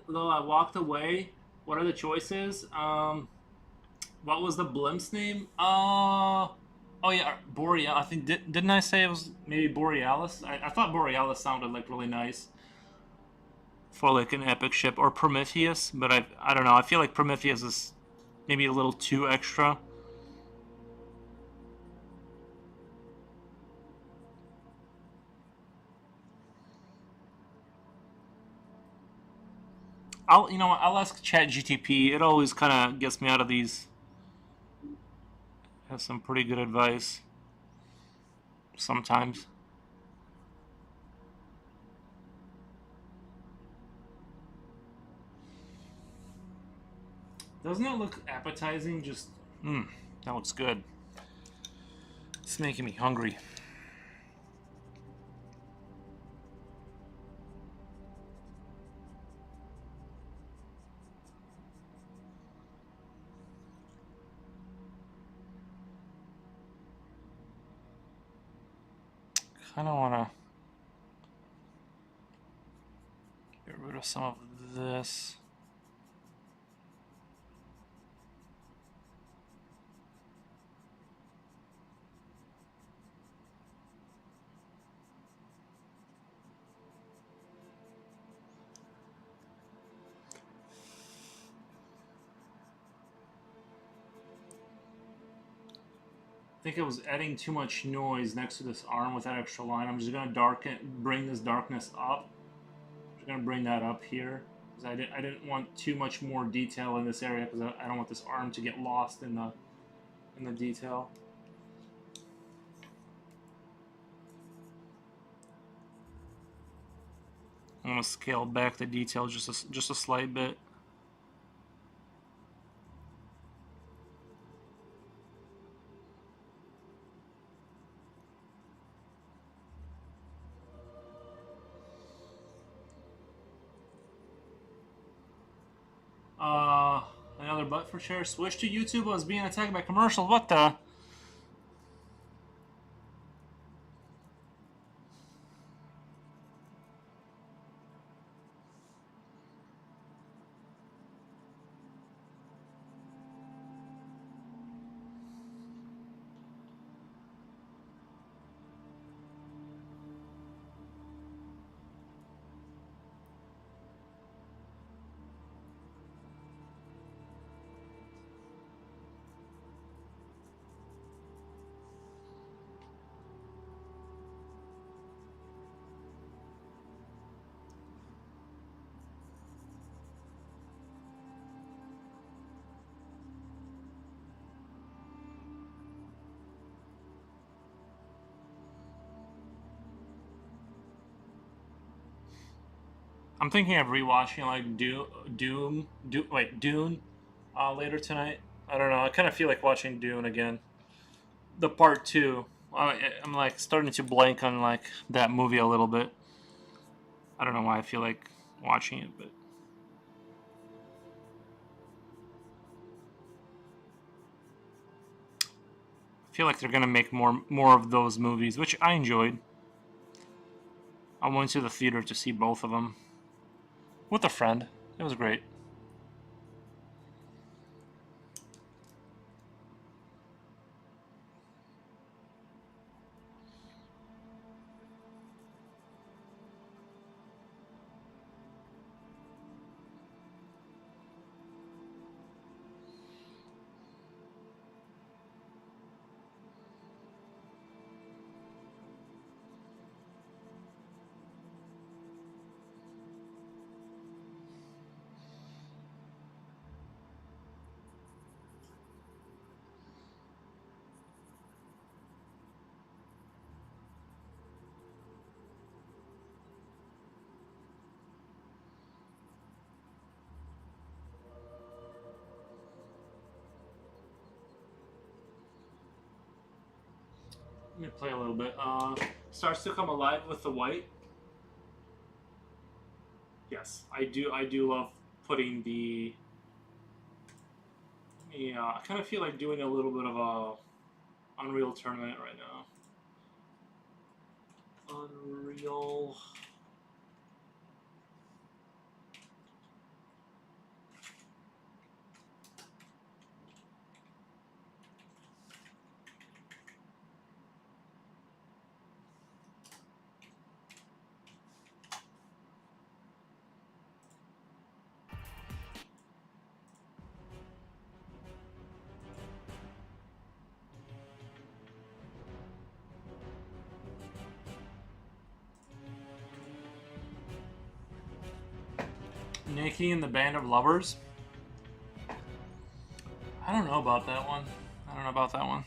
Though I walked away. What are the choices? What was the blimp's name? Oh yeah, Boreal. I think didn't I say it was maybe Borealis? I thought Borealis sounded like really nice for like an epic ship, or Prometheus, but I don't know. I feel like Prometheus is maybe a little too extra. I'll ask ChatGTP. It always kind of gets me out of these. Has some pretty good advice sometimes. Doesn't it look appetizing? Just, that looks good. It's making me hungry. Kind of want to get rid of some of this. I think it was adding too much noise next to this arm with that extra line. I'm just gonna bring this darkness up. I'm just gonna bring that up here because I didn't want too much more detail in this area because I don't want this arm to get lost in the detail. I'm gonna scale back the detail just a slight bit. Another butt for chair. Switch to YouTube. I was being attacked by commercials. What the? I'm thinking of rewatching like Dune later tonight. I don't know. I kind of feel like watching Dune again. The part two. I'm like starting to blank on like that movie a little bit. I don't know why I feel like watching it, but I feel like they're gonna make more of those movies, which I enjoyed. I went to the theater to see both of them with a friend. It was great. Let me play a little bit. Starts to come alive with the white. Yes, I do. I do love putting the. Yeah, I kind of feel like doing a little bit of a Unreal tournament right now. Unreal. Nikki and the Band of Lovers. I don't know about that one. I don't know about that one.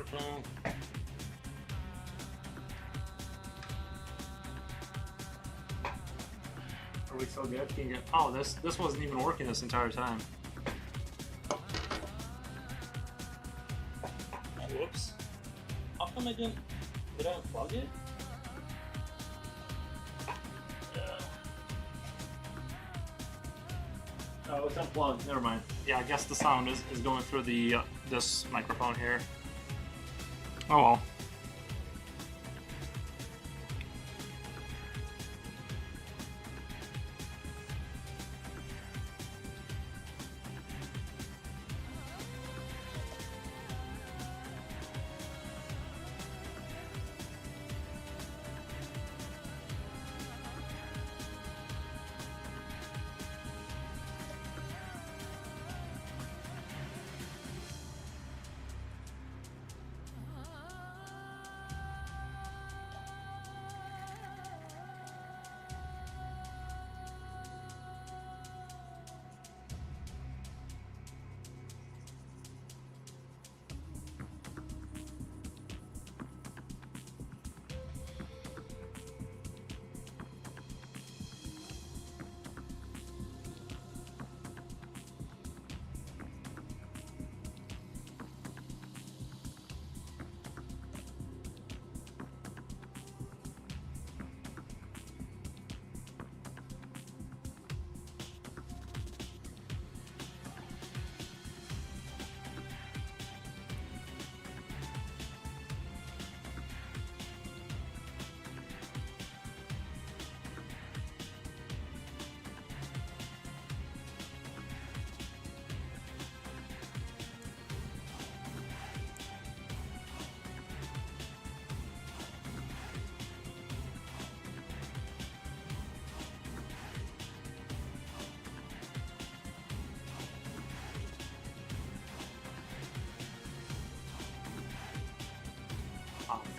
microphone. Are we so good? Can you get... Oh, this wasn't even working this entire time. Whoops. How come I didn't... Did I unplug it? Oh, it's unplugged. Never mind. Yeah, I guess the sound is going through the this microphone here. Oh well.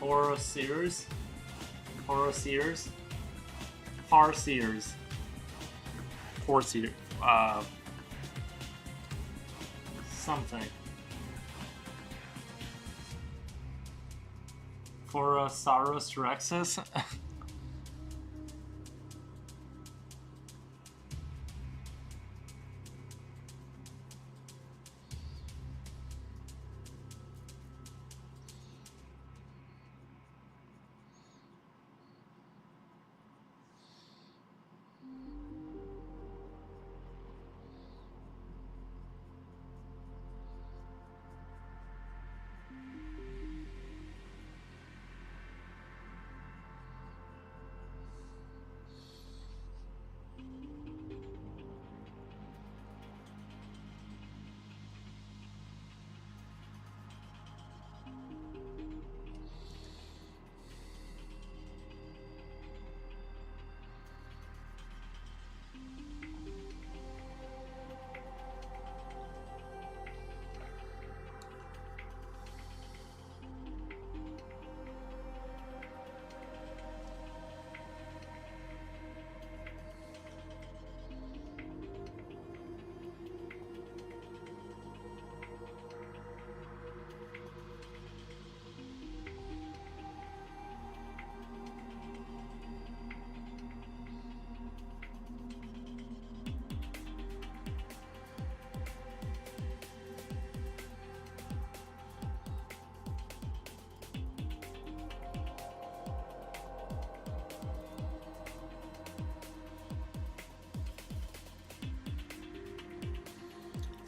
Farseers. Something. Phorosaurus rexus.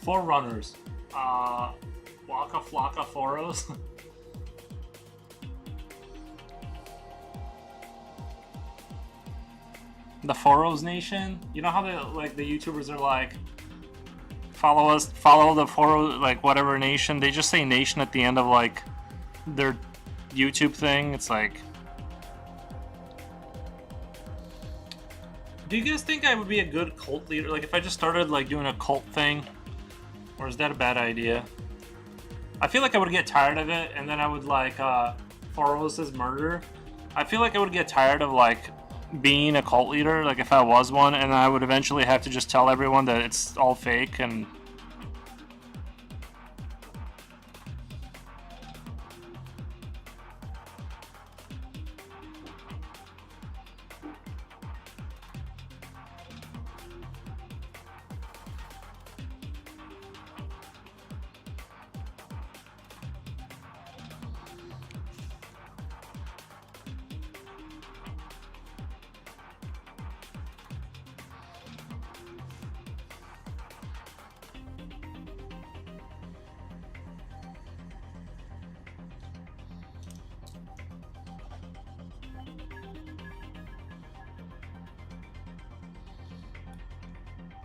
Forerunners. Waka Flocka Foros. The Foros Nation. You know how the YouTubers are like, follow us, follow the Foro, like whatever nation. They just say nation at the end of like their YouTube thing. It's like, do you guys think I would be a good cult leader? Like if I just started like doing a cult thing? Or is that a bad idea? I feel like I would get tired of it, and then I would like Foros' murder. I feel like I would get tired of like being a cult leader, like if I was one, and I would eventually have to just tell everyone that it's all fake and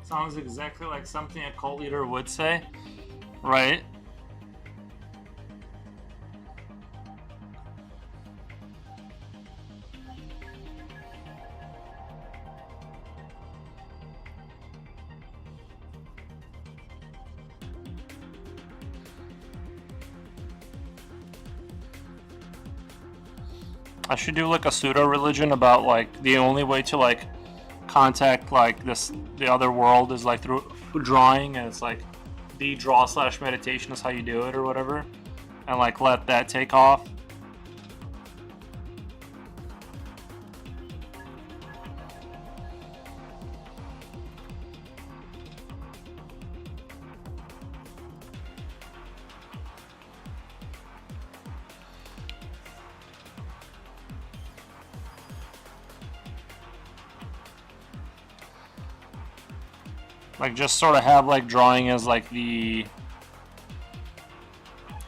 Sounds exactly like something a cult leader would say, right? I should do like a pseudo religion about like the only way to like contact like the other world is like through drawing, and it's like the draw slash meditation is how you do it or whatever, and like let that take off. Like just sort of have like drawing as like the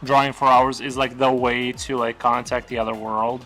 drawing for hours is like the way to like contact the other world.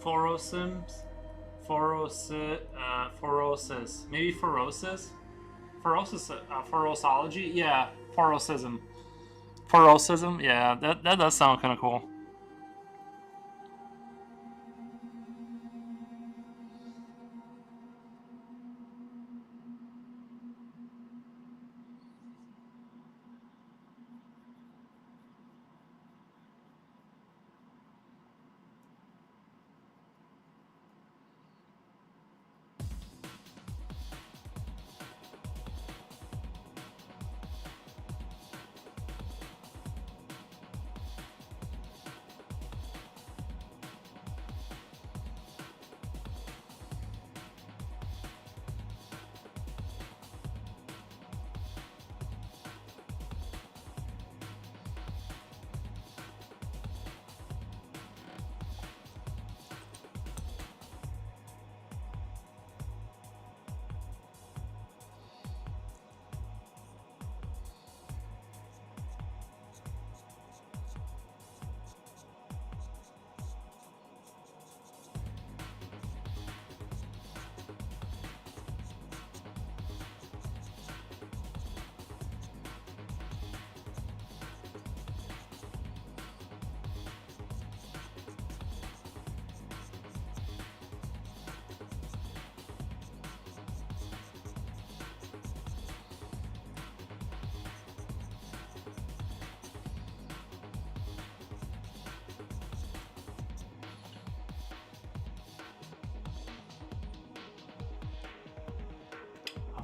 Forosims, Forosis, maybe Forosis, Forosology, yeah, Forosism, yeah, that does sound kind of cool.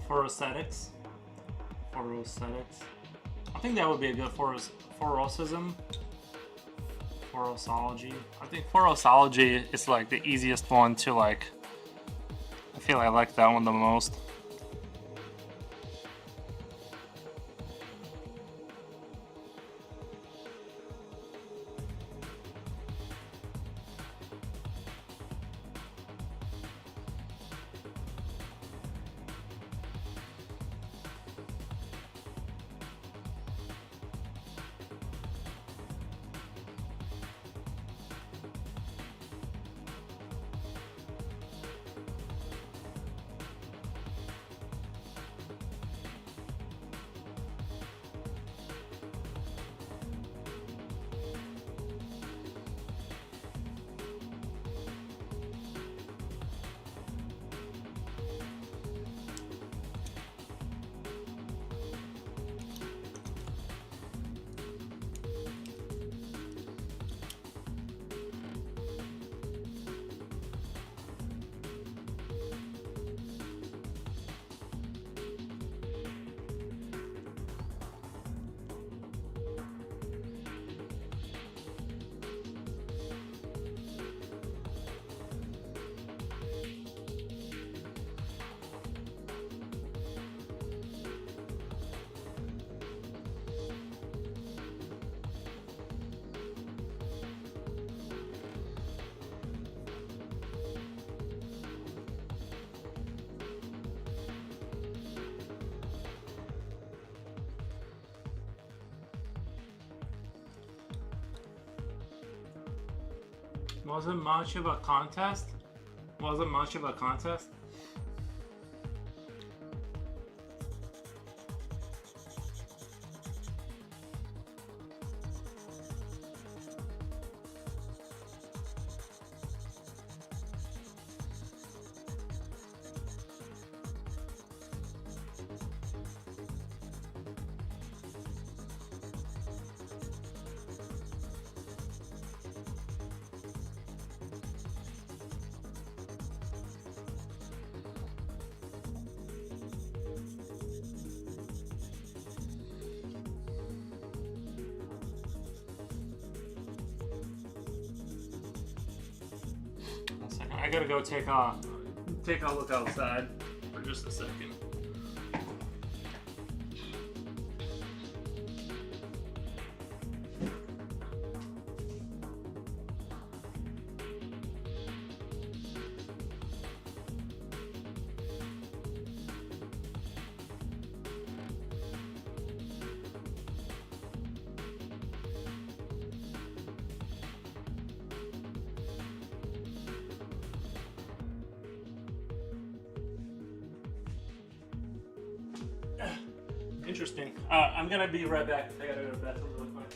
Forosetics. Forosetics. I think that would be a good Forosism. Forosology. I think Forosology is like the easiest one to like. I feel I like that one the most. Wasn't much of a contest. Wasn't much of a contest. I gotta go take a look outside for just a second. Interesting. I'm gonna be right back. I gotta go to the bathroom really quick.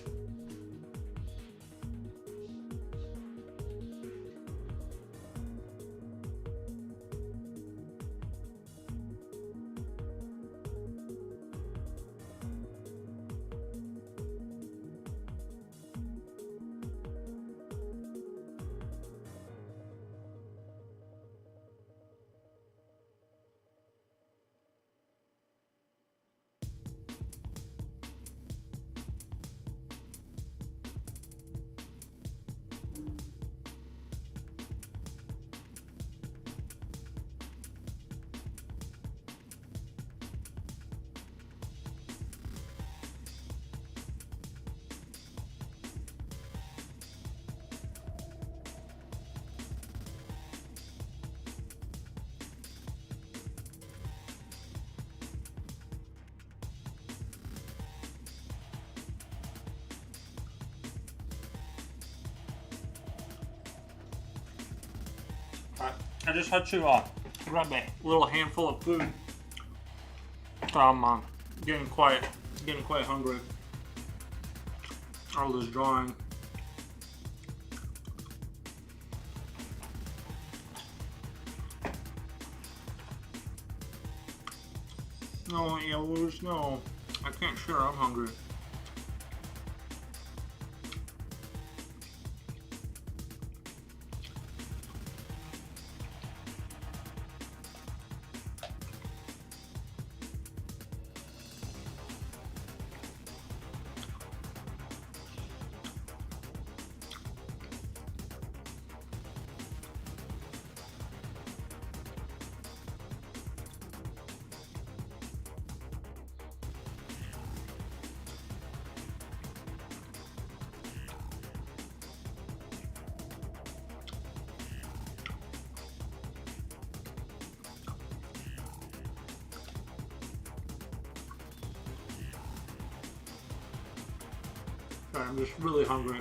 I just had to grab a little handful of food. I'm getting quite hungry. All this drawing. No, yellows, no. I can't share, I'm hungry. Sorry, I'm just really hungry.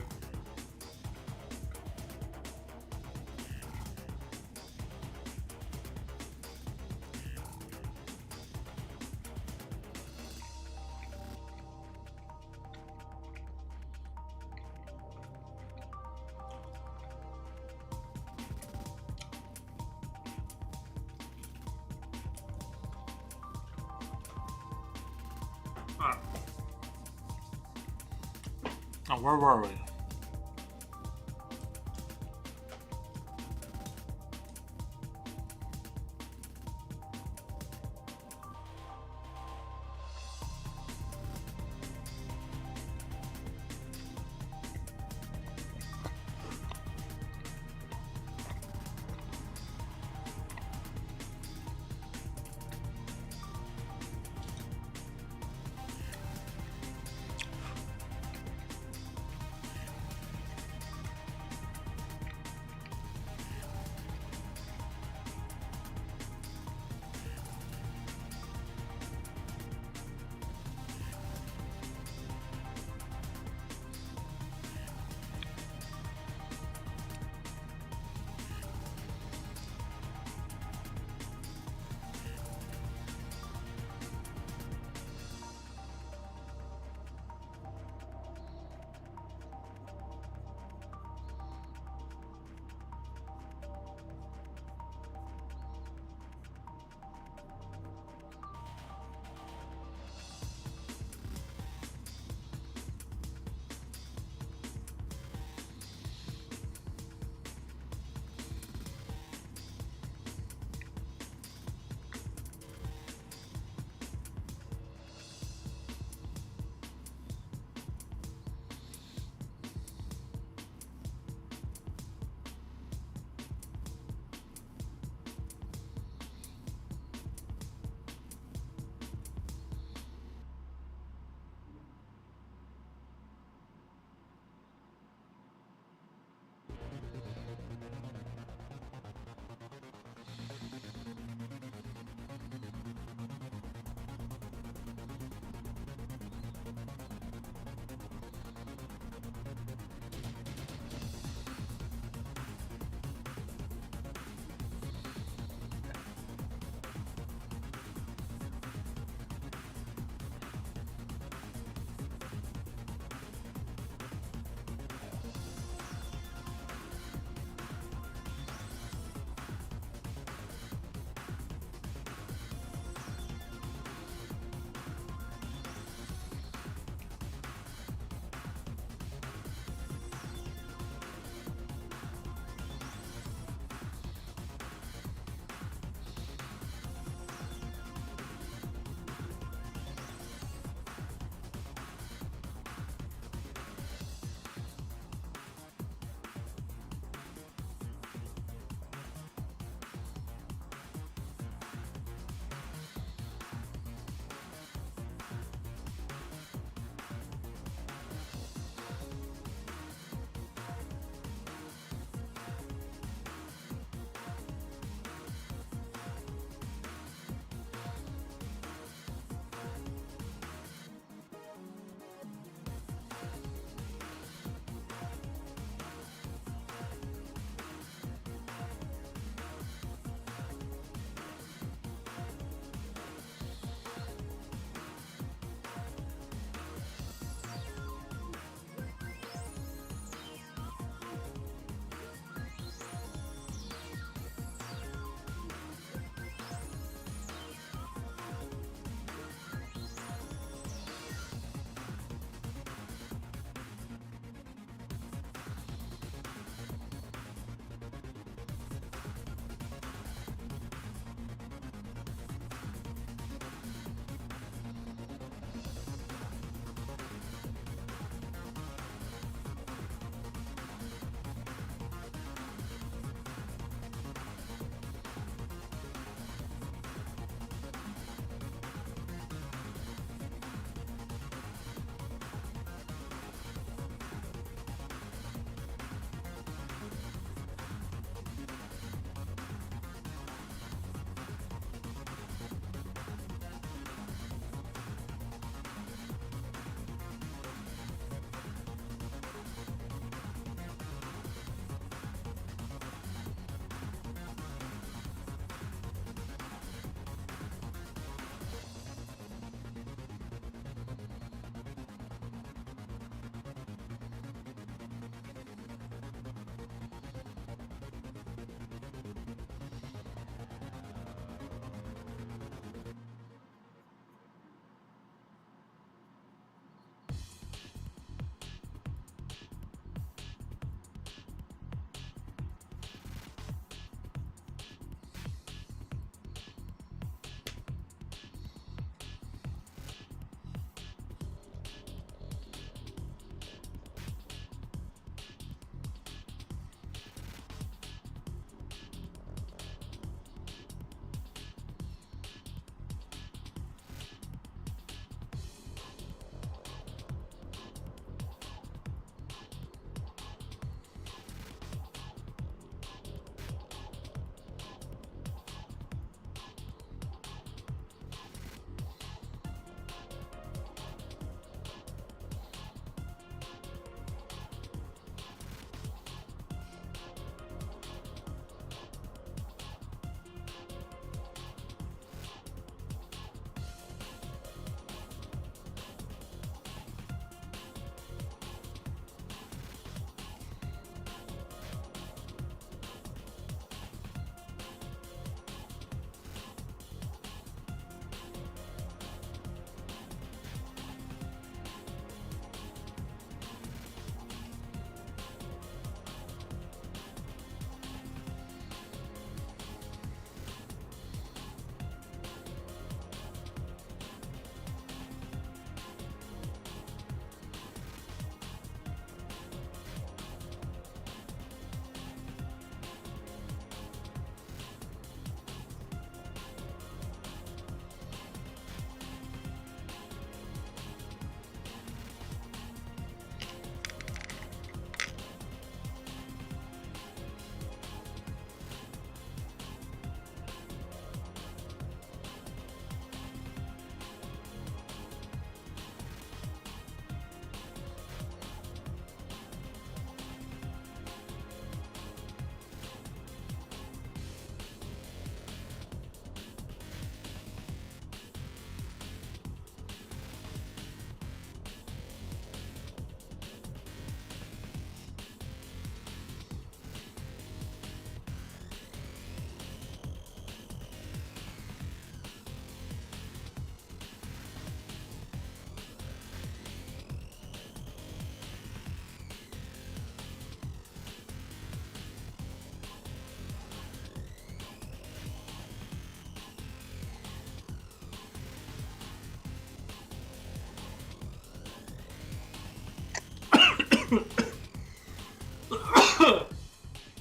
Now, where were we?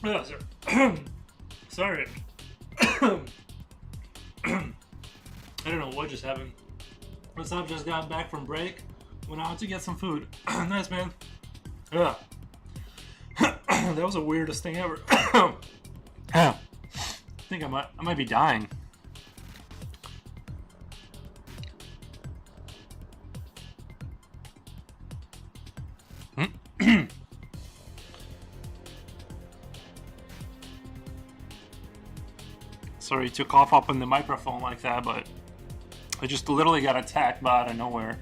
Oh, sorry. I don't know what just happened. What's up? Just got back from break. Went out to get some food. Nice, man. Yeah. That was the weirdest thing ever. I think I might be dying. Sorry to cough up in the microphone like that, but I just literally got attacked by out of nowhere.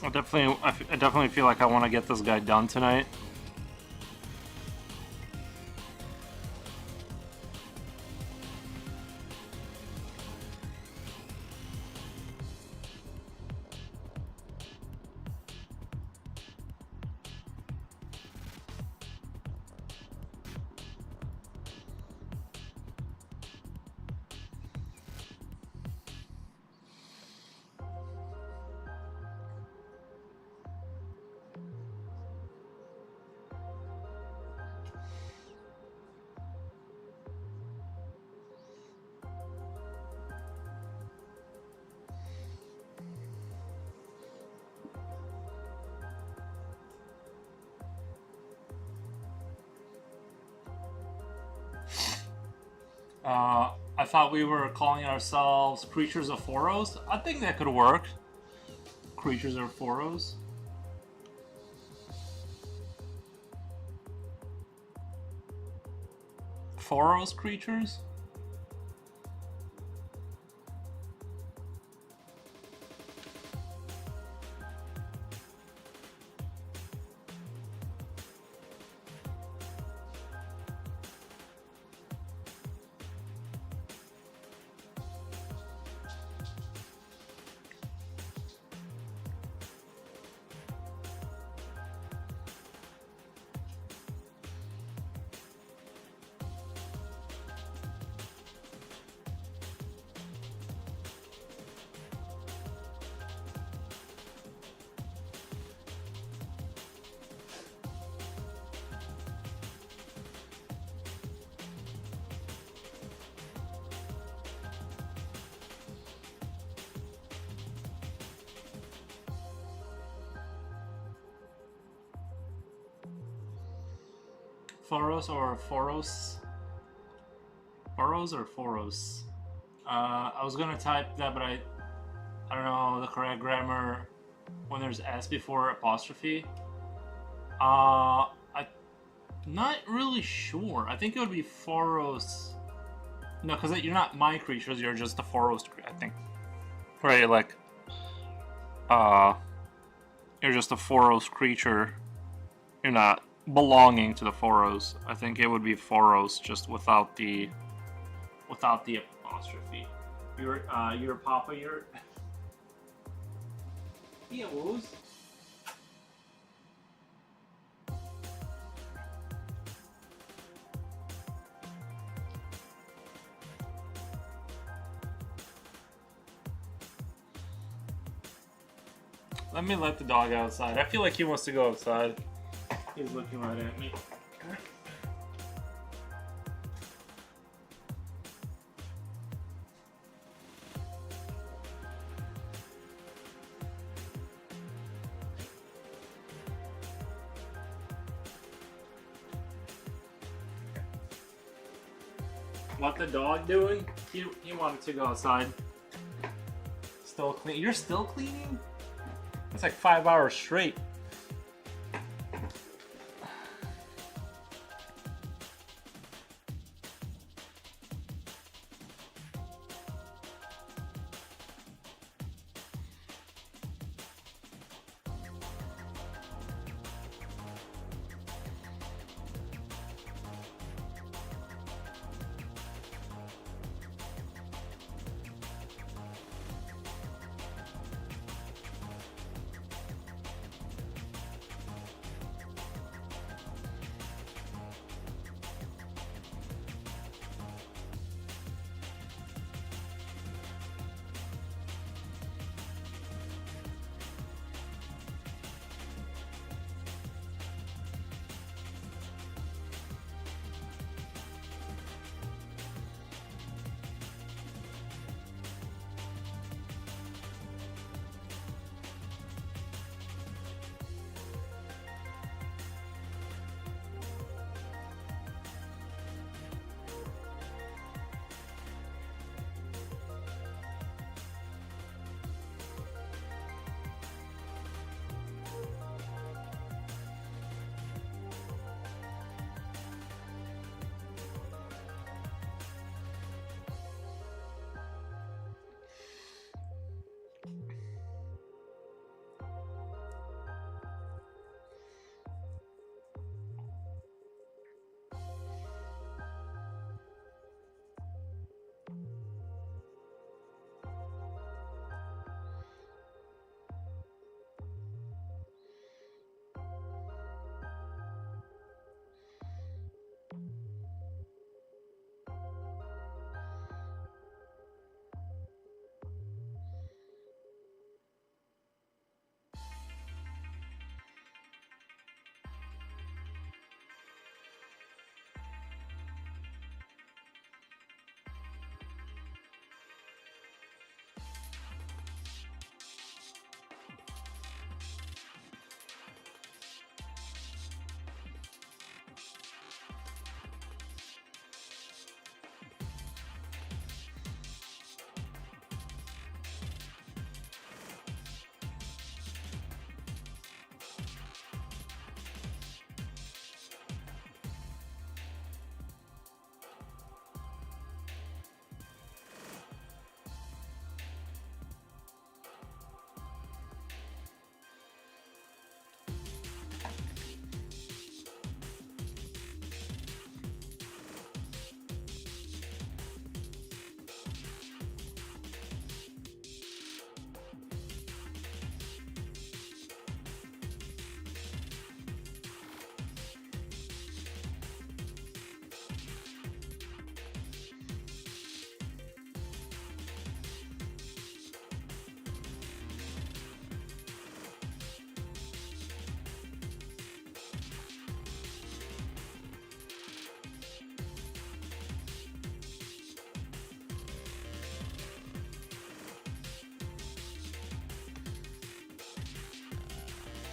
I definitely feel like I want to get this guy done tonight. I thought we were calling ourselves Creatures of Foros. I think that could work. Creatures of Foros. Foros creatures? Foros or Foros? Foros or Foros? I was gonna type that, but I don't know the correct grammar when there's S before apostrophe. I'm not really sure. I think it would be Foros. No, because you're not my creatures. You're just the Foros. I think. Right, like, you're just a Foros creature. You're not belonging to the Foros. I think it would be Foros just without the apostrophe. You're Papa. You're. Yeah, Woos. Let me let the dog outside. I feel like he wants to go outside. He's looking right at me. What the dog doing? He wanted to go outside. Still clean. You're still cleaning? That's like 5 hours straight.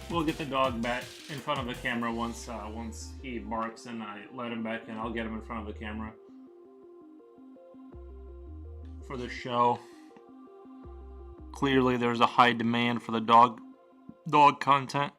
We'll get the dog back in front of the camera once he barks and I let him back in. I'll get him in front of the camera for the show. Clearly, there's a high demand for the dog content.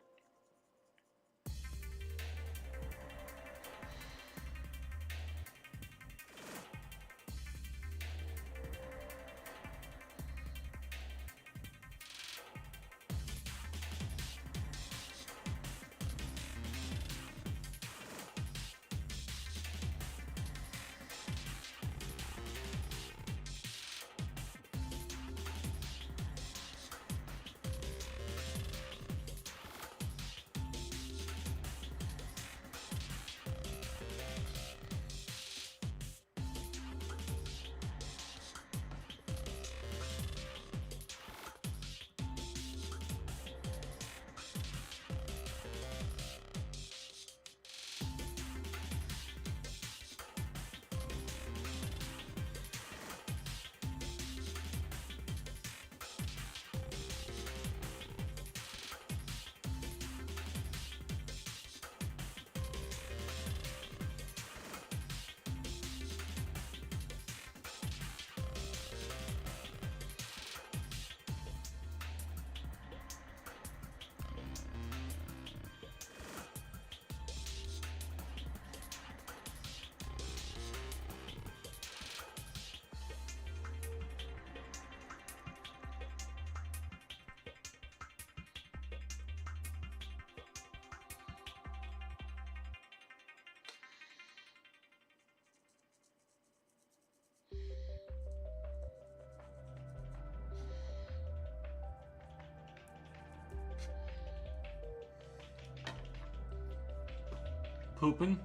pooping.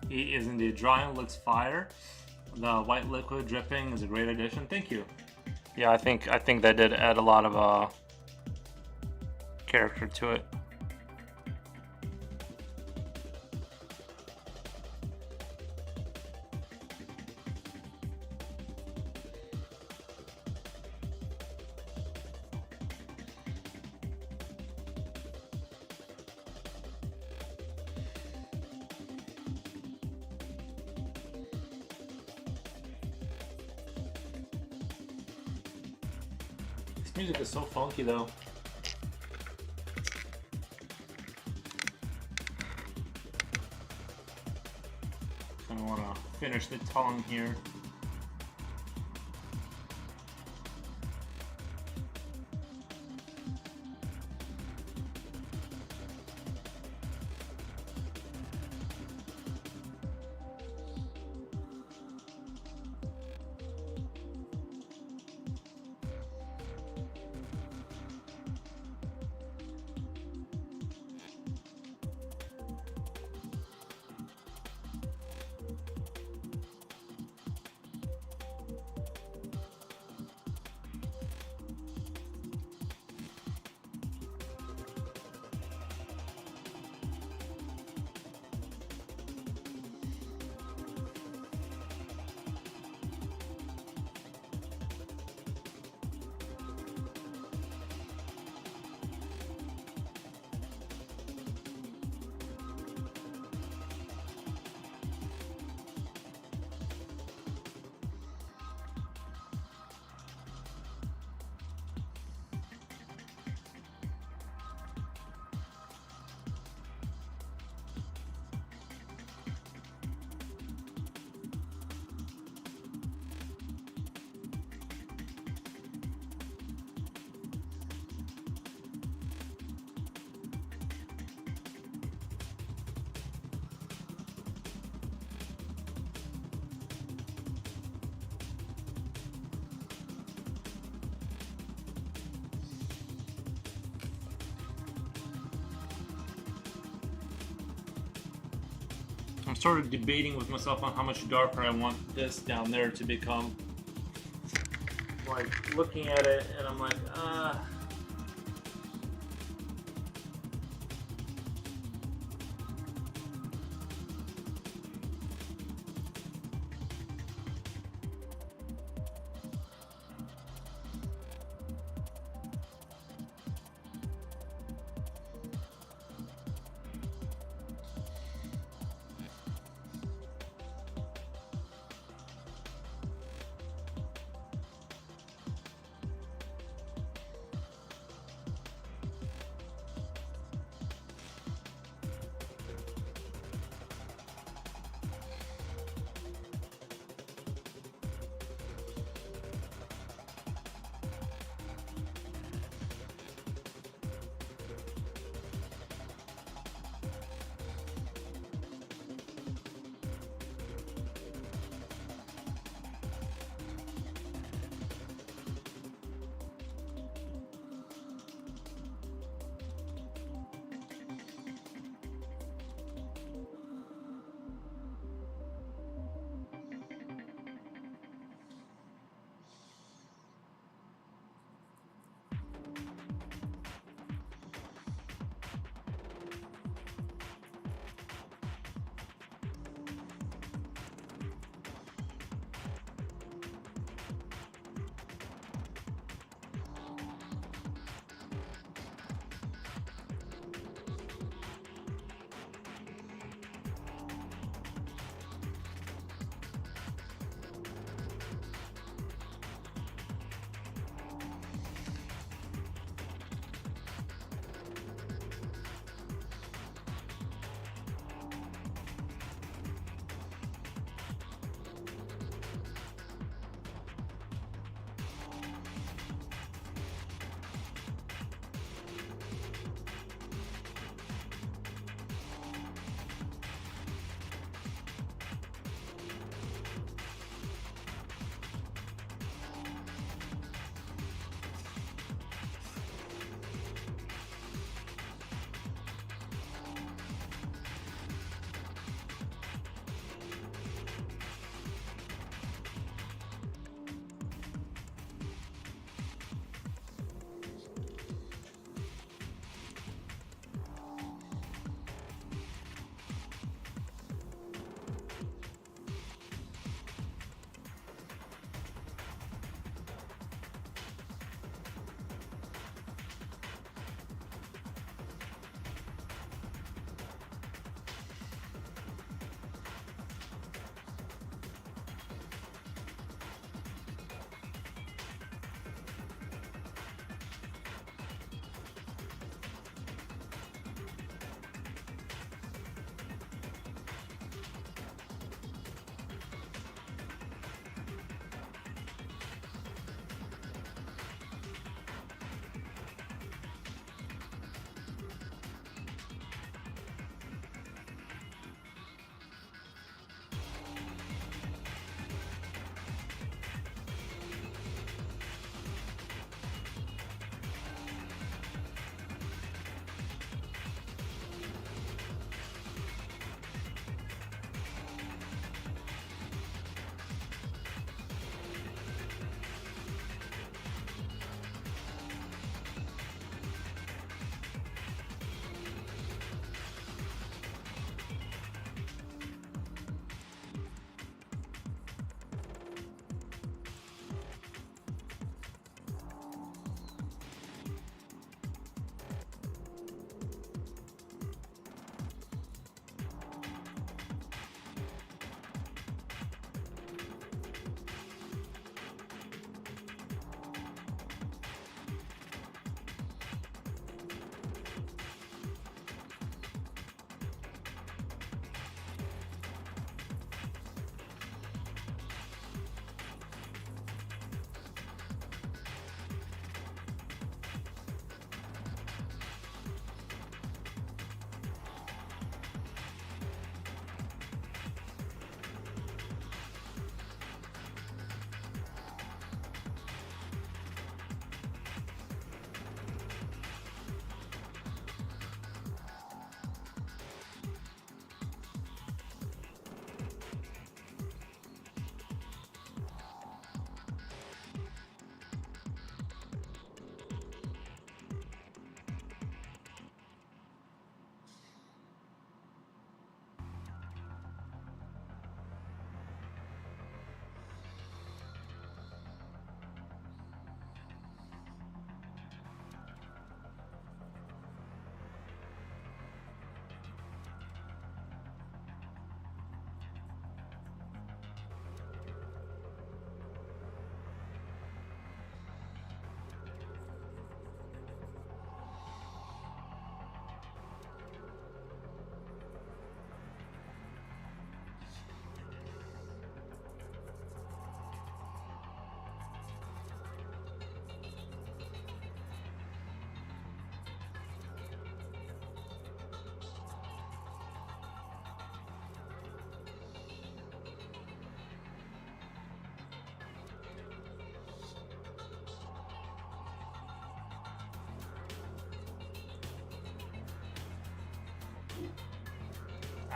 He is indeed drawing, looks fire. The white liquid dripping is a great addition. Thank you. Yeah, I think that did add a lot of character to it. This music is so funky though. I want to finish the tongue here. I'm sort of debating with myself on how much darker I want this down there to become. Like, looking at it, and I'm like,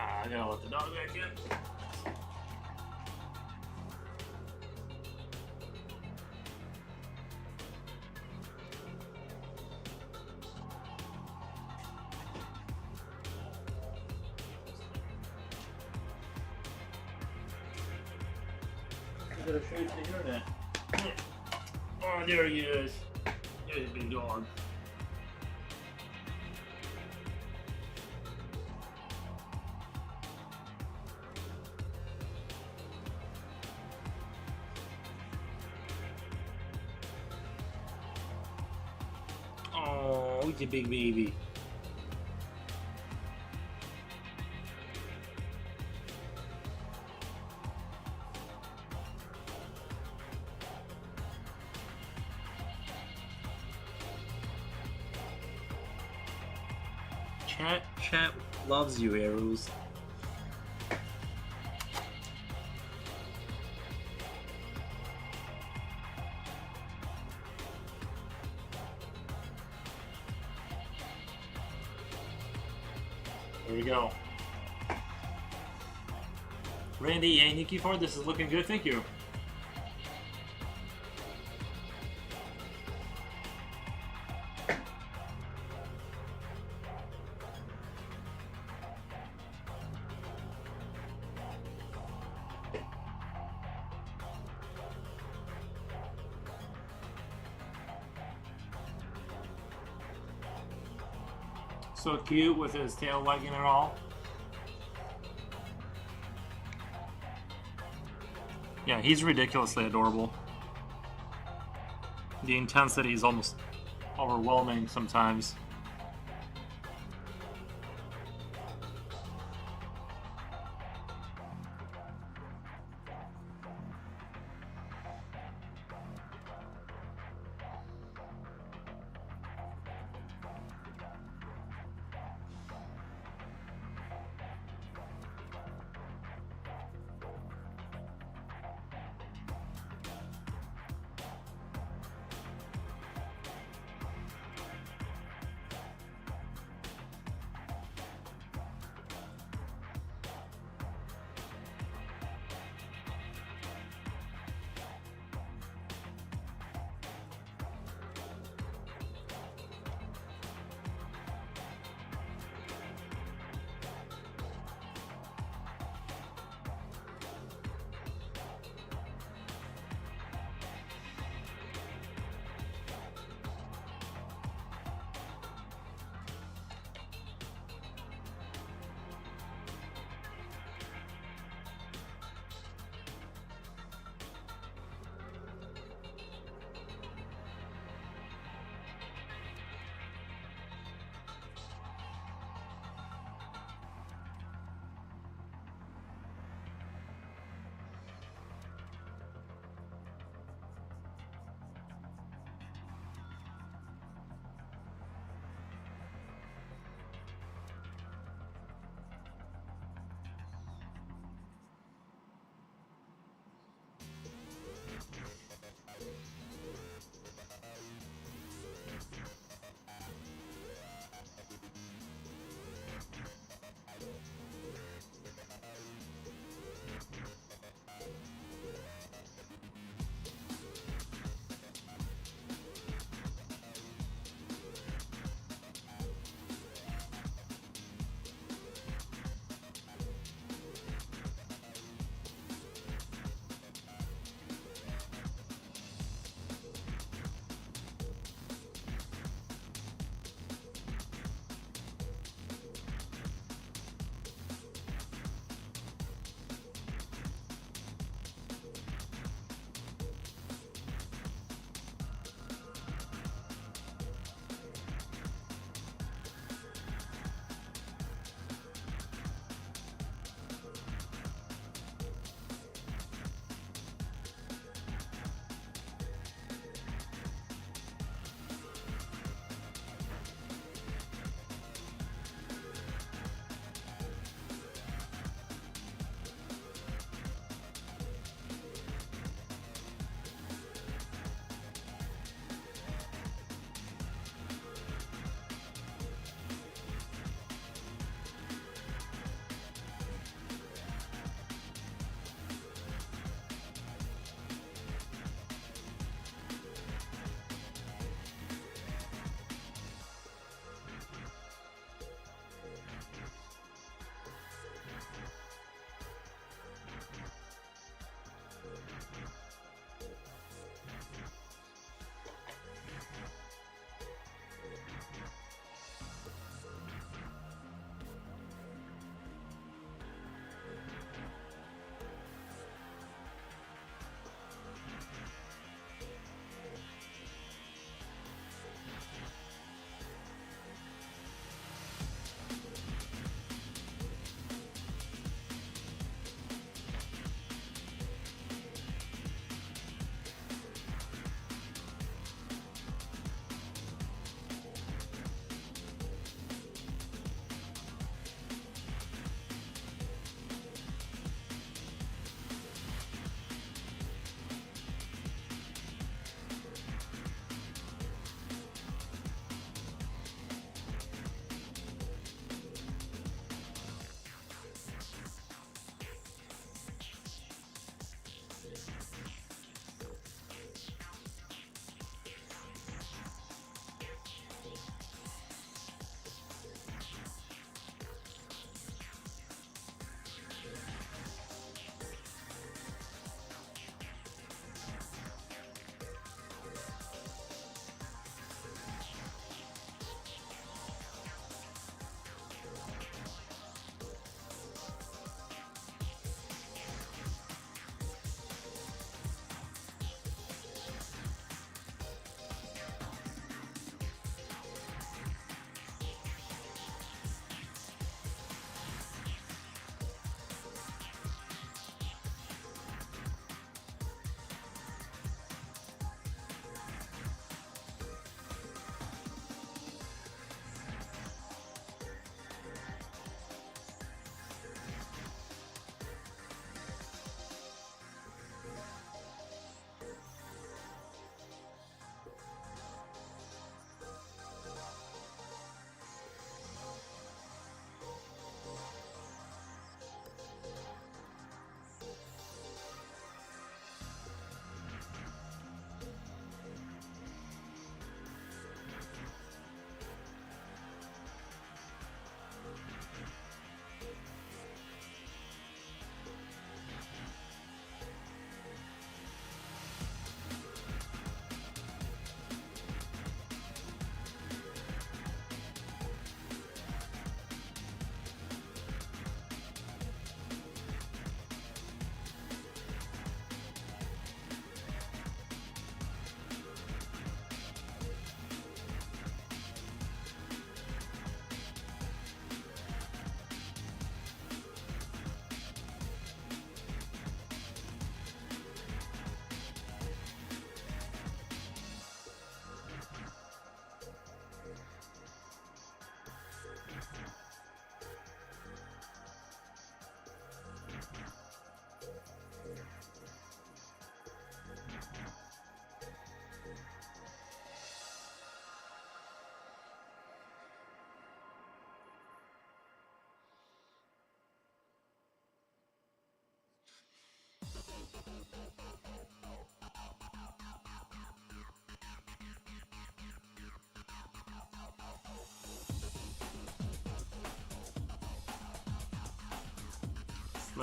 I gotta let the dog back in. I gotta show you the internet. Oh, there he is. There's a big dog. Oh, he's a big baby. Chat loves you, Eris. There we go. Randy and Nikki Ford, this is looking good, thank you. So cute with his tail wagging and all. Yeah, he's ridiculously adorable. The intensity is almost overwhelming sometimes.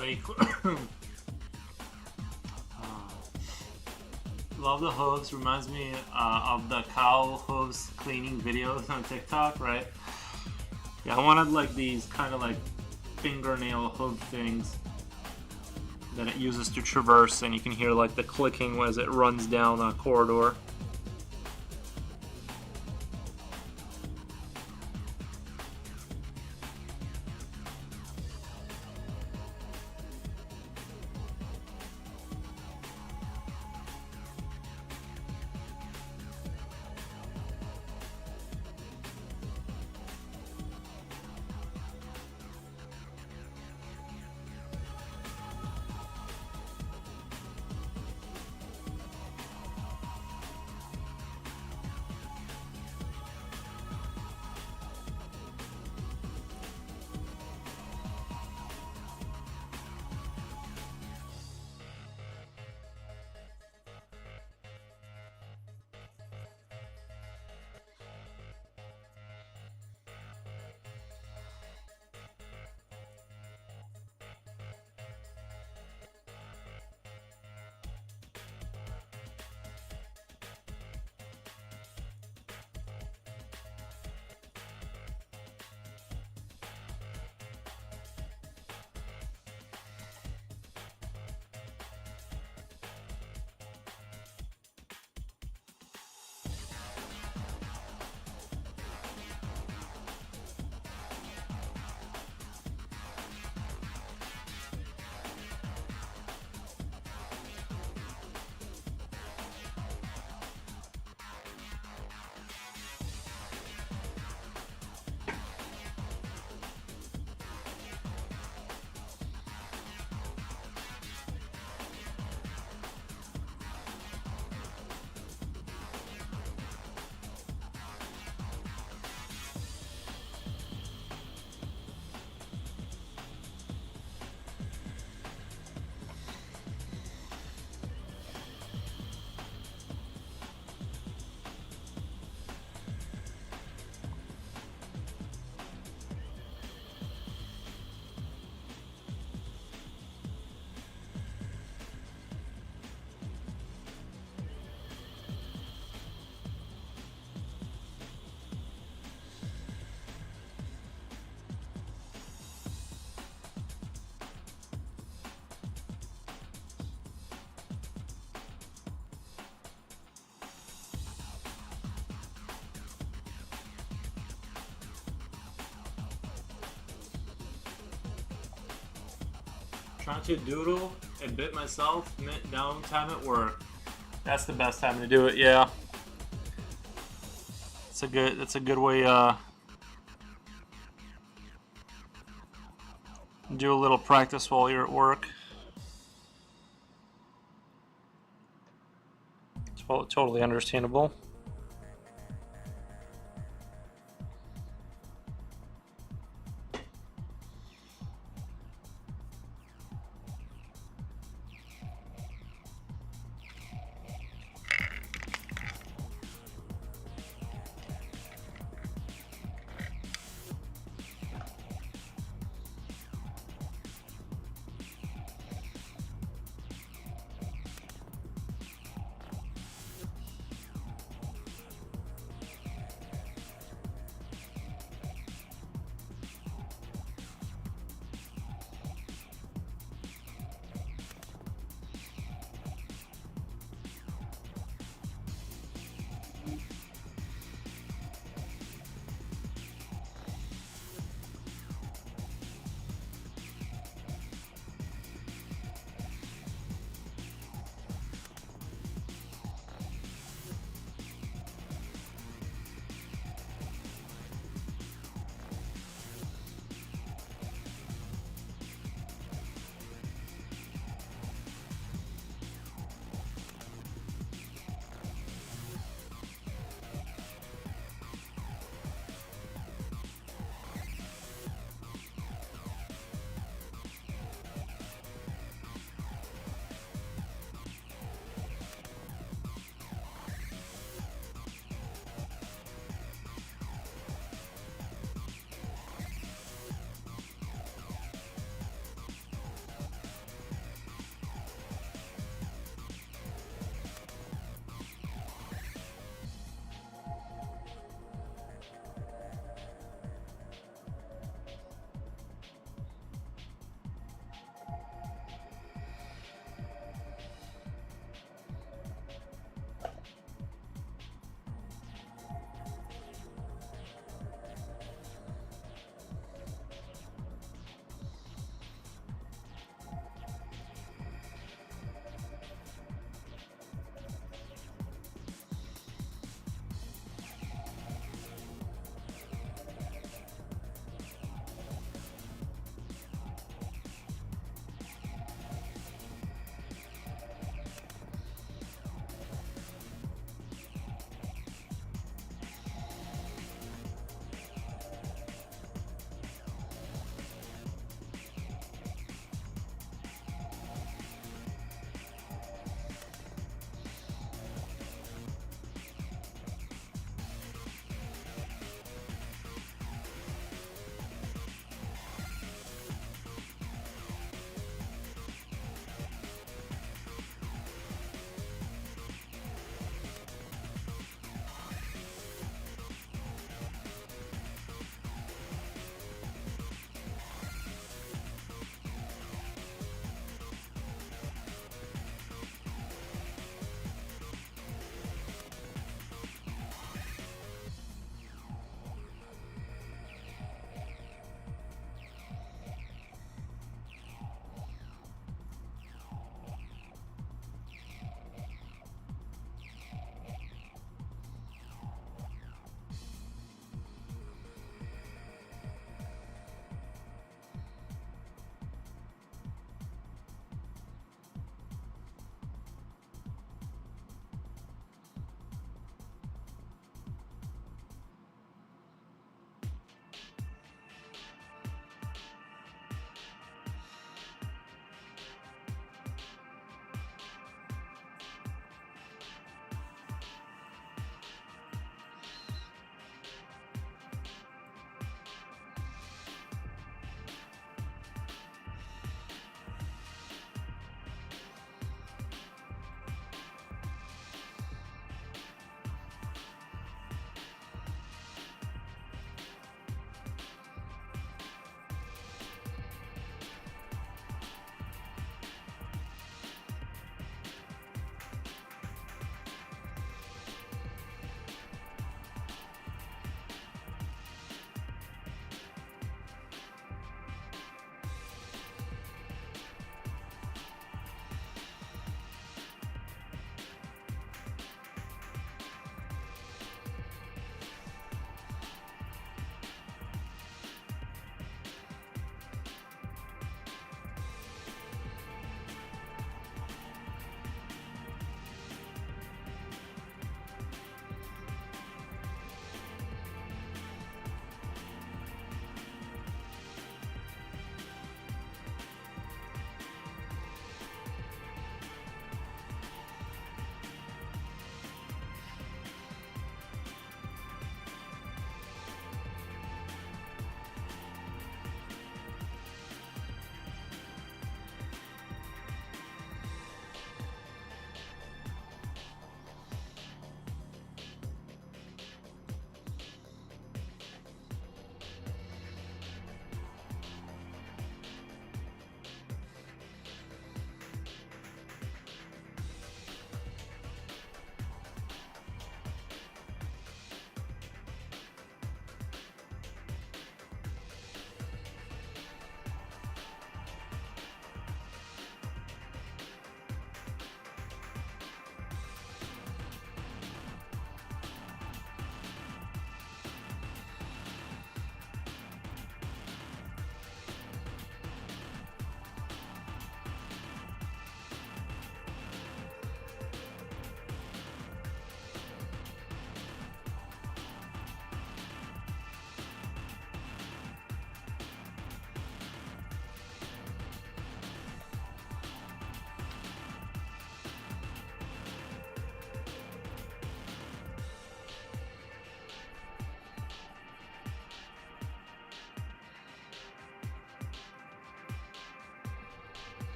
Like, love the hooves. Reminds me of the cow hooves cleaning videos on TikTok, right? Yeah, I wanted like these kind of like fingernail hoof things that it uses to traverse, and you can hear like the clicking as it runs down a corridor. Trying to doodle and bit myself downtime at work. That's the best time to do it, yeah. That's a good way do a little practice while you're at work. It's totally understandable.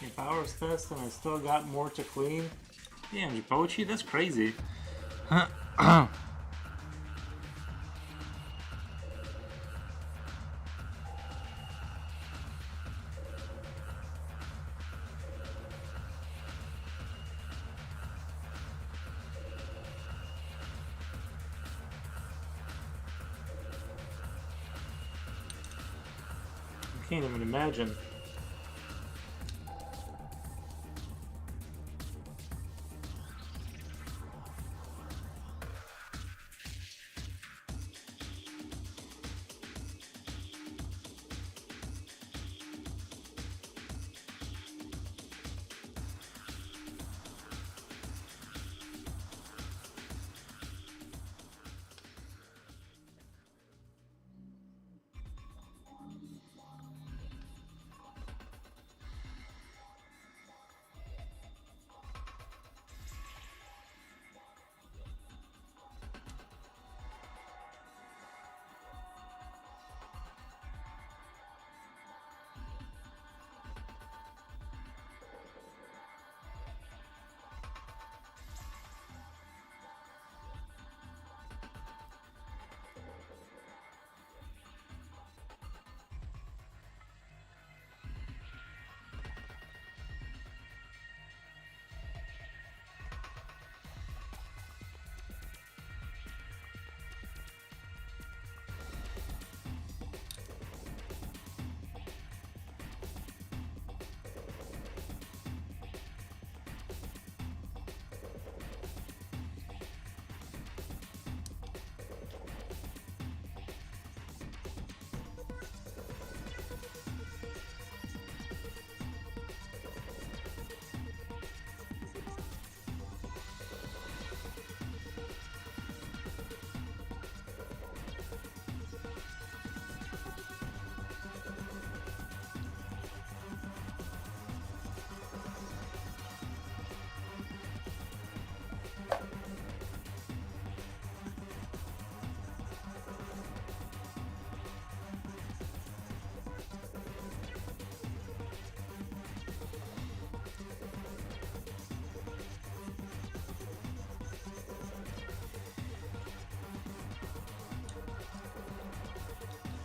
Your powers test and I still got more to clean. Damn, Jipochi, that's crazy. I can't even imagine.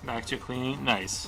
Back to cleaning. Nice.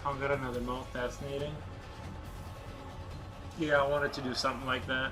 I'll get another mouth fascinating. Yeah, I wanted to do something like that.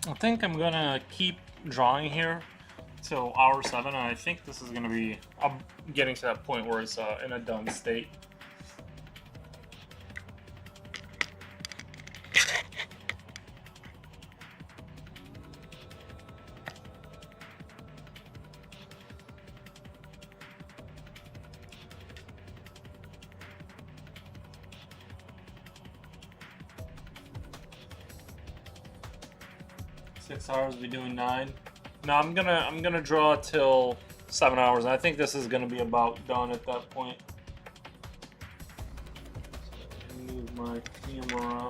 I think I'm gonna keep drawing here till hour 7, and I think this is gonna be. I'm getting to that point where it's in a done state. Six hours, we doing 9. No, I'm gonna draw till 7 hours, and I think this is gonna be about done at that point. So move my camera.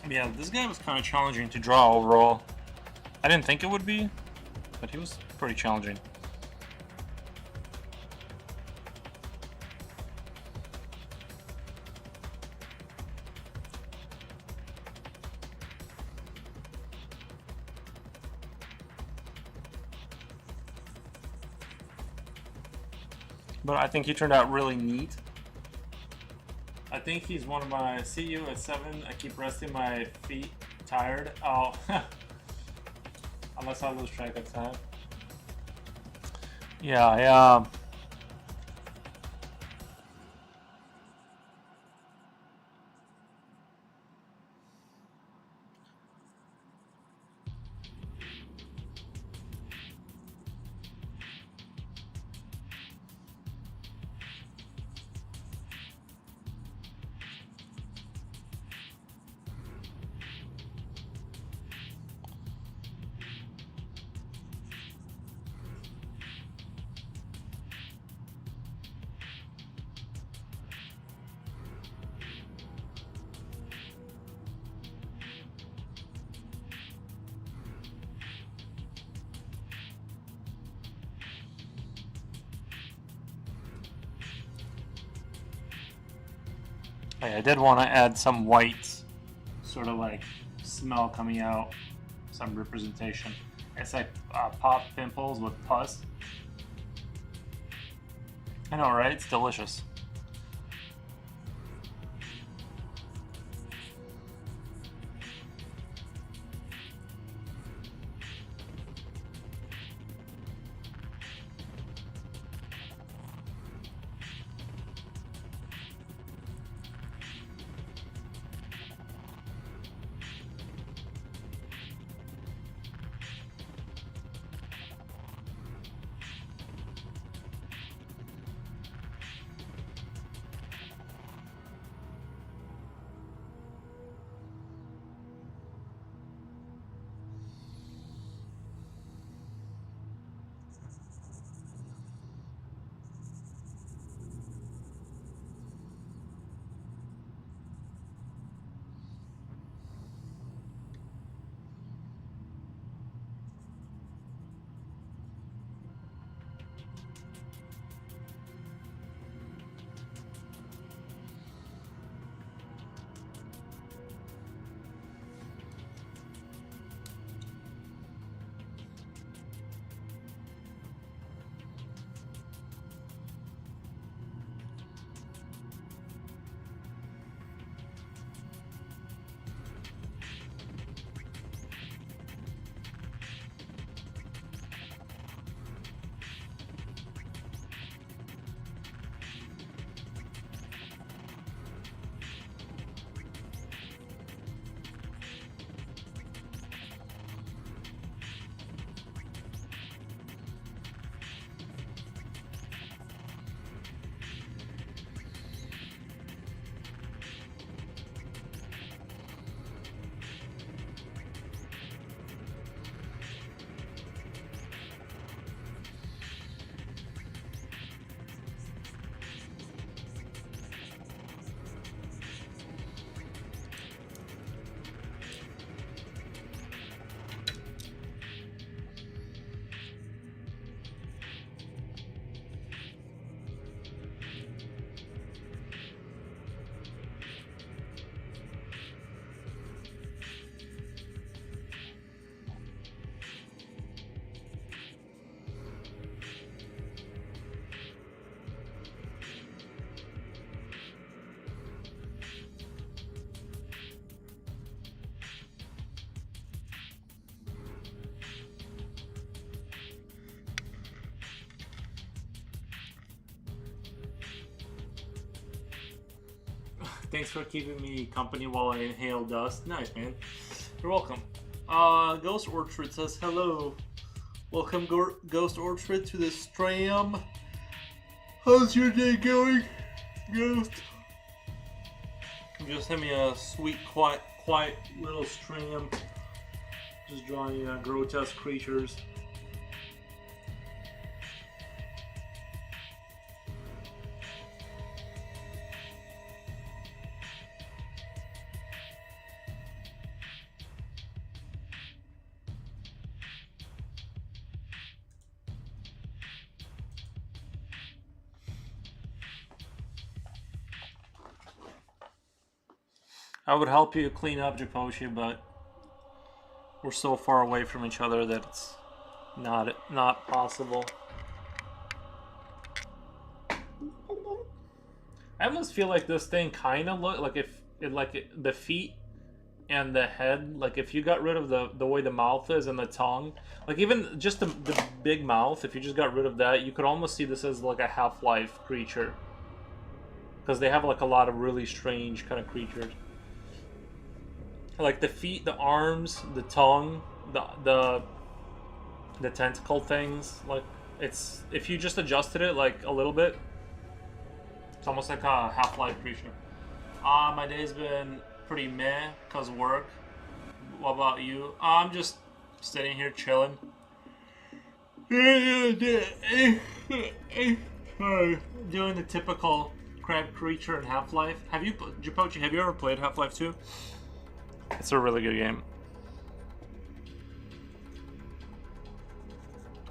Yeah, this guy was kind of challenging to draw overall. I didn't think it would be, but he was pretty challenging. But I think he turned out really neat. I think he's one of my. See you at 7. I keep resting my feet. Tired. Oh. Unless I lose track of time. Yeah. I did want to add some white, sort of like smell coming out, some representation. It's like pop pimples with pus. I know, right? It's delicious. Thanks for keeping me company while I inhale dust. Nice, man. You're welcome. Ghost Orchard says hello. Welcome, Ghost Orchard, to the stream. How's your day going, Ghost? Just send me a sweet, quiet little stream. Just drawing grotesque creatures. I would help you clean up, Japoshi, but we're so far away from each other that it's not possible. I almost feel like this thing kind of look like the feet and the head, like if you got rid of the way the mouth is and the tongue, like even just the big mouth, if you just got rid of that, you could almost see this as like a Half-Life creature, because they have like a lot of really strange kind of creatures. Like the feet, the arms, the tongue, the tentacle things. Like it's, if you just adjusted it like a little bit, it's almost like a Half-Life creature. My day's been pretty meh cause of work. What about you? I'm just sitting here chilling. Doing the typical crab creature in Half-Life. Japochi, have you ever played Half-Life 2? It's a really good game.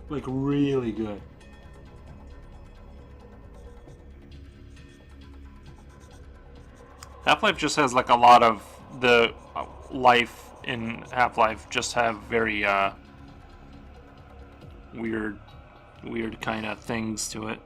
Like, really good. Half-Life just has like a lot of the life in Half-Life just have very weird kind of things to it.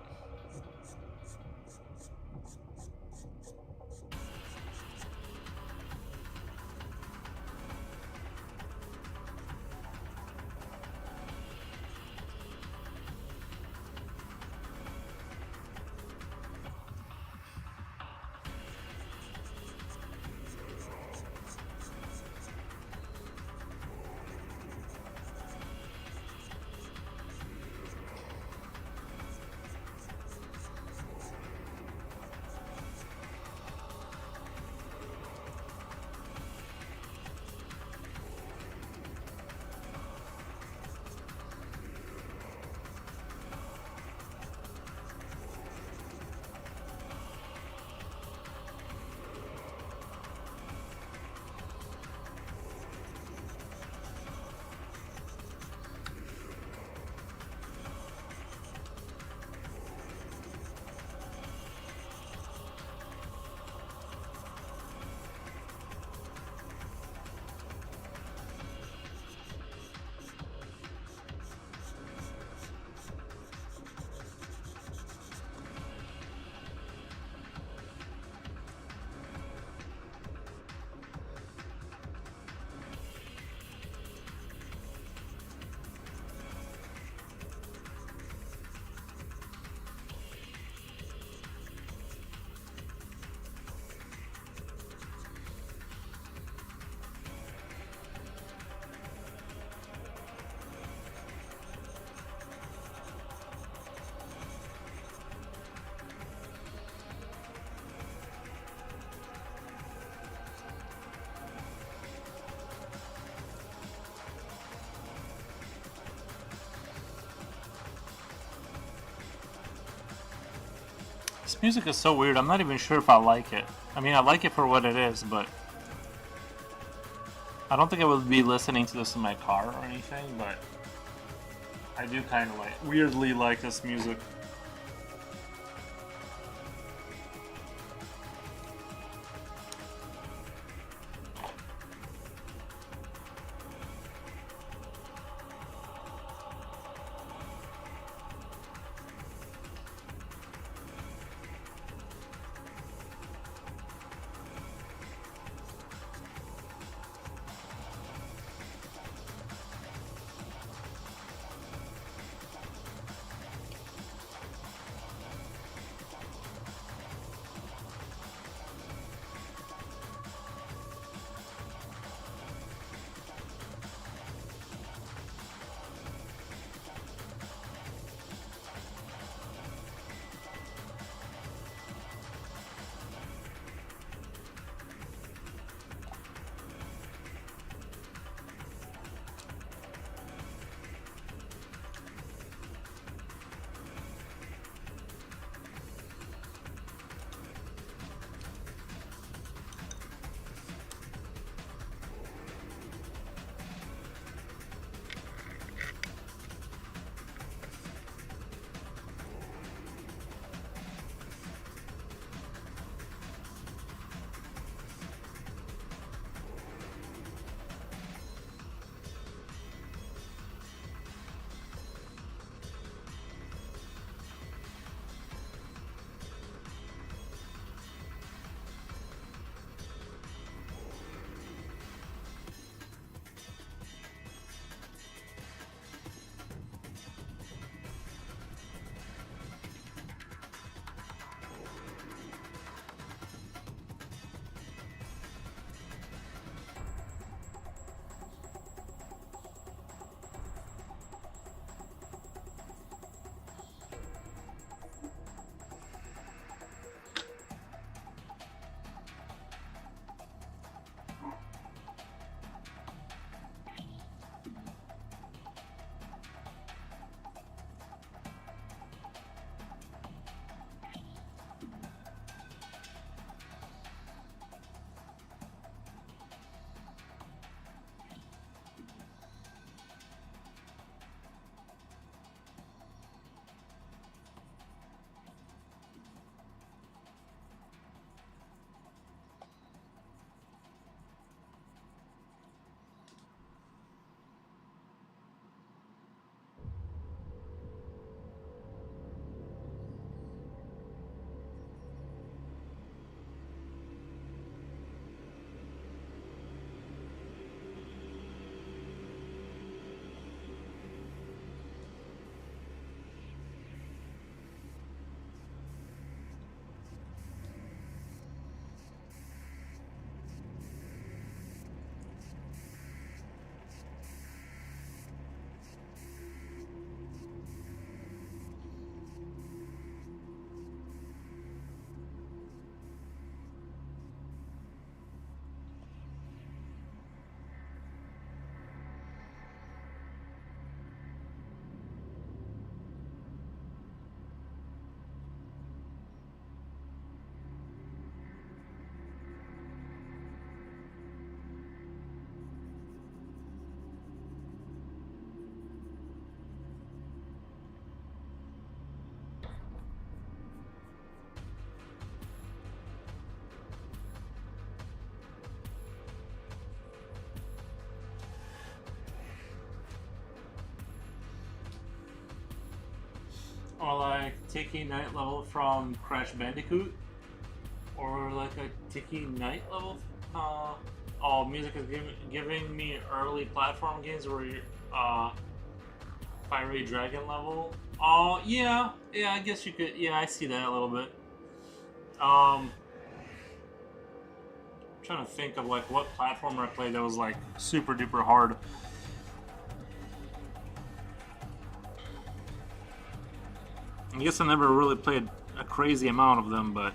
This music is so weird, I'm not even sure if I like it. I mean, I like it for what it is, but I don't think I would be listening to this in my car or anything, but I do kind of weirdly like this music. Or like Tiki Night level from Crash Bandicoot. Or like a Tiki Night level. Oh, music is giving me early platform games where you're, Fiery Dragon level. Oh, yeah. Yeah, I guess you could. Yeah, I see that a little bit. I'm trying to think of like what platformer I played that was like super duper hard. I guess I never really played a crazy amount of them, but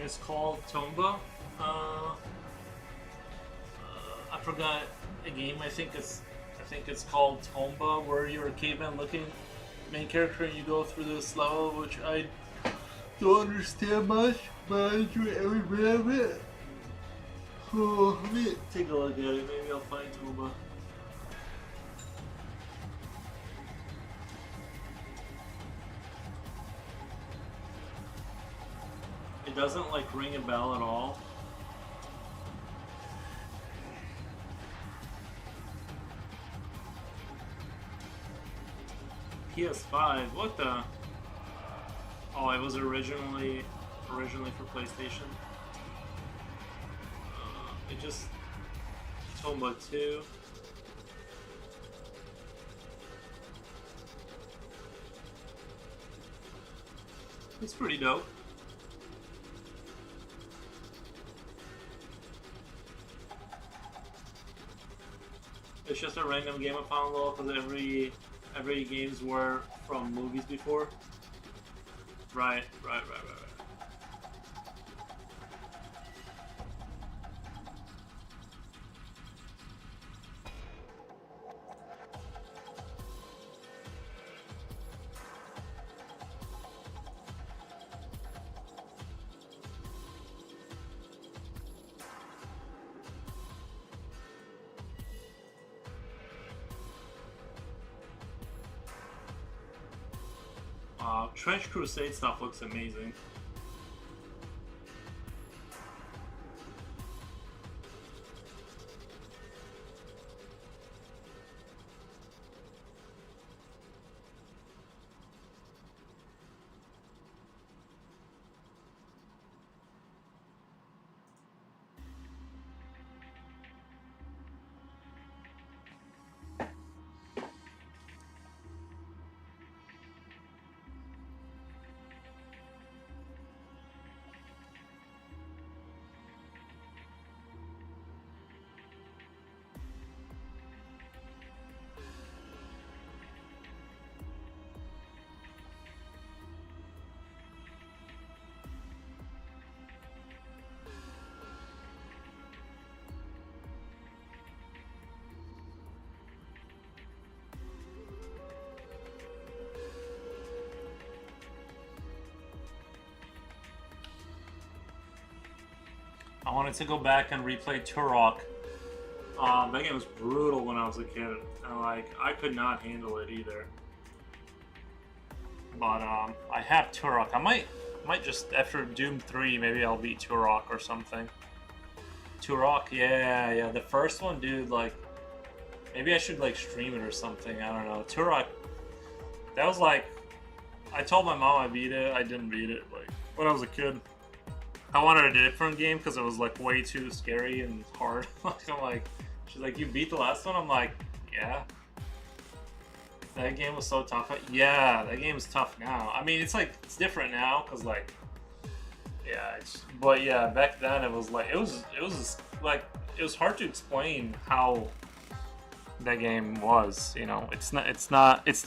it's called Tomba. I forgot a game. I think it's called Tomba, where you're a caveman-looking main character and you go through this level, which I don't understand much, but I enjoy every bit of it. Oh, let me take a look at it. Maybe I'll find Tomba. It doesn't like ring a bell at all. PS5. What the? Oh, it was originally for PlayStation. It just Tomba 2. It's pretty dope. It's just a random game I found though, because every games were from movies before. Right. Trench Crusade stuff looks amazing. I wanted to go back and replay Turok. That game was brutal when I was a kid, and like I could not handle it either. But I have Turok. I might just after Doom 3, maybe I'll beat Turok or something. Turok, yeah. The first one, dude. Like, maybe I should like stream it or something. I don't know. Turok. That was like, I told my mom I beat it. I didn't beat it. Like when I was a kid. I wanted a different game because it was like way too scary and hard. I'm like, she's like, you beat the last one? I'm like, yeah. That game was so tough. Yeah, that game is tough now. I mean, it's like, it's different now because like, yeah, but yeah, back then it was like, it was like, it was hard to explain how that game was, you know. It's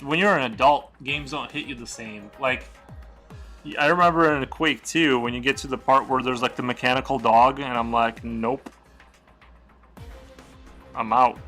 when you're an adult, games don't hit you the same. Like, I remember in Quake 2 when you get to the part where there's like the mechanical dog, and I'm like, nope, I'm out.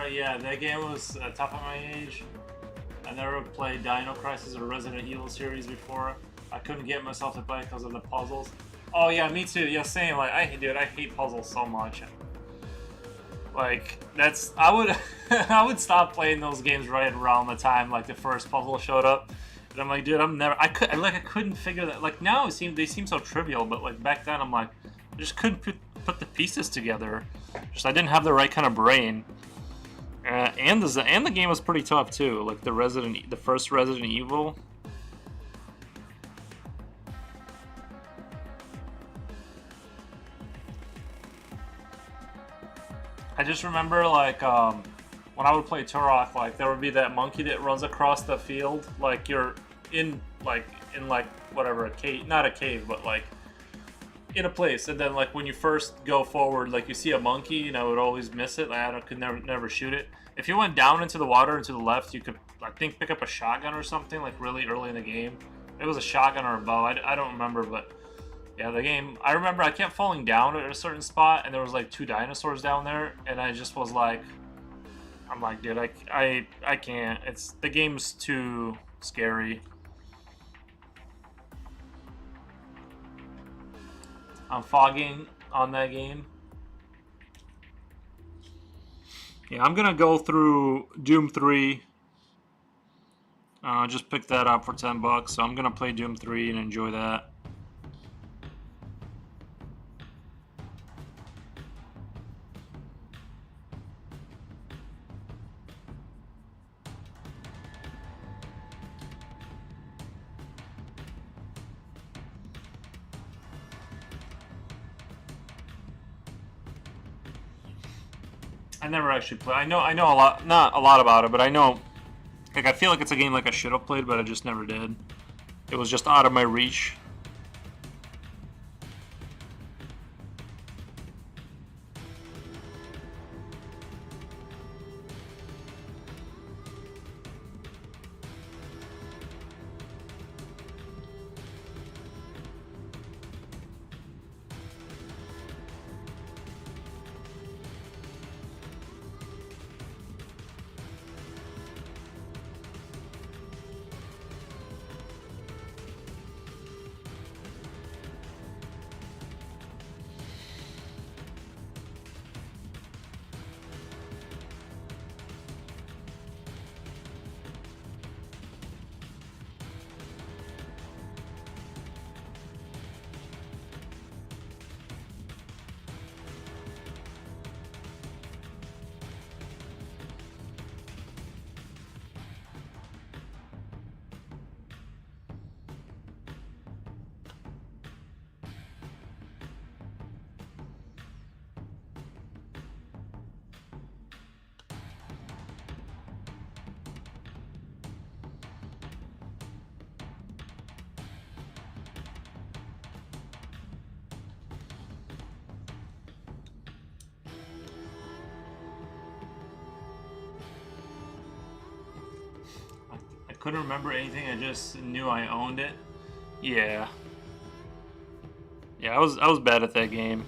Yeah, that game was tough at my age. I never played Dino Crisis or Resident Evil series before. I couldn't get myself to play because of the puzzles. Oh yeah, me too. Yeah, same. Like, I hate puzzles so much. Like, I would I would stop playing those games right around the time like the first puzzle showed up. And I'm like, dude, I couldn't figure that. Like now they seem so trivial, but like back then I'm like, I just couldn't put the pieces together. Just I didn't have the right kind of brain. And the game was pretty tough too. Like the first Resident Evil. I just remember like when I would play Turok, like there would be that monkey that runs across the field, like you're in whatever, a cave, not a cave, but like in a place, and then like when you first go forward, like you see a monkey, and I would always miss it. Like I could never shoot it. If you went down into the water and to the left, you could, I think, pick up a shotgun or something like really early in the game. It was a shotgun or a bow. I don't remember, but yeah, the game. I remember I kept falling down at a certain spot, and there was like 2 dinosaurs down there, and I just was like, I'm like, dude, I can't. The game's too scary. I'm fogging on that game. Yeah, I'm gonna go through Doom 3. Just picked that up for $10, so I'm gonna play Doom 3 and enjoy that. I never actually played. I know a lot, not a lot about it, but I know. Like, I feel like it's a game like I should have played, but I just never did. It was just out of my reach. couldn't remember anything. I just knew I owned it. Yeah. Yeah, I was bad at that game.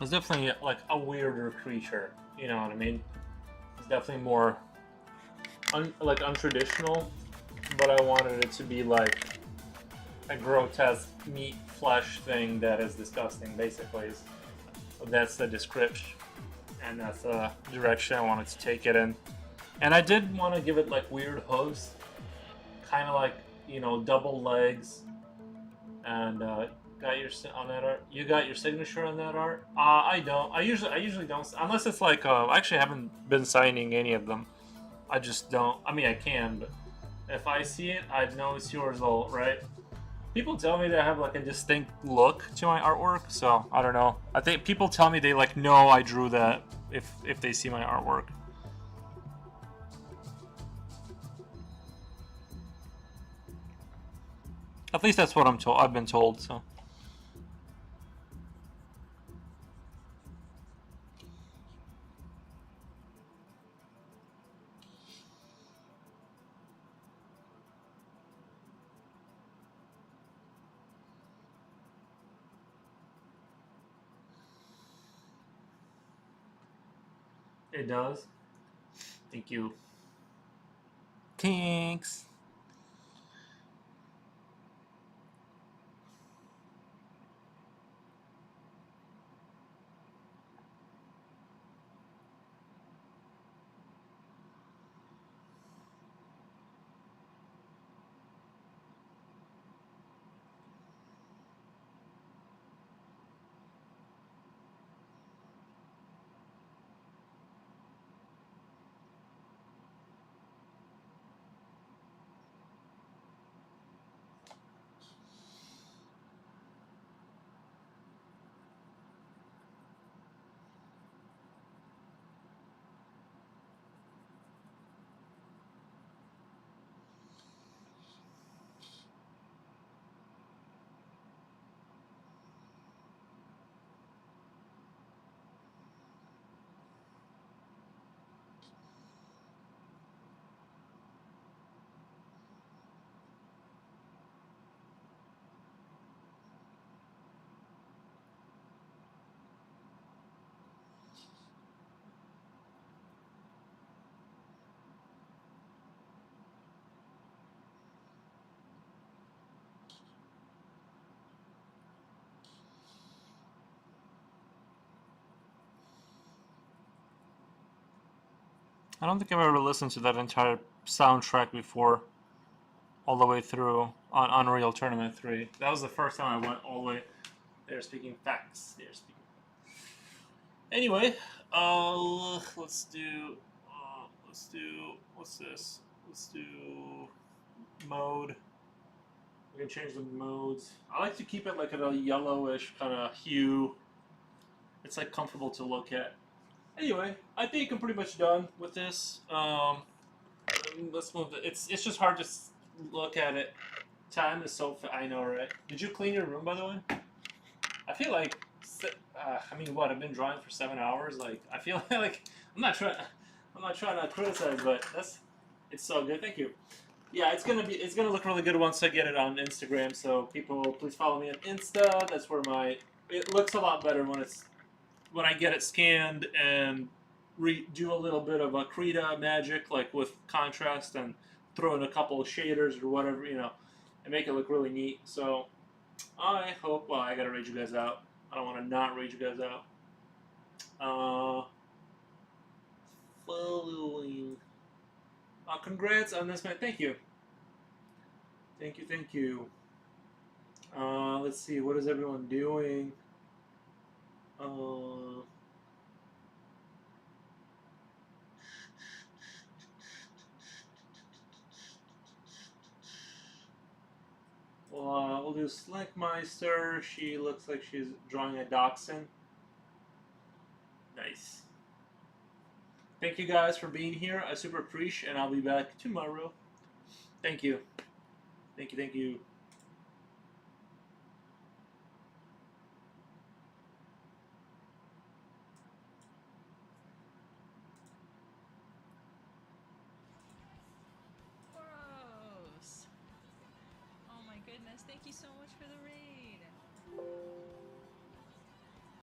It's definitely like a weirder creature. You know what I mean? It's definitely more like untraditional, but I wanted it to be like a grotesque meat flesh thing that is disgusting. Basically, that's the description, and that's the direction I wanted to take it in. And I did want to give it like weird hooves, kind of like double legs, and got your on that art. You got your signature on that art. I don't. I usually don't unless it's like I actually haven't been signing any of them. I just don't. I mean, I can, but if I see it, I know it's yours, all right. People tell me that I have like a distinct look to my artwork, so I don't know. I think people tell me they like know I drew that if they see my artwork. At least that's what I'm told. I've been told. So it does. Thank you. Thanks. I don't think I've ever listened to that entire soundtrack before, all the way through on Unreal Tournament 3. That was the first time I went all the way. They're speaking facts. They're speaking. Anyway, let's do, what's this? Let's do mode. We can change the modes. I like to keep it like a yellowish kind of hue. It's like comfortable to look at. Anyway, I think I'm pretty much done with this. Let's move. It's just hard to look at it. Time is so. I know, right? Did you clean your room, by the way? I feel like. I mean, what? I've been drawing for 7 hours. Like, I feel like I'm not trying. I'm not trying to criticize, but it's so good. Thank you. Yeah, it's gonna look really good once I get it on Instagram. So people, please follow me on Insta. That's where it looks a lot better when I get it scanned and do a little bit of a Krita magic, like with contrast, and throw in a couple of shaders or whatever, and make it look really neat. So I hope. Well, I gotta rage you guys out. I don't want to not rage you guys out. Following. Congrats on this, man. Thank you. Thank you. Thank you. Let's see. What is everyone doing? We'll do Slinkmeister. She looks like she's drawing a dachshund. Nice. Thank you guys for being here. I super appreciate, and I'll be back tomorrow. Thank you. Thank you. Thank you. Gross. Oh my goodness. Thank you so much for the raid.